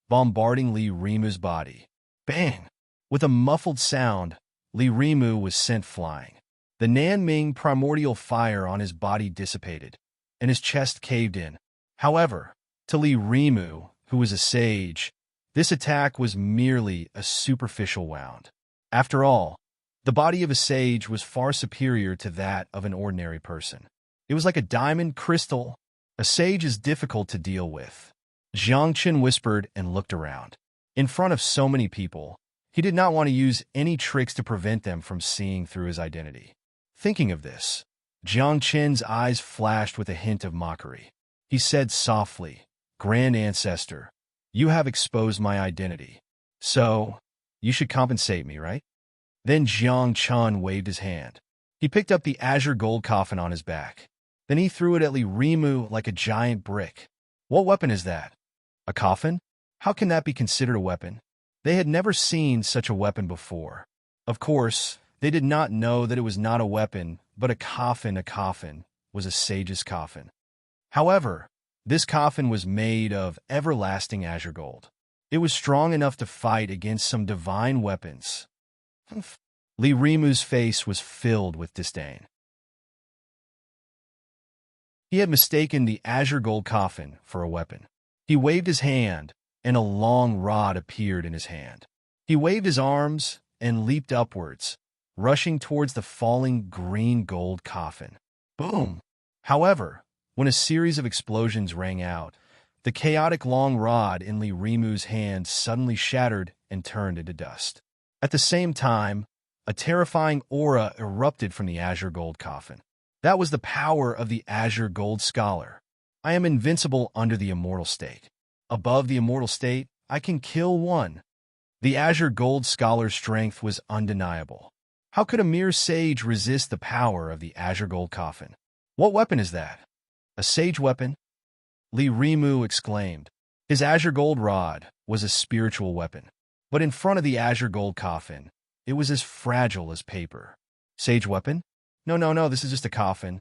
S1: bombarding Li Rimu's body. Bang! With a muffled sound, Li Rimu was sent flying. The Nanming primordial fire on his body dissipated, and his chest caved in. However, to Li Rimu, who was a sage, this attack was merely a superficial wound. After all, the body of a sage was far superior to that of an ordinary person. It was like a diamond crystal. A sage is difficult to deal with. Jiang Chen whispered and looked around. In front of so many people, he did not want to use any tricks to prevent them from seeing through his identity. Thinking of this, Jiang Chen's eyes flashed with a hint of mockery. He said softly, "Grand Ancestor, you have exposed my identity. So, you should compensate me, right?" Then Jiang Chun waved his hand. He picked up the azure gold coffin on his back. Then he threw it at Li Rimu like a giant brick. What weapon is that? A coffin? How can that be considered a weapon? They had never seen such a weapon before. Of course, they did not know that it was not a weapon, but a coffin. A coffin was a sage's coffin. However, this coffin was made of everlasting azure gold. It was strong enough to fight against some divine weapons. Li Rimu's face was filled with disdain. He had mistaken the azure gold coffin for a weapon. He waved his hand, and a long rod appeared in his hand. He waved his arms and leaped upwards, rushing towards the falling green gold coffin. Boom! However, when a series of explosions rang out, the chaotic long rod in Li Rimu's hand suddenly shattered and turned into dust. At the same time, a terrifying aura erupted from the azure gold coffin. That was the power of the azure gold scholar. I am invincible under the immortal state. Above the immortal state, I can kill one. The azure gold scholar's strength was undeniable. How could a mere sage resist the power of the azure gold coffin? What weapon is that? A sage weapon? Li Rimu exclaimed. His azure gold rod was a spiritual weapon. But in front of the azure gold coffin, it was as fragile as paper. Sage weapon? No, this is just a coffin.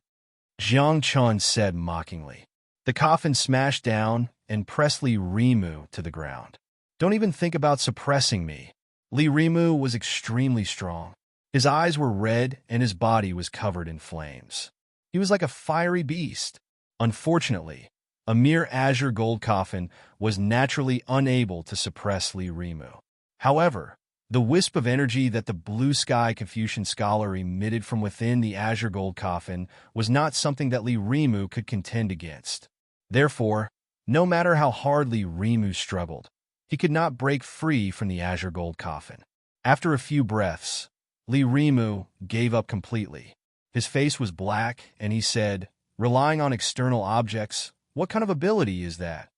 S1: Jiang Chun said mockingly. The coffin smashed down and pressed Li Rimu to the ground. Don't even think about suppressing me. Li Rimu was extremely strong. His eyes were red and his body was covered in flames. He was like a fiery beast. Unfortunately, a mere azure gold coffin was naturally unable to suppress Li Rimu. However, the wisp of energy that the blue sky Confucian scholar emitted from within the azure gold coffin was not something that Li Rimu could contend against. Therefore, no matter how hard Li Rimu struggled, he could not break free from the azure gold coffin. After a few breaths, Li Rimu gave up completely. His face was black, and he said, "Relying on external objects, what kind of ability is that?"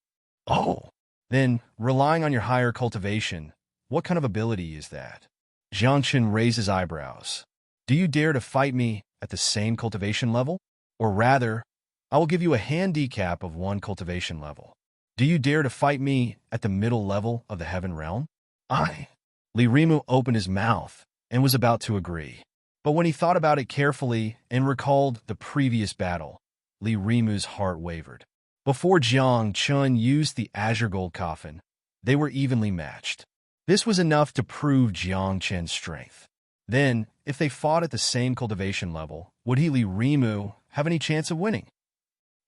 S1: "Oh, then, relying on your higher cultivation, what kind of ability is that?" Jiang Chen raised his eyebrows. "Do you dare to fight me at the same cultivation level? Or rather, I will give you a handicap of 1 cultivation level. Do you dare to fight me at the middle level of the heaven realm?" Li Rimu opened his mouth and was about to agree. But when he thought about it carefully and recalled the previous battle, Li Rimu's heart wavered. Before Jiang Chun used the azure gold coffin, they were evenly matched. This was enough to prove Jiang Chen's strength. Then, if they fought at the same cultivation level, would Li Rimu have any chance of winning?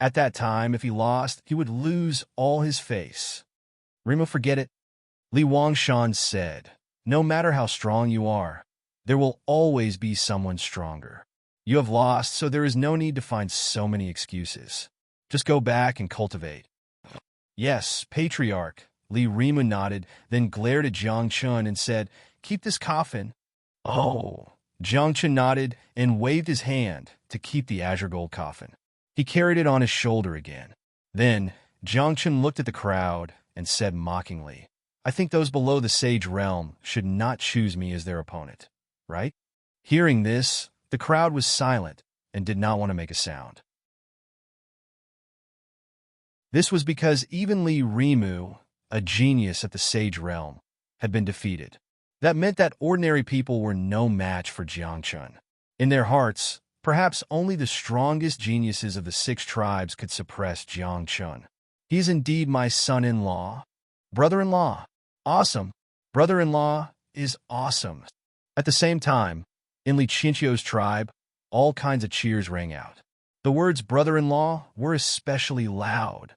S1: At that time, if he lost, he would lose all his face. "Rimu, forget it," Li Wangshan said. "No matter how strong you are, there will always be someone stronger. You have lost, so there is no need to find so many excuses. Just go back and cultivate." "Yes, Patriarch," Li Rimu nodded, then glared at Jiang Chun and said, "Keep this coffin." "Oh." Jiang Chun nodded and waved his hand to keep the azure gold coffin. He carried it on his shoulder again. Then Jiang Chun looked at the crowd and said mockingly, "I think those below the sage realm should not choose me as their opponent, right?" Hearing this, the crowd was silent and did not want to make a sound. This was because even Li Rimu, a genius at the sage realm, had been defeated. That meant that ordinary people were no match for Jiang Chun. In their hearts, perhaps only the strongest geniuses of the 6 tribes could suppress Jiang Chun. "He is indeed my son-in-law." "Brother-in-law." "Awesome." "Brother-in-law is awesome." At the same time, in Li Chinchio's tribe, all kinds of cheers rang out. The words brother-in-law were especially loud.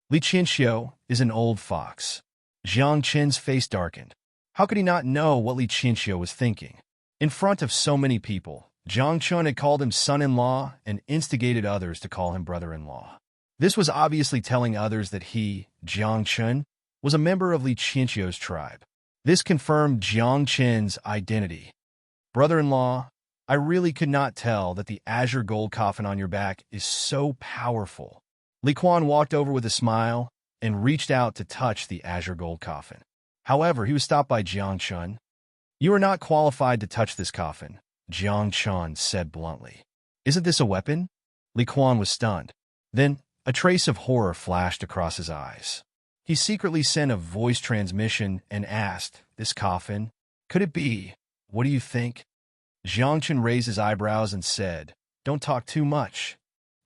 S1: Li Chinchio is an old fox. Jiang Chen's face darkened. How could he not know what Li Chinchio was thinking? In front of so many people, Jiang Chun had called him son-in-law and instigated others to call him brother-in-law. This was obviously telling others that he, Jiang Chun, was a member of Li Chinchio's tribe. This confirmed Jiang Chen's identity. "Brother-in-law, I really could not tell that the azure gold coffin on your back is so powerful." Li Quan walked over with a smile and reached out to touch the azure gold coffin. However, he was stopped by Jiang Chun. "You are not qualified to touch this coffin," Jiang Chun said bluntly. "Isn't this a weapon?" Li Quan was stunned. Then a trace of horror flashed across his eyes. He secretly sent a voice transmission and asked, "This coffin? Could it be? What do you think?" Jiang Chun raised his eyebrows and said, "Don't talk too much."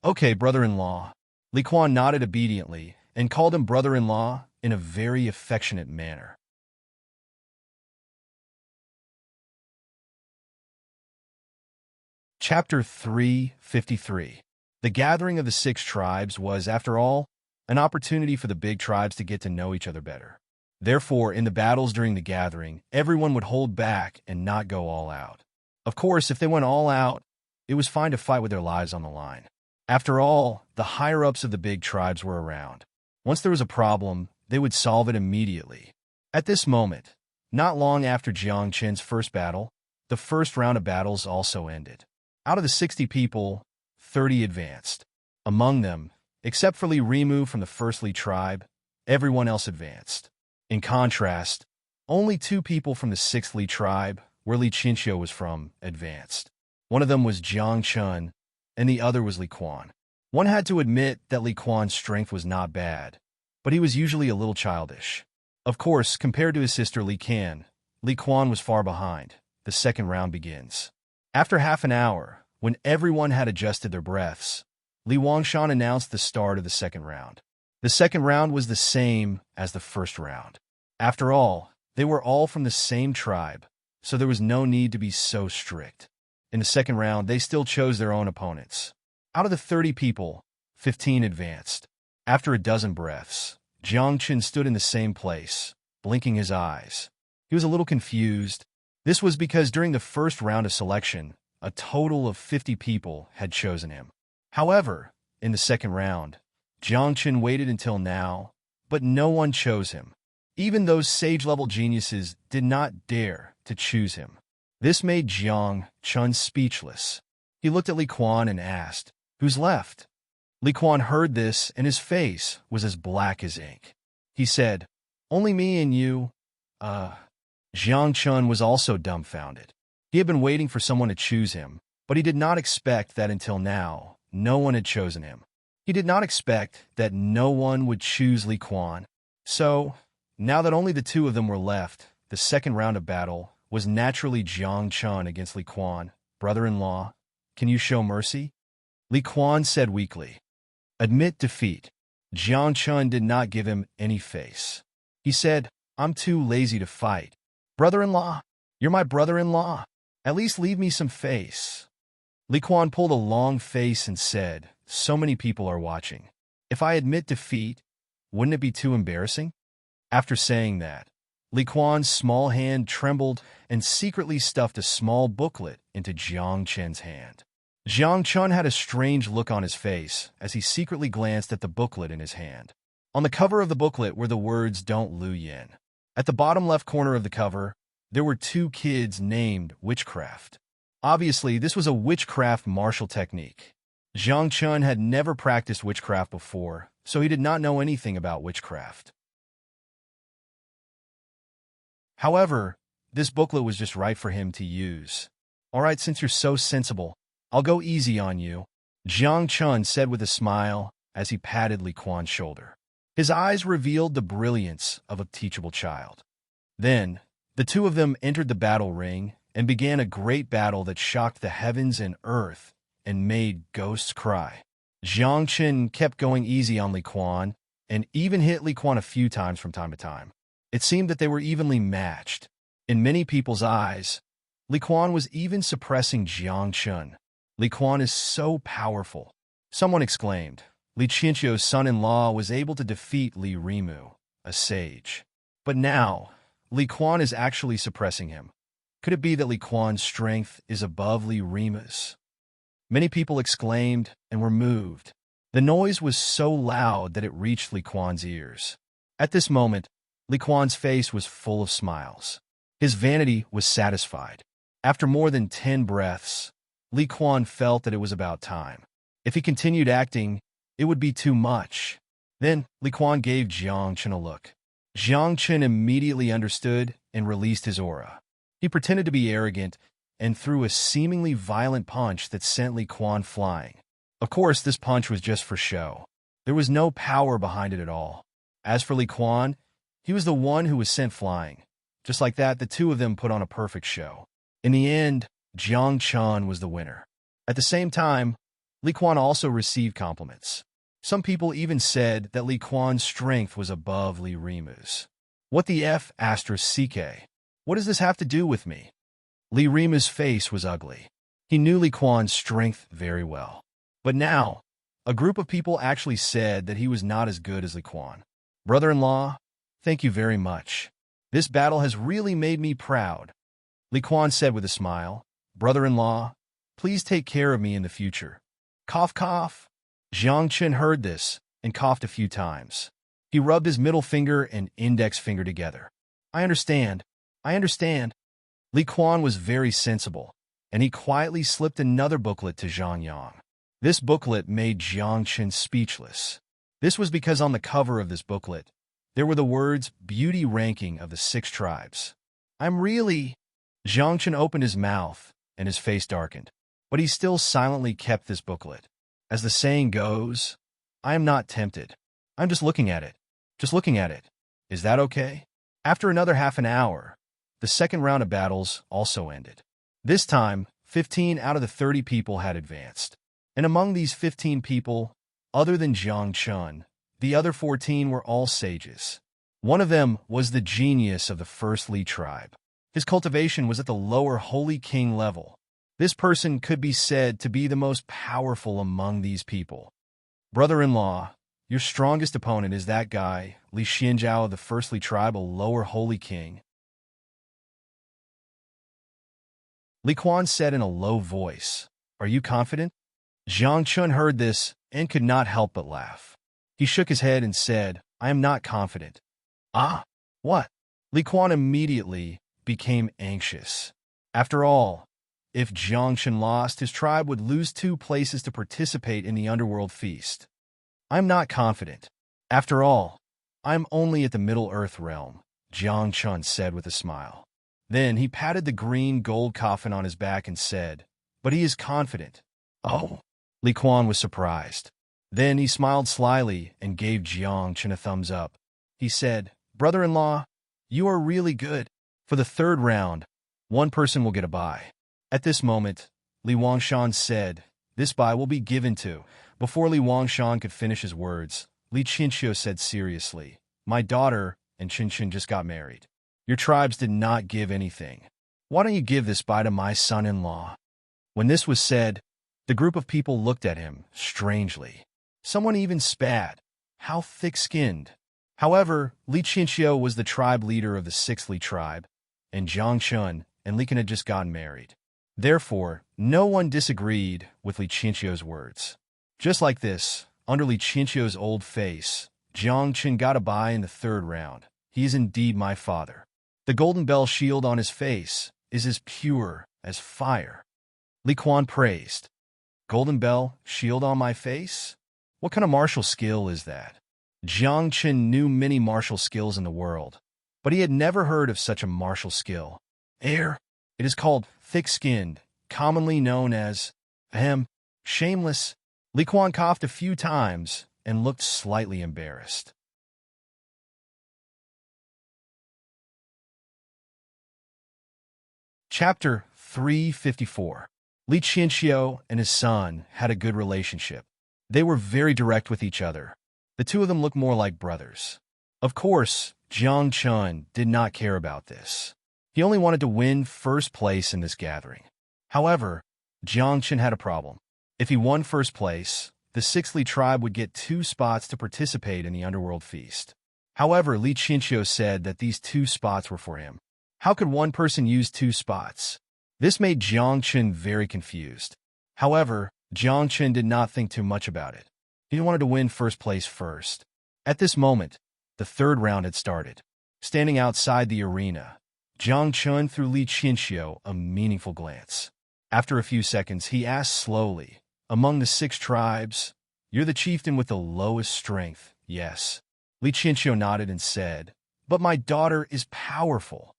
S1: "Okay, brother-in-law." Li Quan nodded obediently and called him brother-in-law in a very affectionate manner. Chapter 353. The gathering of the 6 tribes was, after all, an opportunity for the big tribes to get to know each other better. Therefore, in the battles during the gathering, everyone would hold back and not go all out. Of course, if they went all out, it was fine to fight with their lives on the line. After all, the higher-ups of the big tribes were around. Once there was a problem, they would solve it immediately. At this moment, not long after Jiang Chen's first battle, the first round of battles also ended. Out of the 60 people, 30 advanced. Among them, except for Li Rimu from the First Li tribe, everyone else advanced. In contrast, only 2 people from the 6th Li tribe, where Li Chinchio was from, advanced. One of them was Jiang Chun, and the other was Li Quan. One had to admit that Li Quan's strength was not bad, but he was usually a little childish. Of course, compared to his sister Li Can, Li Quan was far behind. The second round begins. After half an hour, when everyone had adjusted their breaths, Li Wangshan announced the start of the second round. The second round was the same as the first round. After all, they were all from the same tribe, so there was no need to be so strict. In the second round, they still chose their own opponents. Out of the 30 people, 15 advanced. After a dozen breaths, Jiang Chun stood in the same place, blinking his eyes. He was a little confused. This was because during the first round of selection, a total of 50 people had chosen him. However, in the second round, Jiang Chun waited until now, but no one chose him. Even those sage-level geniuses did not dare to choose him. This made Jiang Chun speechless. He looked at Li Quan and asked, "Who's left?" Li Quan heard this, and his face was as black as ink. He said, "Only me and you." Jiang Chun was also dumbfounded. He had been waiting for someone to choose him, but he did not expect that until now, no one had chosen him. He did not expect that no one would choose Li Quan. So, now that only the 2 of them were left, the second round of battle was naturally Jiang Chun against Li Quan. "Brother-in-law, can you show mercy?" Li Quan said weakly. "Admit defeat." Jiang Chun did not give him any face. He said, "I'm too lazy to fight." "Brother-in-law, you're my brother-in-law. At least leave me some face." Li Quan pulled a long face and said, "So many people are watching. If I admit defeat, wouldn't it be too embarrassing?" After saying that, Li Quan's small hand trembled and secretly stuffed a small booklet into Jiang Chen's hand. Jiang Chun had a strange look on his face as he secretly glanced at the booklet in his hand. On the cover of the booklet were the words "Don't Lu Yin." At the bottom left corner of the cover, there were two kids named Witchcraft. Obviously, this was a witchcraft martial technique. Zhang Chun had never practiced witchcraft before, so he did not know anything about witchcraft. However, this booklet was just right for him to use. "All right, since you're so sensible, I'll go easy on you," Zhang Chun said with a smile as he patted Li Quan's shoulder. His eyes revealed the brilliance of a teachable child. Then, the two of them entered the battle ring and began a great battle that shocked the heavens and earth and made ghosts cry. Zhang Chun kept going easy on Li Quan and even hit Li Quan a few times from time to time. It seemed that they were evenly matched. In many people's eyes, Li Quan was even suppressing Zhang Chun. Li Quan is so powerful. Someone exclaimed. Li Qianqiu's son-in-law was able to defeat Li Rimu, a sage. But now, Li Quan is actually suppressing him. Could it be that Li Quan's strength is above Li Rimu's? Many people exclaimed and were moved. The noise was so loud that it reached Li Quan's ears. At this moment, Li Quan's face was full of smiles. His vanity was satisfied. After more than 10 breaths, Li Quan felt that it was about time. If he continued acting, it would be too much. Then, Li Quan gave Zhang Chun a look. Zhang Chun immediately understood and released his aura. He pretended to be arrogant and threw a seemingly violent punch that sent Li Quan flying. Of course, this punch was just for show. There was no power behind it at all. As for Li Quan, he was the one who was sent flying. Just like that, the two of them put on a perfect show. In the end, Zhang Chun was the winner. At the same time, Li Quan also received compliments. Some people even said that Li Quan's strength was above Li Rimu's. "What the F***, CK? What does this have to do with me?" Li Rimu's face was ugly. He knew Li Quan's strength very well. But now, a group of people actually said that he was not as good as Li Quan. "Brother-in-law, thank you very much. This battle has really made me proud," Li Quan said with a smile. "Brother-in-law, please take care of me in the future." Cough, cough. Zhang Chun heard this and coughed a few times. He rubbed his middle finger and index finger together. I understand. Li Quan was very sensible, and he quietly slipped another booklet to Zhang Yang. This booklet made Zhang Chun speechless. This was because on the cover of this booklet, there were the words "Beauty Ranking of the 6 Tribes." Zhang Chun opened his mouth, and his face darkened. But he still silently kept this booklet. As the saying goes, I am not tempted. I'm just looking at it. Is that okay? After another half an hour, the second round of battles also ended. This time, 15 out of the 30 people had advanced. And among these 15 people, other than Zhang Chun, the other 14 were all sages. One of them was the genius of the first Li tribe. His cultivation was at the lower Holy King level. This person could be said to be the most powerful among these people. Brother-in-law, your strongest opponent is that guy, Li Xianjiao of the first Li tribe, a lower Holy King. Li Quan said in a low voice, Are you confident? Zhang Chun heard this and could not help but laugh. He shook his head and said, I am not confident. Ah, what? Li Quan immediately became anxious. After all, if Zhang Chun lost, his tribe would lose 2 places to participate in the underworld feast. I'm not confident. After all, I'm only at the Middle-earth realm, Zhang Chun said with a smile. Then he patted the green gold coffin on his back and said, But he is confident. Oh, Li Quan was surprised. Then he smiled slyly and gave Zhang Chun a thumbs up. He said, Brother-in-law, you are really good. For the 3rd round, 1 person will get a bye. At this moment, Li Wangshan said, This bye will be given to. Before Li Wangshan could finish his words, Li Qianqiu said seriously, My daughter and Qianqiu just got married. Your tribes did not give anything. Why don't you give this bye to my son-in-law? When this was said, the group of people looked at him strangely. Someone even spat. How thick-skinned. However, Li Qianqiu was the tribe leader of the 6th Li tribe, and Zhang Chun and Li Can had just gotten married. Therefore, no one disagreed with Li Qianqiu's words. Just like this, under Li Qianqiu's old face, Jiang Chen got a bye in the third round. He is indeed my father. The golden bell shield on his face is as pure as fire. Li Quan praised. Golden bell shield on my face? What kind of martial skill is that? Jiang Chen knew many martial skills in the world, but he had never heard of such a martial skill. It is called thick-skinned, commonly known as, shameless. Li Quan coughed a few times and looked slightly embarrassed. Chapter 354. Li Qianxiu and his son had a good relationship. They were very direct with each other. The two of them looked more like brothers. Of course, Jiang Chen did not care about this. He only wanted to win first place in this gathering. However, Jiang Chen had a problem. If he won first place, the Sixth Li tribe would get 2 spots to participate in the Underworld Feast. However, Li Qianxiu said that these 2 spots were for him. How could one person use 2 spots? This made Jiang Chen very confused. However, Jiang Chen did not think too much about it. He wanted to win first place first. At this moment, the third round had started. Standing outside the arena, Jiang Chen threw Li Qianxiu a meaningful glance. After a few seconds, he asked slowly, among the 6 tribes, you're the chieftain with the lowest strength, yes. Li Qianxiu nodded and said, but my daughter is powerful.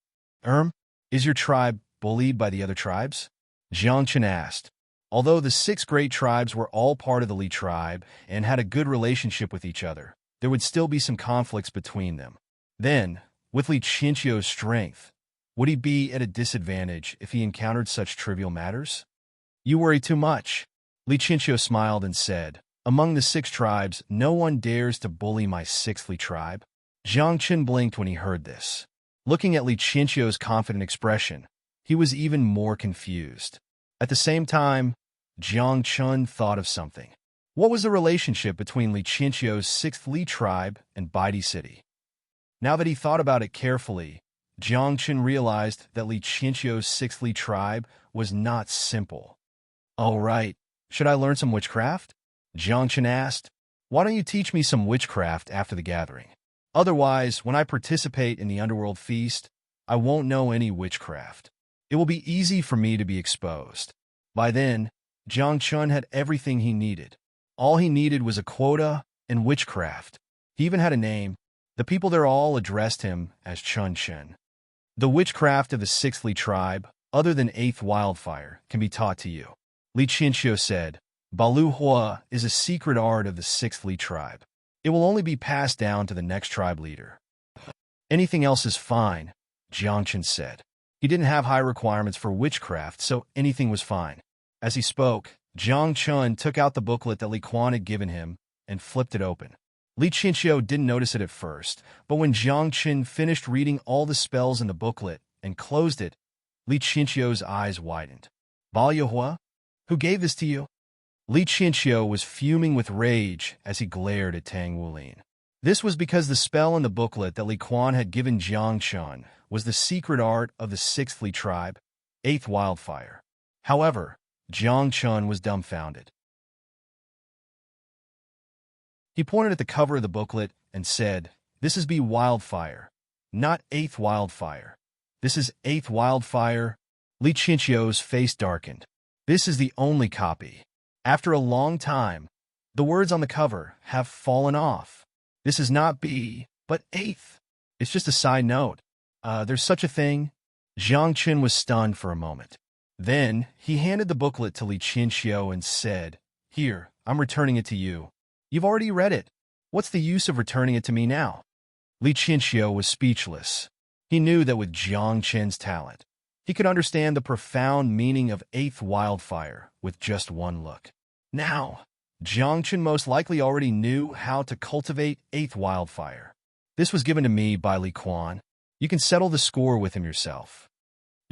S1: Is your tribe bullied by the other tribes? Jiang Chen asked. Although the 6 great tribes were all part of the Li tribe and had a good relationship with each other, there would still be some conflicts between them. Then, with Li Qianxiu's strength, would he be at a disadvantage if he encountered such trivial matters? You worry too much. Li Qianxiu smiled and said, among the 6 tribes, no one dares to bully my 6th Li tribe. Jiang Chen blinked when he heard this. Looking at Li Qianxiu's confident expression, he was even more confused. At the same time, Jiang Chen thought of something. What was the relationship between Li Qianxiu's 6th Li tribe and Baidi City? Now that he thought about it carefully, Jiang Chen realized that Li Qianxiu's 6th Li tribe was not simple. All right, should I learn some witchcraft? Jiang Chen asked. Why don't you teach me some witchcraft after the gathering? Otherwise, when I participate in the Underworld Feast, I won't know any witchcraft. It will be easy for me to be exposed. By then, Jiang Chen had everything he needed. All he needed was a quota and witchcraft. He even had a name. The people there all addressed him as Chun Chen. The witchcraft of the 6th Li tribe, other than 8th Wildfire, can be taught to you. Li Qianxiu said, Balu Hua is a secret art of the 6th Li tribe. It will only be passed down to the next tribe leader. Anything else is fine, Jiang Chen said. He didn't have high requirements for witchcraft, so anything was fine. As he spoke, Jiang Chen took out the booklet that Li Quan had given him and flipped it open. Li Qianxiu didn't notice it at first, but when Jiang Chen finished reading all the spells in the booklet and closed it, Li Qianxiu's eyes widened. Ba Yuhua? Who gave this to you? Li Qianxiu was fuming with rage as he glared at Tang Wulin. This was because the spell in the booklet that Li Quan had given Jiang Chen was the secret art of the 6th Li tribe, 8th Wildfire. However, Jiang Chen was dumbfounded. He pointed at the cover of the booklet and said, This is B Wildfire, not 8th Wildfire. This is 8th Wildfire. Li Qianxiu's face darkened. This is the only copy. After a long time, the words on the cover have fallen off. This is not B, but 8th. It's just a side note. There's such a thing. Jiang Chen was stunned for a moment. Then, he handed the booklet to Li Qianxiu and said, Here, I'm returning it to you. You've already read it. What's the use of returning it to me now? Li Qianxiu was speechless. He knew that with Jiang Chen's talent, he could understand the profound meaning of 8th Wildfire with just one look. Now, Jiang Chen most likely already knew how to cultivate 8th Wildfire. This was given to me by Li Quan. You can settle the score with him yourself.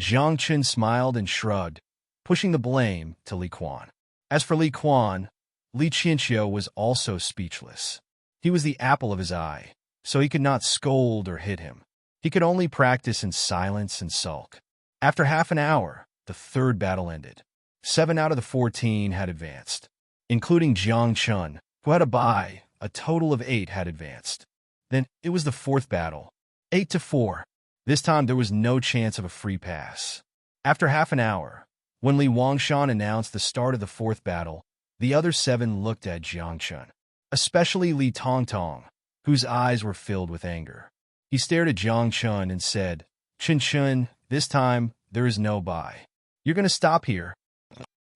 S1: Jiang Chen smiled and shrugged, pushing the blame to Li Quan. As for Li Quan, Li Qianxiu was also speechless. He was the apple of his eye, so he could not scold or hit him. He could only practice in silence and sulk. After half an hour, the third battle ended. 7 out of the 14 had advanced, including Jiang Chen, who had a bye a total of 8 had advanced. Then it was the fourth battle. 8-4. This time there was no chance of a free pass. After half an hour, when Li Wangshan announced the start of the fourth battle, the other 7 looked at Jiang Chun, especially Li Tongtong, whose eyes were filled with anger. He stared at Jiang Chun and said, "Chun Chun, this time there is no bye. You're going to stop here.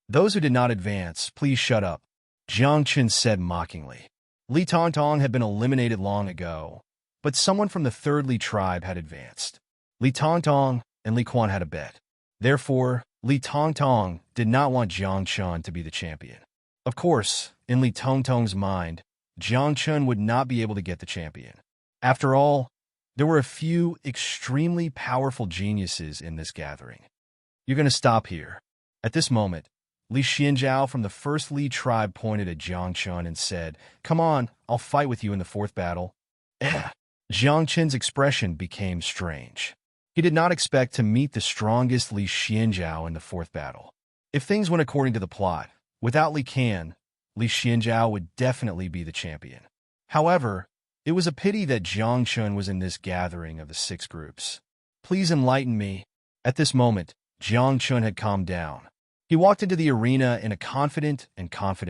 S1: Those who did not advance, please shut up," Jiang Chun said mockingly. Li Tongtong had been eliminated long ago, but someone from the third Li tribe had advanced. Li Tongtong and Li Quan had a bet. Therefore, Li Tongtong did not want Jiang Chun to be the champion. Of course, in Li Tongtong's mind, Jiang Chun would not be able to get the champion. After all, there were a few extremely powerful geniuses in this gathering. "You're going to stop here." At this moment, Li Xianjiao from the first Li tribe pointed at Jiang Chun and said, "Come on, I'll fight with you in the fourth battle." Jiang Chun's expression became strange. He did not expect to meet the strongest Li Xianjiao in the fourth battle. If things went according to the plot, without Li Can, Li Xianjiao would definitely be the champion. However, it was a pity that Jiang Chun was in this gathering of the 6 groups. "Please enlighten me." At this moment, Jiang Chun had calmed down. He walked into the arena in a confident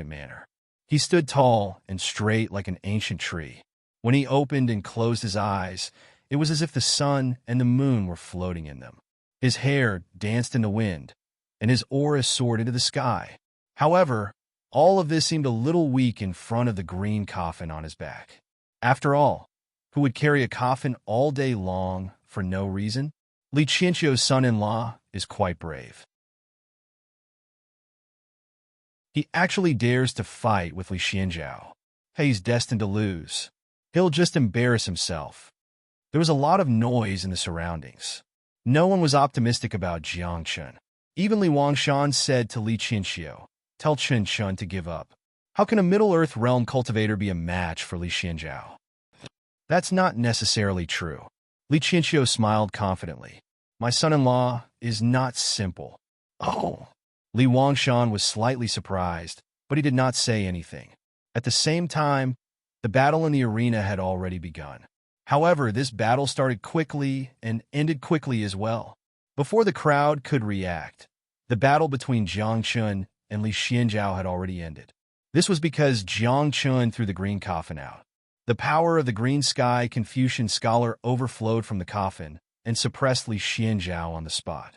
S1: manner. He stood tall and straight like an ancient tree. When he opened and closed his eyes, it was as if the sun and the moon were floating in them. His hair danced in the wind, and his aura soared into the sky. However, all of this seemed a little weak in front of the green coffin on his back. After all, who would carry a coffin all day long for no reason? Li Qianqiu's son-in-law is quite brave. He actually dares to fight with Li Xianjiao. He's destined to lose. He'll just embarrass himself. There was a lot of noise in the surroundings. No one was optimistic about Jiang Chun. Even Li Wangshan said to Li Qianqiu, "Tell Chun Chun to give up. How can a Middle-earth realm cultivator be a match for Li Xianjiao?" That's not necessarily true. Li Qianqiu smiled confidently. "My son-in-law is not simple." "Oh." Li Wangshan was slightly surprised, but he did not say anything. At the same time, the battle in the arena had already begun. However, this battle started quickly and ended quickly as well. Before the crowd could react, the battle between Jiang Chun and Li Xianjiao had already ended. This was because Jiang Chun threw the green coffin out. The power of the green sky Confucian scholar overflowed from the coffin and suppressed Li Xianjiao on the spot.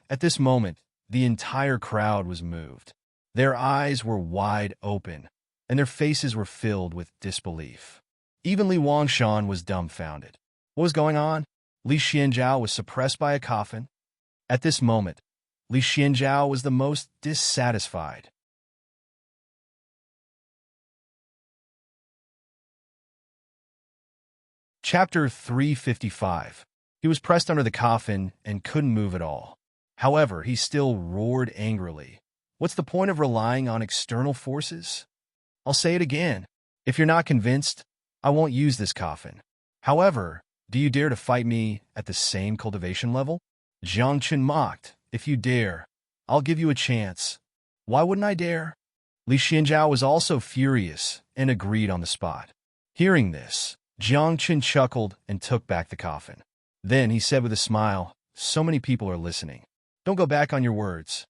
S1: At this moment, the entire crowd was moved. Their eyes were wide open, and their faces were filled with disbelief. Even Li Wangshan was dumbfounded. What was going on? Li Xianjiao was suppressed by a coffin. At this moment, Li Xianjiao was the most dissatisfied. Chapter 355. He was pressed under the coffin and couldn't move at all. However, he still roared angrily. What's the point of relying on external forces? I'll say it again. If you're not convinced, I won't use this coffin. However, do you dare to fight me at the same cultivation level? Jiang Chun mocked. If you dare, I'll give you a chance. Why wouldn't I dare? Li Xianjiao was also furious and agreed on the spot. Hearing this, Jiang Chun chuckled and took back the coffin. Then he said with a smile, "So many people are listening. Don't go back on your words."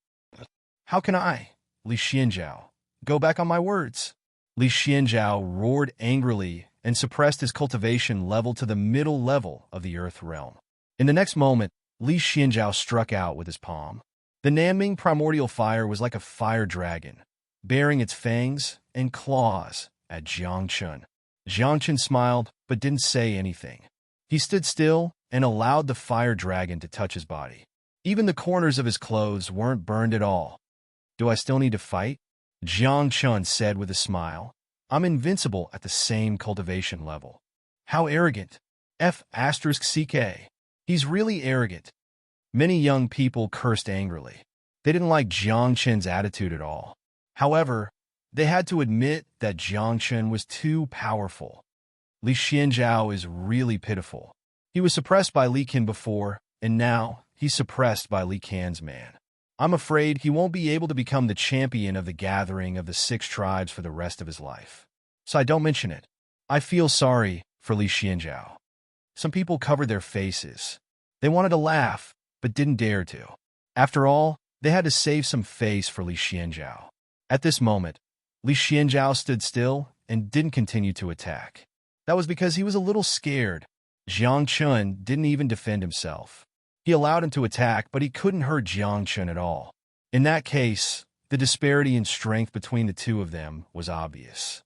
S1: "How can I, Li Xianjiao, go back on my words?" Li Xianjiao roared angrily and suppressed his cultivation level to the middle level of the earth realm. In the next moment, Li Xianjiao struck out with his palm. The Nanming primordial fire was like a fire dragon, baring its fangs and claws at Jiang Chun. Jiang Chun smiled but didn't say anything. He stood still and allowed the fire dragon to touch his body. Even the corners of his clothes weren't burned at all. "Do I still need to fight?" Jiang Chun said with a smile. "I'm invincible at the same cultivation level." How arrogant. F***CK. He's really arrogant. Many young people cursed angrily. They didn't like Jiang Chun's attitude at all. However, they had to admit that Jiang Chun was too powerful. Li Xianjiao is really pitiful. He was suppressed by Li Qin before, and now he's suppressed by Li Can's man. I'm afraid he won't be able to become the champion of the gathering of the 6 tribes for the rest of his life. so I don't mention it. I feel sorry for Li Xianjiao. Some people covered their faces. They wanted to laugh, but didn't dare to. After all, they had to save some face for Li Xianjiao. At this moment, Li Xianjiao stood still and didn't continue to attack. That was because he was a little scared. Jiang Chun didn't even defend himself. He allowed him to attack, but he couldn't hurt Jiang Chun at all. In that case, the disparity in strength between the two of them was obvious.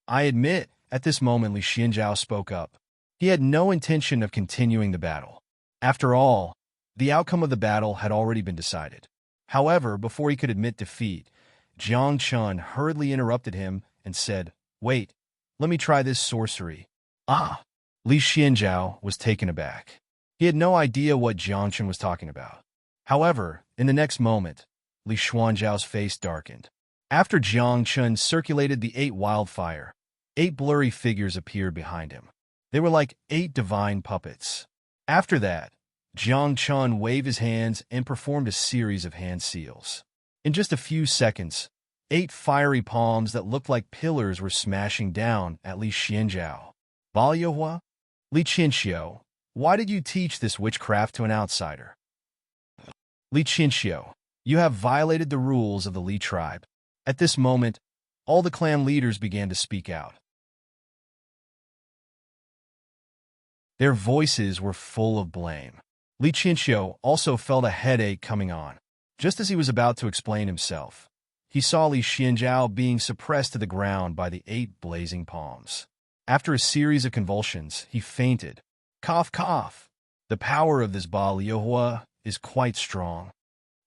S1: I admit, at this moment Li Xianjiao spoke up. He had no intention of continuing the battle. After all, the outcome of the battle had already been decided. However, before he could admit defeat, Jiang Chun hurriedly interrupted him and said, "Wait, let me try this sorcery." Ah! Li Xianjiao was taken aback. He had no idea what Jiang Chun was talking about. However, in the next moment, Li Xianjiao's face darkened. After Jiang Chun circulated the 8 wildfire, 8 blurry figures appeared behind him. They were like 8 divine puppets. After that, Jiang Chun waved his hands and performed a series of hand seals. In just a few seconds, 8 fiery palms that looked like pillars were smashing down at Li Xianjiao. Baoyuhua? Li Qianxiu, why did you teach this witchcraft to an outsider? Li Qianxiu, you have violated the rules of the Li tribe. At this moment, all the clan leaders began to speak out. Their voices were full of blame. Li Qianxiu also felt a headache coming on. Just as he was about to explain himself, he saw Li Xianjiao being suppressed to the ground by the 8 blazing palms. After a series of convulsions, he fainted. Cough, cough. The power of this Baoyuhua is quite strong.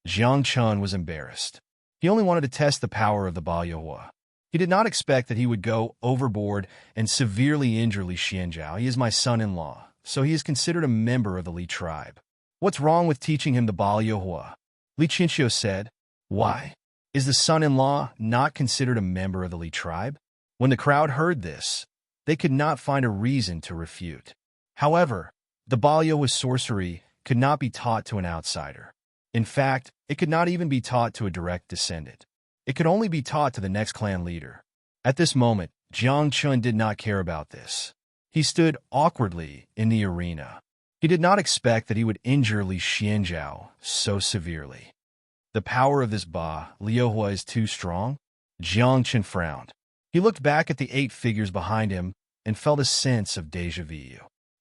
S1: Jiang Chun was embarrassed. He only wanted to test the power of the Baoyuhua. He did not expect that he would go overboard and severely injure Li Xianjiao. He is my son-in-law, so he is considered a member of the Li tribe. What's wrong with teaching him the Baoyuhua? Li Qianxiu said. Why? Is the son-in-law not considered a member of the Li tribe? When the crowd heard this, they could not find a reason to refute. However, the Baoyuhua sorcery could not be taught to an outsider. In fact, it could not even be taught to a direct descendant. It could only be taught to the next clan leader. At this moment, Jiang Chun did not care about this. He stood awkwardly in the arena. He did not expect that he would injure Li Xianjiao so severely. The power of this Baoyuhua is too strong? Jiang Chun frowned. He looked back at the 8 figures behind him and felt a sense of déjà vu.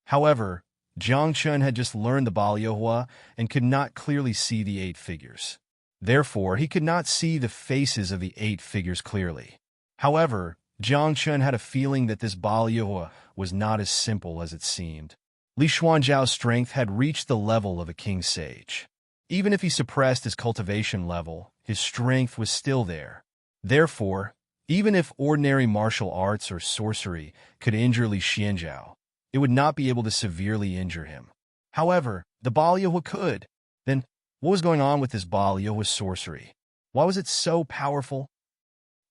S1: However, Jiang Chun had just learned the Baoyuhua and could not clearly see the 8 figures. Therefore, he could not see the faces of the 8 figures clearly. However, Jiang Chun had a feeling that this Baoyuhua was not as simple as it seemed. Li Xianjiao's strength had reached the level of a king sage. Even if he suppressed his cultivation level, his strength was still there. Therefore, even if ordinary martial arts or sorcery could injure Li Xianjiao, it would not be able to severely injure him. However, the Baoyuhua could. Then, what was going on with this Baoyuhua sorcery? Why was it so powerful?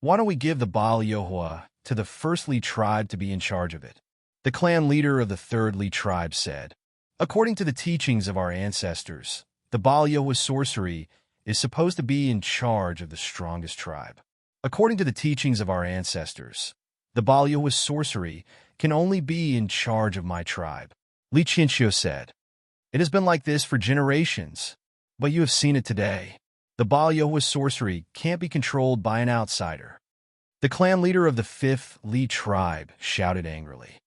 S1: Why don't we give the Baoyuhua to the first Li tribe to be in charge of it? The clan leader of the 3rd Li tribe said, according to the teachings of our ancestors, the Baoyuhua sorcery is supposed to be in charge of the strongest tribe. According to the teachings of our ancestors, the Baoyuhua sorcery can only be in charge of my tribe. Li Qianxiu said, it has been like this for generations, but you have seen it today. The Baoyuhua sorcery can't be controlled by an outsider. The clan leader of the 5th Li tribe shouted angrily.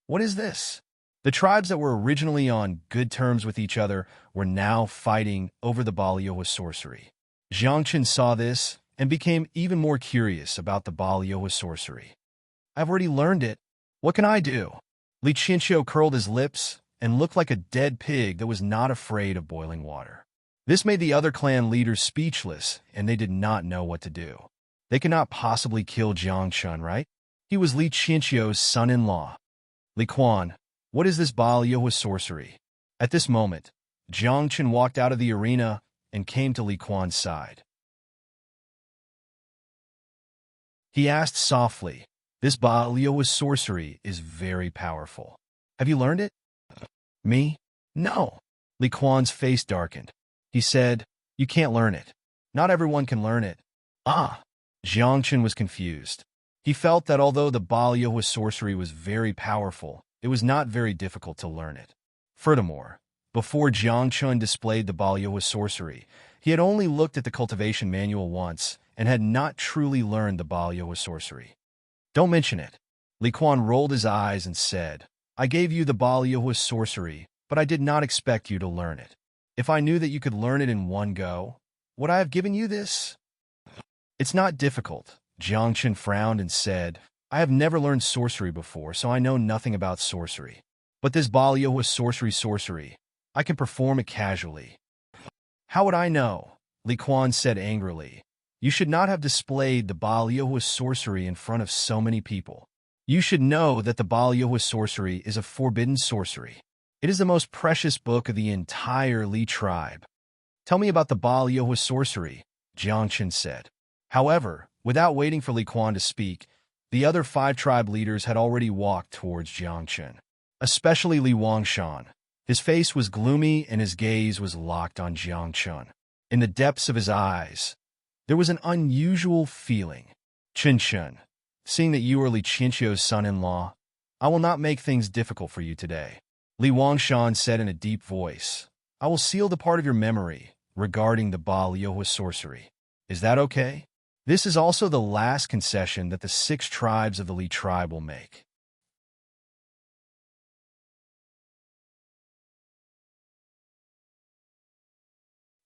S1: What is this? The tribes that were originally on good terms with each other were now fighting over the Baoyuhua sorcery. Jiang Chun saw this and became even more curious about the Baoyuhua sorcery. I've already learned it. What can I do? Li Qianxiu curled his lips and looked like a dead pig that was not afraid of boiling water. This made the other clan leaders speechless, and they did not know what to do. They could not possibly kill Jiang Chun, right? He was Li Qianxiu's son-in-law. Li Quan, what is this Baoyuhua sorcery? At this moment, Jiang Chun walked out of the arena and came to Li Quan's side. He asked softly, this Baoyuhua sorcery is very powerful. Have you learned it? Me? No. Li Quan's face darkened. He said, you can't learn it. Not everyone can learn it. Ah. Jiang Chun was confused. He felt that although the Balyawa sorcery was very powerful, it was not very difficult to learn it. Furthermore, before Jiang Chun displayed the Balyawa sorcery, he had only looked at the cultivation manual once and had not truly learned the Balyawa sorcery. Don't mention it. Li Quan rolled his eyes and said, I gave you the Balyawa sorcery, but I did not expect you to learn it. If I knew that you could learn it in one go, would I have given you this? It's not difficult. Jiang Chun frowned and said, I have never learned sorcery before, so I know nothing about sorcery. But this Balyawa sorcery, I can perform it casually. How would I know? Li Quan said angrily. You should not have displayed the Balyawa sorcery in front of so many people. You should know that the Balyawa sorcery is a forbidden sorcery. It is the most precious book of the entire Li tribe. Tell me about the Balyawa sorcery, Jiang Chun said. However, without waiting for Li Quan to speak, the other 5 tribe leaders had already walked towards Jiang Chun, especially Li Wangshan. His face was gloomy and his gaze was locked on Jiang Chun. In the depths of his eyes, there was an unusual feeling. Chun, seeing that you are Li Qianqiu's son-in-law, I will not make things difficult for you today. Li Wangshan said in a deep voice, I will seal the part of your memory regarding the Balyawa sorcery. Is that okay? This is also the last concession that the 6 tribes of the Li tribe will make.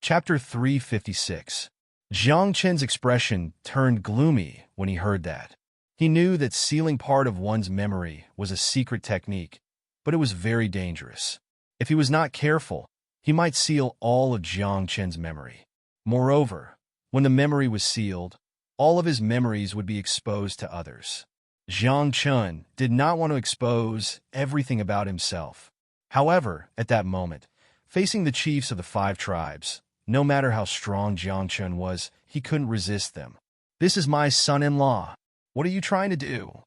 S1: Chapter 356. Jiang Chen's expression turned gloomy when he heard that. He knew that sealing part of one's memory was a secret technique, but it was very dangerous. If he was not careful, he might seal all of Jiang Chen's memory. Moreover, when the memory was sealed, all of his memories would be exposed to others. Jiang Chun did not want to expose everything about himself. However, at that moment, facing the chiefs of the 5 tribes, no matter how strong Jiang Chun was, he couldn't resist them. This is my son-in-law. What are you trying to do?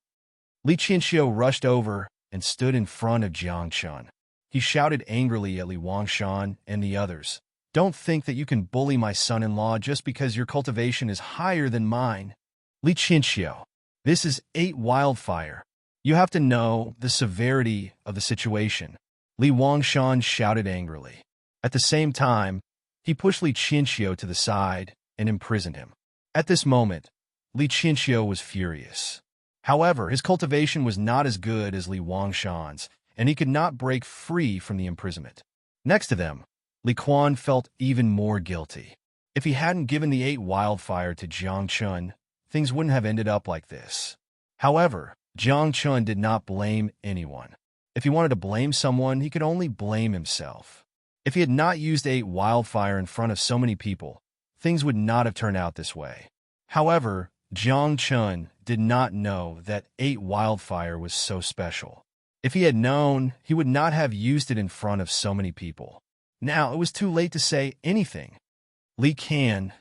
S1: Li Qianqiu rushed over and stood in front of Jiang Chun. He shouted angrily at Li Wangshan and the others. Don't think that you can bully my son-in-law just because your cultivation is higher than mine. Li Qianqiu, this is 8 wildfire. You have to know the severity of the situation. Li Wangshan shouted angrily. At the same time, he pushed Li Qianqiu to the side and imprisoned him. At this moment, Li Qianqiu was furious. However, his cultivation was not as good as Li Wangshan's, and he could not break free from the imprisonment. Next to them, Li Quan felt even more guilty. If he hadn't given the 8 wildfire to Jiang Chun, things wouldn't have ended up like this. However, Jiang Chun did not blame anyone. If he wanted to blame someone, he could only blame himself. If he had not used 8 wildfire in front of so many people, things would not have turned out this way. However, Jiang Chun did not know that 8 wildfire was so special. If he had known, he would not have used it in front of so many people. Now it was too late to say anything. Li Can.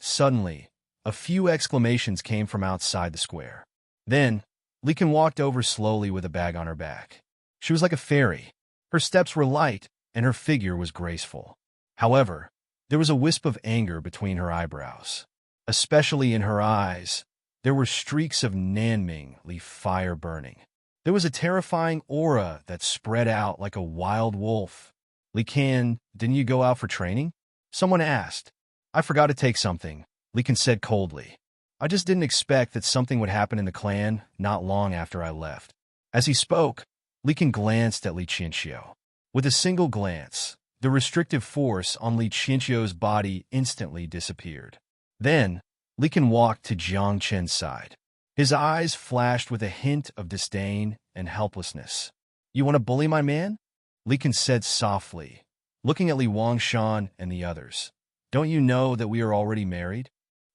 S1: Suddenly, a few exclamations came from outside the square. Then, Li Can walked over slowly with a bag on her back. She was like a fairy. Her steps were light, and her figure was graceful. However, there was a wisp of anger between her eyebrows. Especially in her eyes, there were streaks of Nanming Li fire burning. There was a terrifying aura that spread out like a wild wolf. Li Can, didn't you go out for training? Someone asked. I forgot to take something, Li Can said coldly. I just didn't expect that something would happen in the clan not long after I left. As he spoke, Li Can glanced at Li Qianqiu. With a single glance, the restrictive force on Li Qianqiu's body instantly disappeared. Then, Li Can walked to Jiang Chen's side. His eyes flashed with a hint of disdain and helplessness. You want to bully my man? Li Can said softly, looking at Li Wangshan and the others. Don't you know that we are already married?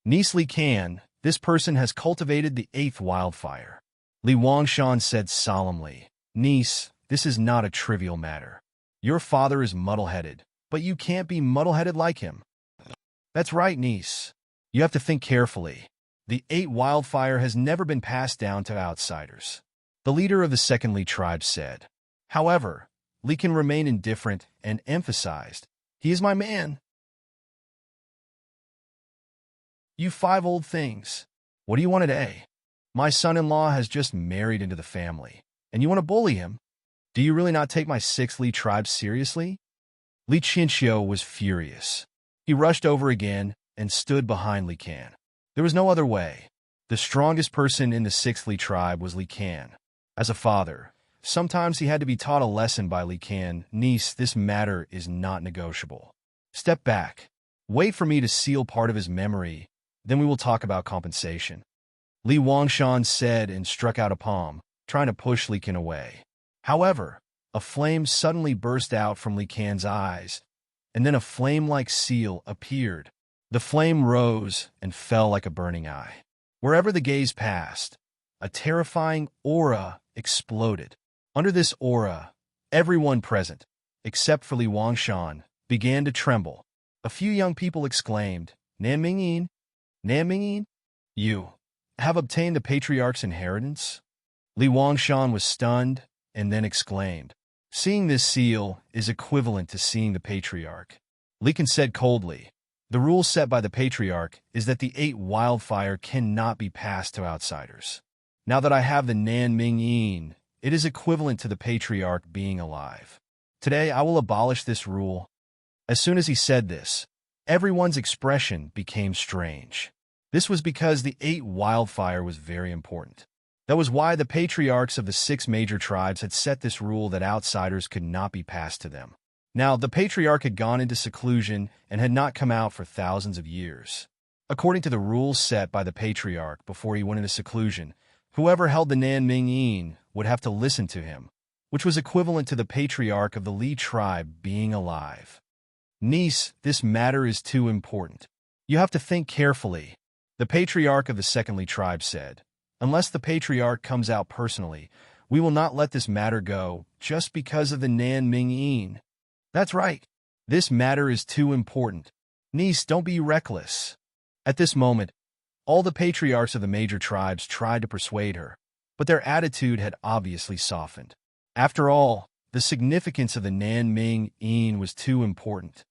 S1: Niece Li Can, this person has cultivated the 8th wildfire. Li Wangshan said solemnly, Niece, this is not a trivial matter. Your father is muddle-headed, but you can't be muddle-headed like him. That's right, niece. You have to think carefully. The 8 wildfire has never been passed down to outsiders. The leader of the Second Li tribe said. However, Li Can remained indifferent and emphasized, he is my man. You 5 old things. What do you want today? My son-in-law has just married into the family, and you want to bully him? Do you really not take my 6 Li tribe seriously? Li Chinchio was furious. He rushed over again and stood behind Li Kan. There was no other way. The strongest person in the 6 Li tribe was Li Kan. As a father, sometimes he had to be taught a lesson by Li Kan. Niece, this matter is not negotiable. Step back. Wait for me to seal part of his memory, then we will talk about compensation. Li Wangshan said and struck out a palm, trying to push Li Kan away. However, a flame suddenly burst out from Li Kan's eyes, and then a flame-like seal appeared. The flame rose and fell like a burning eye. Wherever the gaze passed, a terrifying aura exploded. Under this aura, everyone present, except for Li Wangshan, began to tremble. A few young people exclaimed, Nan Mingyin, Nan Mingyin, you have obtained the patriarch's inheritance? Li Wangshan was stunned and then exclaimed, seeing this seal is equivalent to seeing the patriarch. Li Kan said coldly, the rule set by the patriarch is that the 8 wildfire cannot be passed to outsiders. Now that I have the Nan Mingyin, it is equivalent to the patriarch being alive. Today I will abolish this rule. As soon as he said this, everyone's expression became strange. This was because the 8 wildfire was very important. That was why the patriarchs of the 6 major tribes had set this rule that outsiders could not be passed to them. Now, the patriarch had gone into seclusion and had not come out for thousands of years. According to the rules set by the patriarch before he went into seclusion, whoever held the Nan Mingyin would have to listen to him, which was equivalent to the patriarch of the Li tribe being alive. Niece, this matter is too important. You have to think carefully. The patriarch of the 2nd Li tribe said, unless the patriarch comes out personally, we will not let this matter go just because of the Nan Mingyin. That's right. This matter is too important. Niece, don't be reckless. At this moment, all the patriarchs of the major tribes tried to persuade her, but their attitude had obviously softened. After all, the significance of the Nan Mingyin was too important.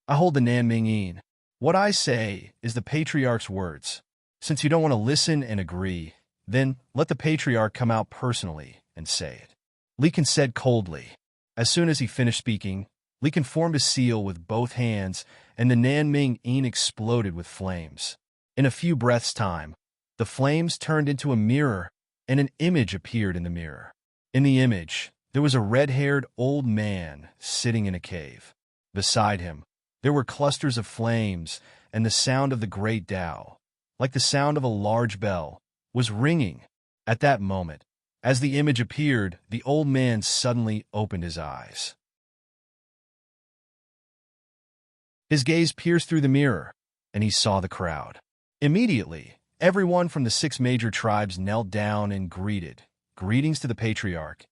S1: I hold the Nan Mingyin. What I say is the patriarch's words. Since you don't want to listen and agree, then let the patriarch come out personally and say it. Li Kan said coldly. As soon as he finished speaking, Li Kan formed a seal with both hands, and the Nan Mingyin exploded with flames. In a few breaths' time, the flames turned into a mirror, and an image appeared in the mirror. In the image, there was a red-haired old man sitting in a cave. Beside him, there were clusters of flames, and the sound of the great Tao, like the sound of a large bell, was ringing. At that moment, as the image appeared, the old man suddenly opened his eyes. His gaze pierced through the mirror, and he saw the crowd. Immediately, everyone from the 6 major tribes knelt down and greeted. Greetings to the patriarch.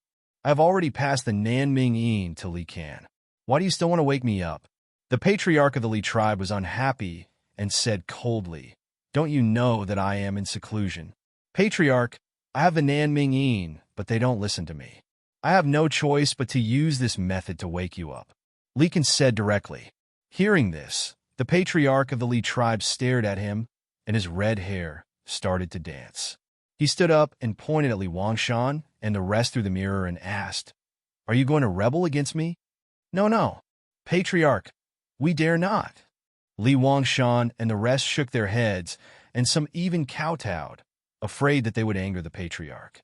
S1: I have already passed the Nan Mingyin to Li Kan. Why do you still want to wake me up? The patriarch of the Li tribe was unhappy and said coldly, don't you know that I am in seclusion? Patriarch, I have the Nan Mingyin, but they don't listen to me. I have no choice but to use this method to wake you up. Li Kan said directly. Hearing this, the patriarch of the Li tribe stared at him, and his red hair started to dance. He stood up and pointed at Li Wangshan and the rest through the mirror and asked, are you going to rebel against me? No, Patriarch, we dare not. Li Wangshan and the rest shook their heads, and some even kowtowed, afraid that they would anger the patriarch.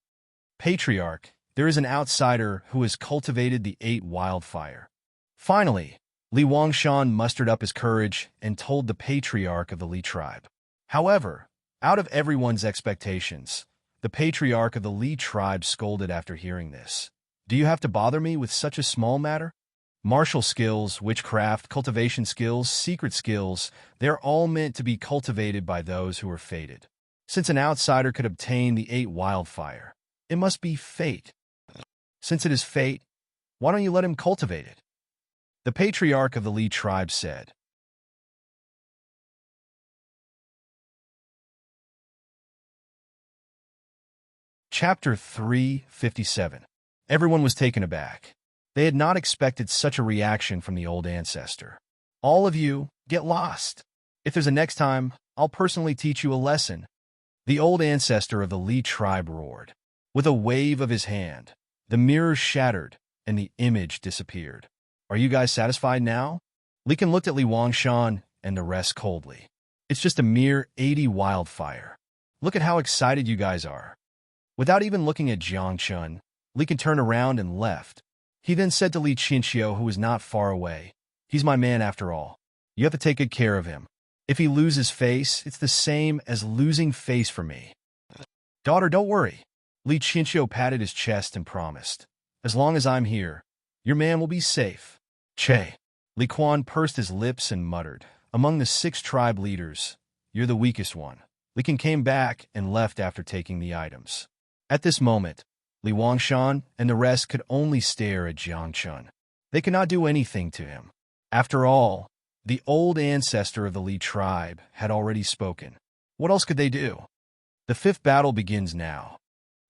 S1: Patriarch, there is an outsider who has cultivated the 8 wildfire. Finally, Li Wangshan mustered up his courage and told the patriarch of the Li tribe. However, out of everyone's expectations, the patriarch of the Li tribe scolded after hearing this. Do you have to bother me with such a small matter? Martial skills, witchcraft, cultivation skills, secret skills, they're all meant to be cultivated by those who are fated. Since an outsider could obtain the 8 wildfire, it must be fate. Since it is fate, why don't you let him cultivate it? The patriarch of the Li tribe said. Chapter 357. Everyone was taken aback. They had not expected such a reaction from the old ancestor. All of you, get lost. If there's a next time, I'll personally teach you a lesson. The old ancestor of the Li tribe roared. With a wave of his hand, the mirror shattered and the image disappeared. Are you guys satisfied now? Li Kan looked at Li Wangshan and the rest coldly. It's just a mere 80 wildfire. Look at how excited you guys are. Without even looking at Jiang Chun, Li Kan turned around and left. He then said to Li Qinxiu, who was not far away, "He's my man after all. You have to take good care of him. If he loses face, it's the same as losing face for me." "Daughter, don't worry." Li Qinxiu patted his chest and promised, "As long as I'm here, your man will be safe." "Che." Li Quan pursed his lips and muttered, "Among the 6 tribe leaders, you're the weakest one." Li Kan came back and left after taking the items. At this moment, Li Wangshan and the rest could only stare at Jiang Chun. They could not do anything to him. After all, the old ancestor of the Li tribe had already spoken. What else could they do? The 5th battle begins now.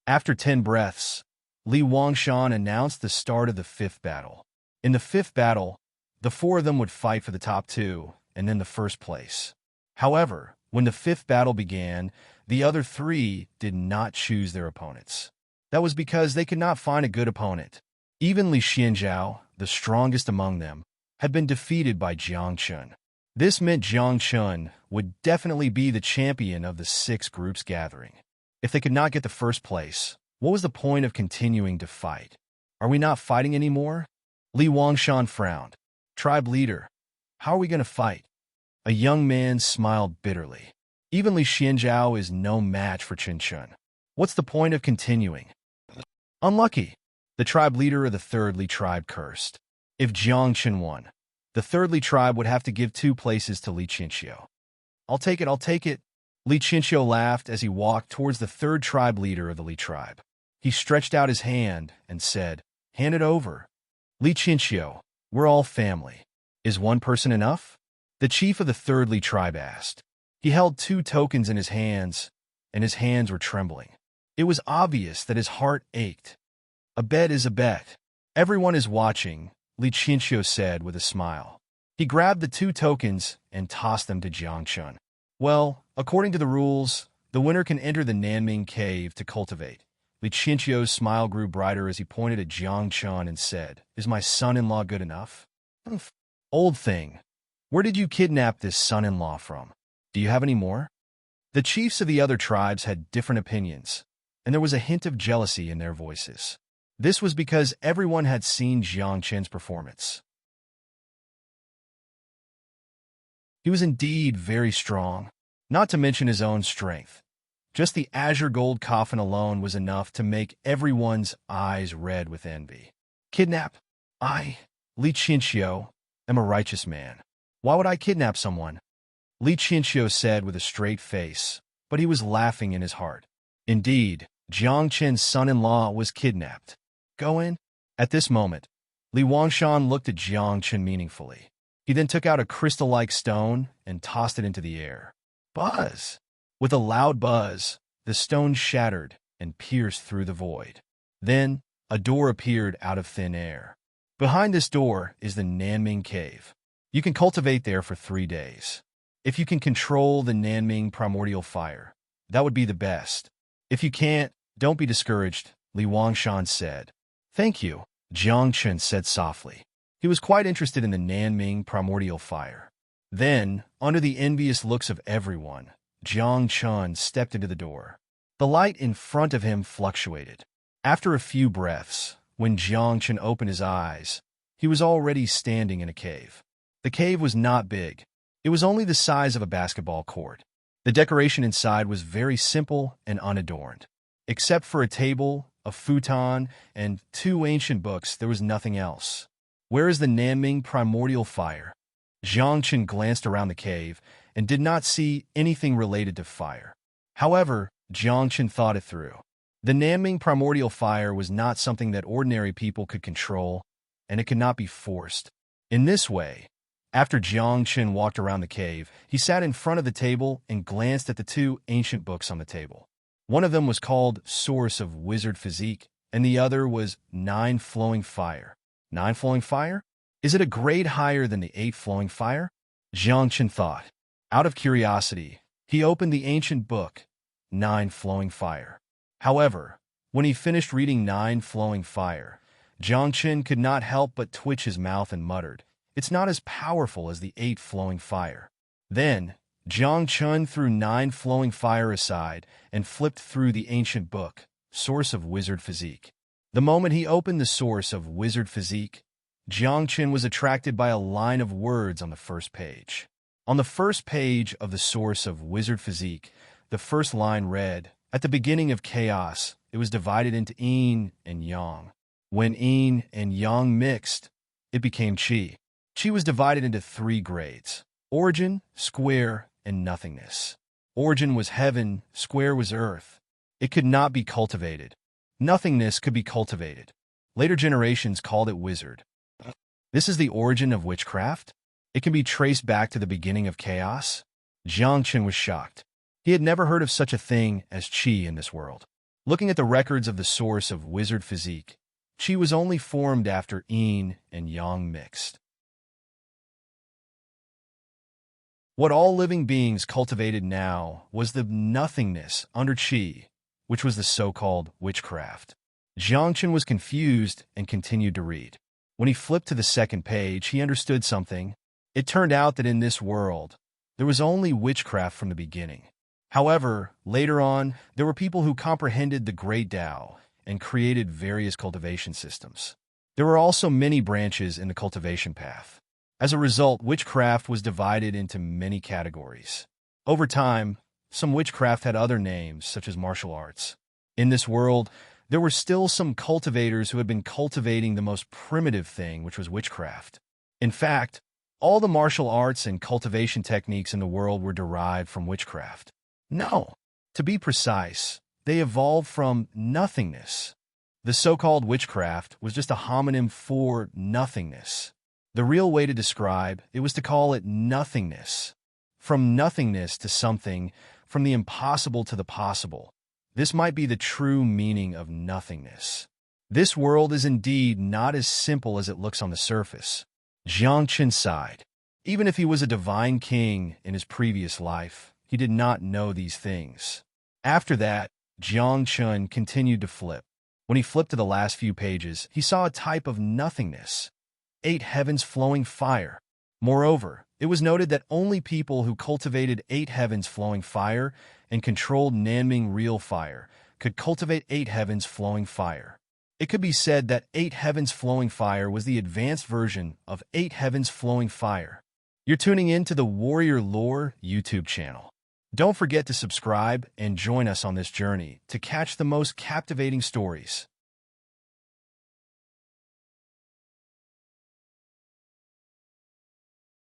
S1: After 10 breaths, Li Wangshan announced the start of the 5th battle. In the 5th battle, the 4 of them would fight for the top 2 and then the 1st place. However, when the 5th battle began, the other 3 did not choose their opponents. That was because they could not find a good opponent. Even Li Xianzhao, the strongest among them, had been defeated by Jiang Chun. This meant Jiang Chun would definitely be the champion of the 6 groups gathering. If they could not get the 1st place, what was the point of continuing to fight? Are we not fighting anymore? Li Wangshan frowned. "Tribe leader, how are we going to fight?" A young man smiled bitterly. "Even Li Xianzhao is no match for Qin Chun. What's the point of continuing?" "Unlucky." The tribe leader of the 3rd Li tribe cursed. If Jiang Chun won, the 3rd Li tribe would have to give 2 places to Li Qinxiu. I'll take it." Li Qinxiu laughed as he walked towards the 3rd tribe leader of the Li tribe. He stretched out his hand and said, "Hand it over." "Li Qinxiu, we're all family. Is one person enough?" The chief of the 3rd Li tribe asked. He held 2 tokens in his hands, and his hands were trembling. It was obvious that his heart ached. "A bet is a bet. Everyone is watching," Li Qinxiu said with a smile. He grabbed the 2 tokens and tossed them to Jiang Chun. "Well, according to the rules, the winner can enter the Nanming cave to cultivate." Li Qinxiu's smile grew brighter as he pointed at Jiang Chun and said, "Is my son-in-law good enough?" "Old thing, where did you kidnap this son-in-law from? Do you have any more?" The chiefs of the other tribes had different opinions, and there was a hint of jealousy in their voices. This was because everyone had seen Jiang Chun's performance. He was indeed very strong, not to mention his own strength. Just the azure gold coffin alone was enough to make everyone's eyes red with envy. "Kidnap? I, Li Qinxiu, am a righteous man. Why would I kidnap someone?" Li Qinxiu said with a straight face, but he was laughing in his heart. Indeed, Jiang Chun's son-in-law was kidnapped. "Go in." At this moment, Li Wangshan looked at Jiang Chun meaningfully. He then took out a crystal-like stone and tossed it into the air. Buzz! With a loud buzz, the stone shattered and pierced through the void. Then, a door appeared out of thin air. Behind this door is the Nanming cave. You can cultivate there for 3 days. If you can control the Nanming primordial fire, that would be the best. If you can't, don't be discouraged, Li Wangshan said. "Thank you," Jiang Chun said softly. He was quite interested in the Nanming primordial fire. Then, under the envious looks of everyone, Jiang Chun stepped into the door. The light in front of him fluctuated. After a few breaths, when Jiang Chun opened his eyes, he was already standing in a cave. The cave was not big. It was only the size of a basketball court. The decoration inside was very simple and unadorned. Except for a table, a futon, and 2 ancient books, there was nothing else. Where is the Nanming primordial fire? Jiang Chun glanced around the cave and did not see anything related to fire. However, Jiang Chun thought it through. The Nanming primordial fire was not something that ordinary people could control, and it could not be forced. In this way, after Jiang Chun walked around the cave, he sat in front of the table and glanced at the 2 ancient books on the table. One of them was called Source of Wizard Physique, and the other was 9 Flowing Fire. 9 Flowing Fire? Is it a grade higher than the 8 Flowing Fire? Jiang Chun thought. Out of curiosity, he opened the ancient book 9 flowing fire. However, when he finished reading 9 flowing fire, Jiang Chen could not help but twitch his mouth and muttered, "It's not as powerful as the 8 flowing fire." Then, Jiang Chen threw 9 flowing fire aside and flipped through the ancient book, Source of Wizard Physique. The moment he opened the Source of Wizard Physique, Jiang Chen was attracted by a line of words on the first page. On the first page of the Source of Wizard Physique, the first line read, "At the beginning of chaos, it was divided into yin and yang. When yin and yang mixed, it became qi. Qi was divided into 3 grades: origin, square, and nothingness. Origin was heaven, square was earth. It could not be cultivated. Nothingness could be cultivated. Later generations called it wizard. This is the origin of witchcraft? It can be traced back to the beginning of chaos?" Jiang Chen was shocked. He had never heard of such a thing as qi in this world. Looking at the records of the Source of Wizard Physique, qi was only formed after yin and yang mixed. What all living beings cultivated now was the nothingness under qi, which was the so-called witchcraft. Jiang Chen was confused and continued to read. When he flipped to the second page, he understood something. It turned out that in this world, there was only witchcraft from the beginning. However, later on, there were people who comprehended the Great Tao and created various cultivation systems. There were also many branches in the cultivation path. As a result, witchcraft was divided into many categories. Over time, some witchcraft had other names, such as martial arts. In this world, there were still some cultivators who had been cultivating the most primitive thing, which was witchcraft. In fact, all the martial arts and cultivation techniques in the world were derived from witchcraft. No, to be precise, they evolved from nothingness. The so-called witchcraft was just a homonym for nothingness. The real way to describe it was to call it nothingness. From nothingness to something, from the impossible to the possible. This might be the true meaning of nothingness. This world is indeed not as simple as it looks on the surface. Jiang Chen sighed. Even if he was a divine king in his previous life, he did not know these things. After that, Jiang Chen continued to flip. When he flipped to the last few pages, he saw a type of nothingness. 8 heavens flowing fire. Moreover, it was noted that only people who cultivated 8 heavens flowing fire and controlled Nanming real fire could cultivate 8 heavens flowing fire. It could be said that 8 heavens flowing fire was the advanced version of 8 heavens flowing fire. You're tuning in to the Warrior Lore YouTube channel. Don't forget to subscribe and join us on this journey to catch the most captivating stories.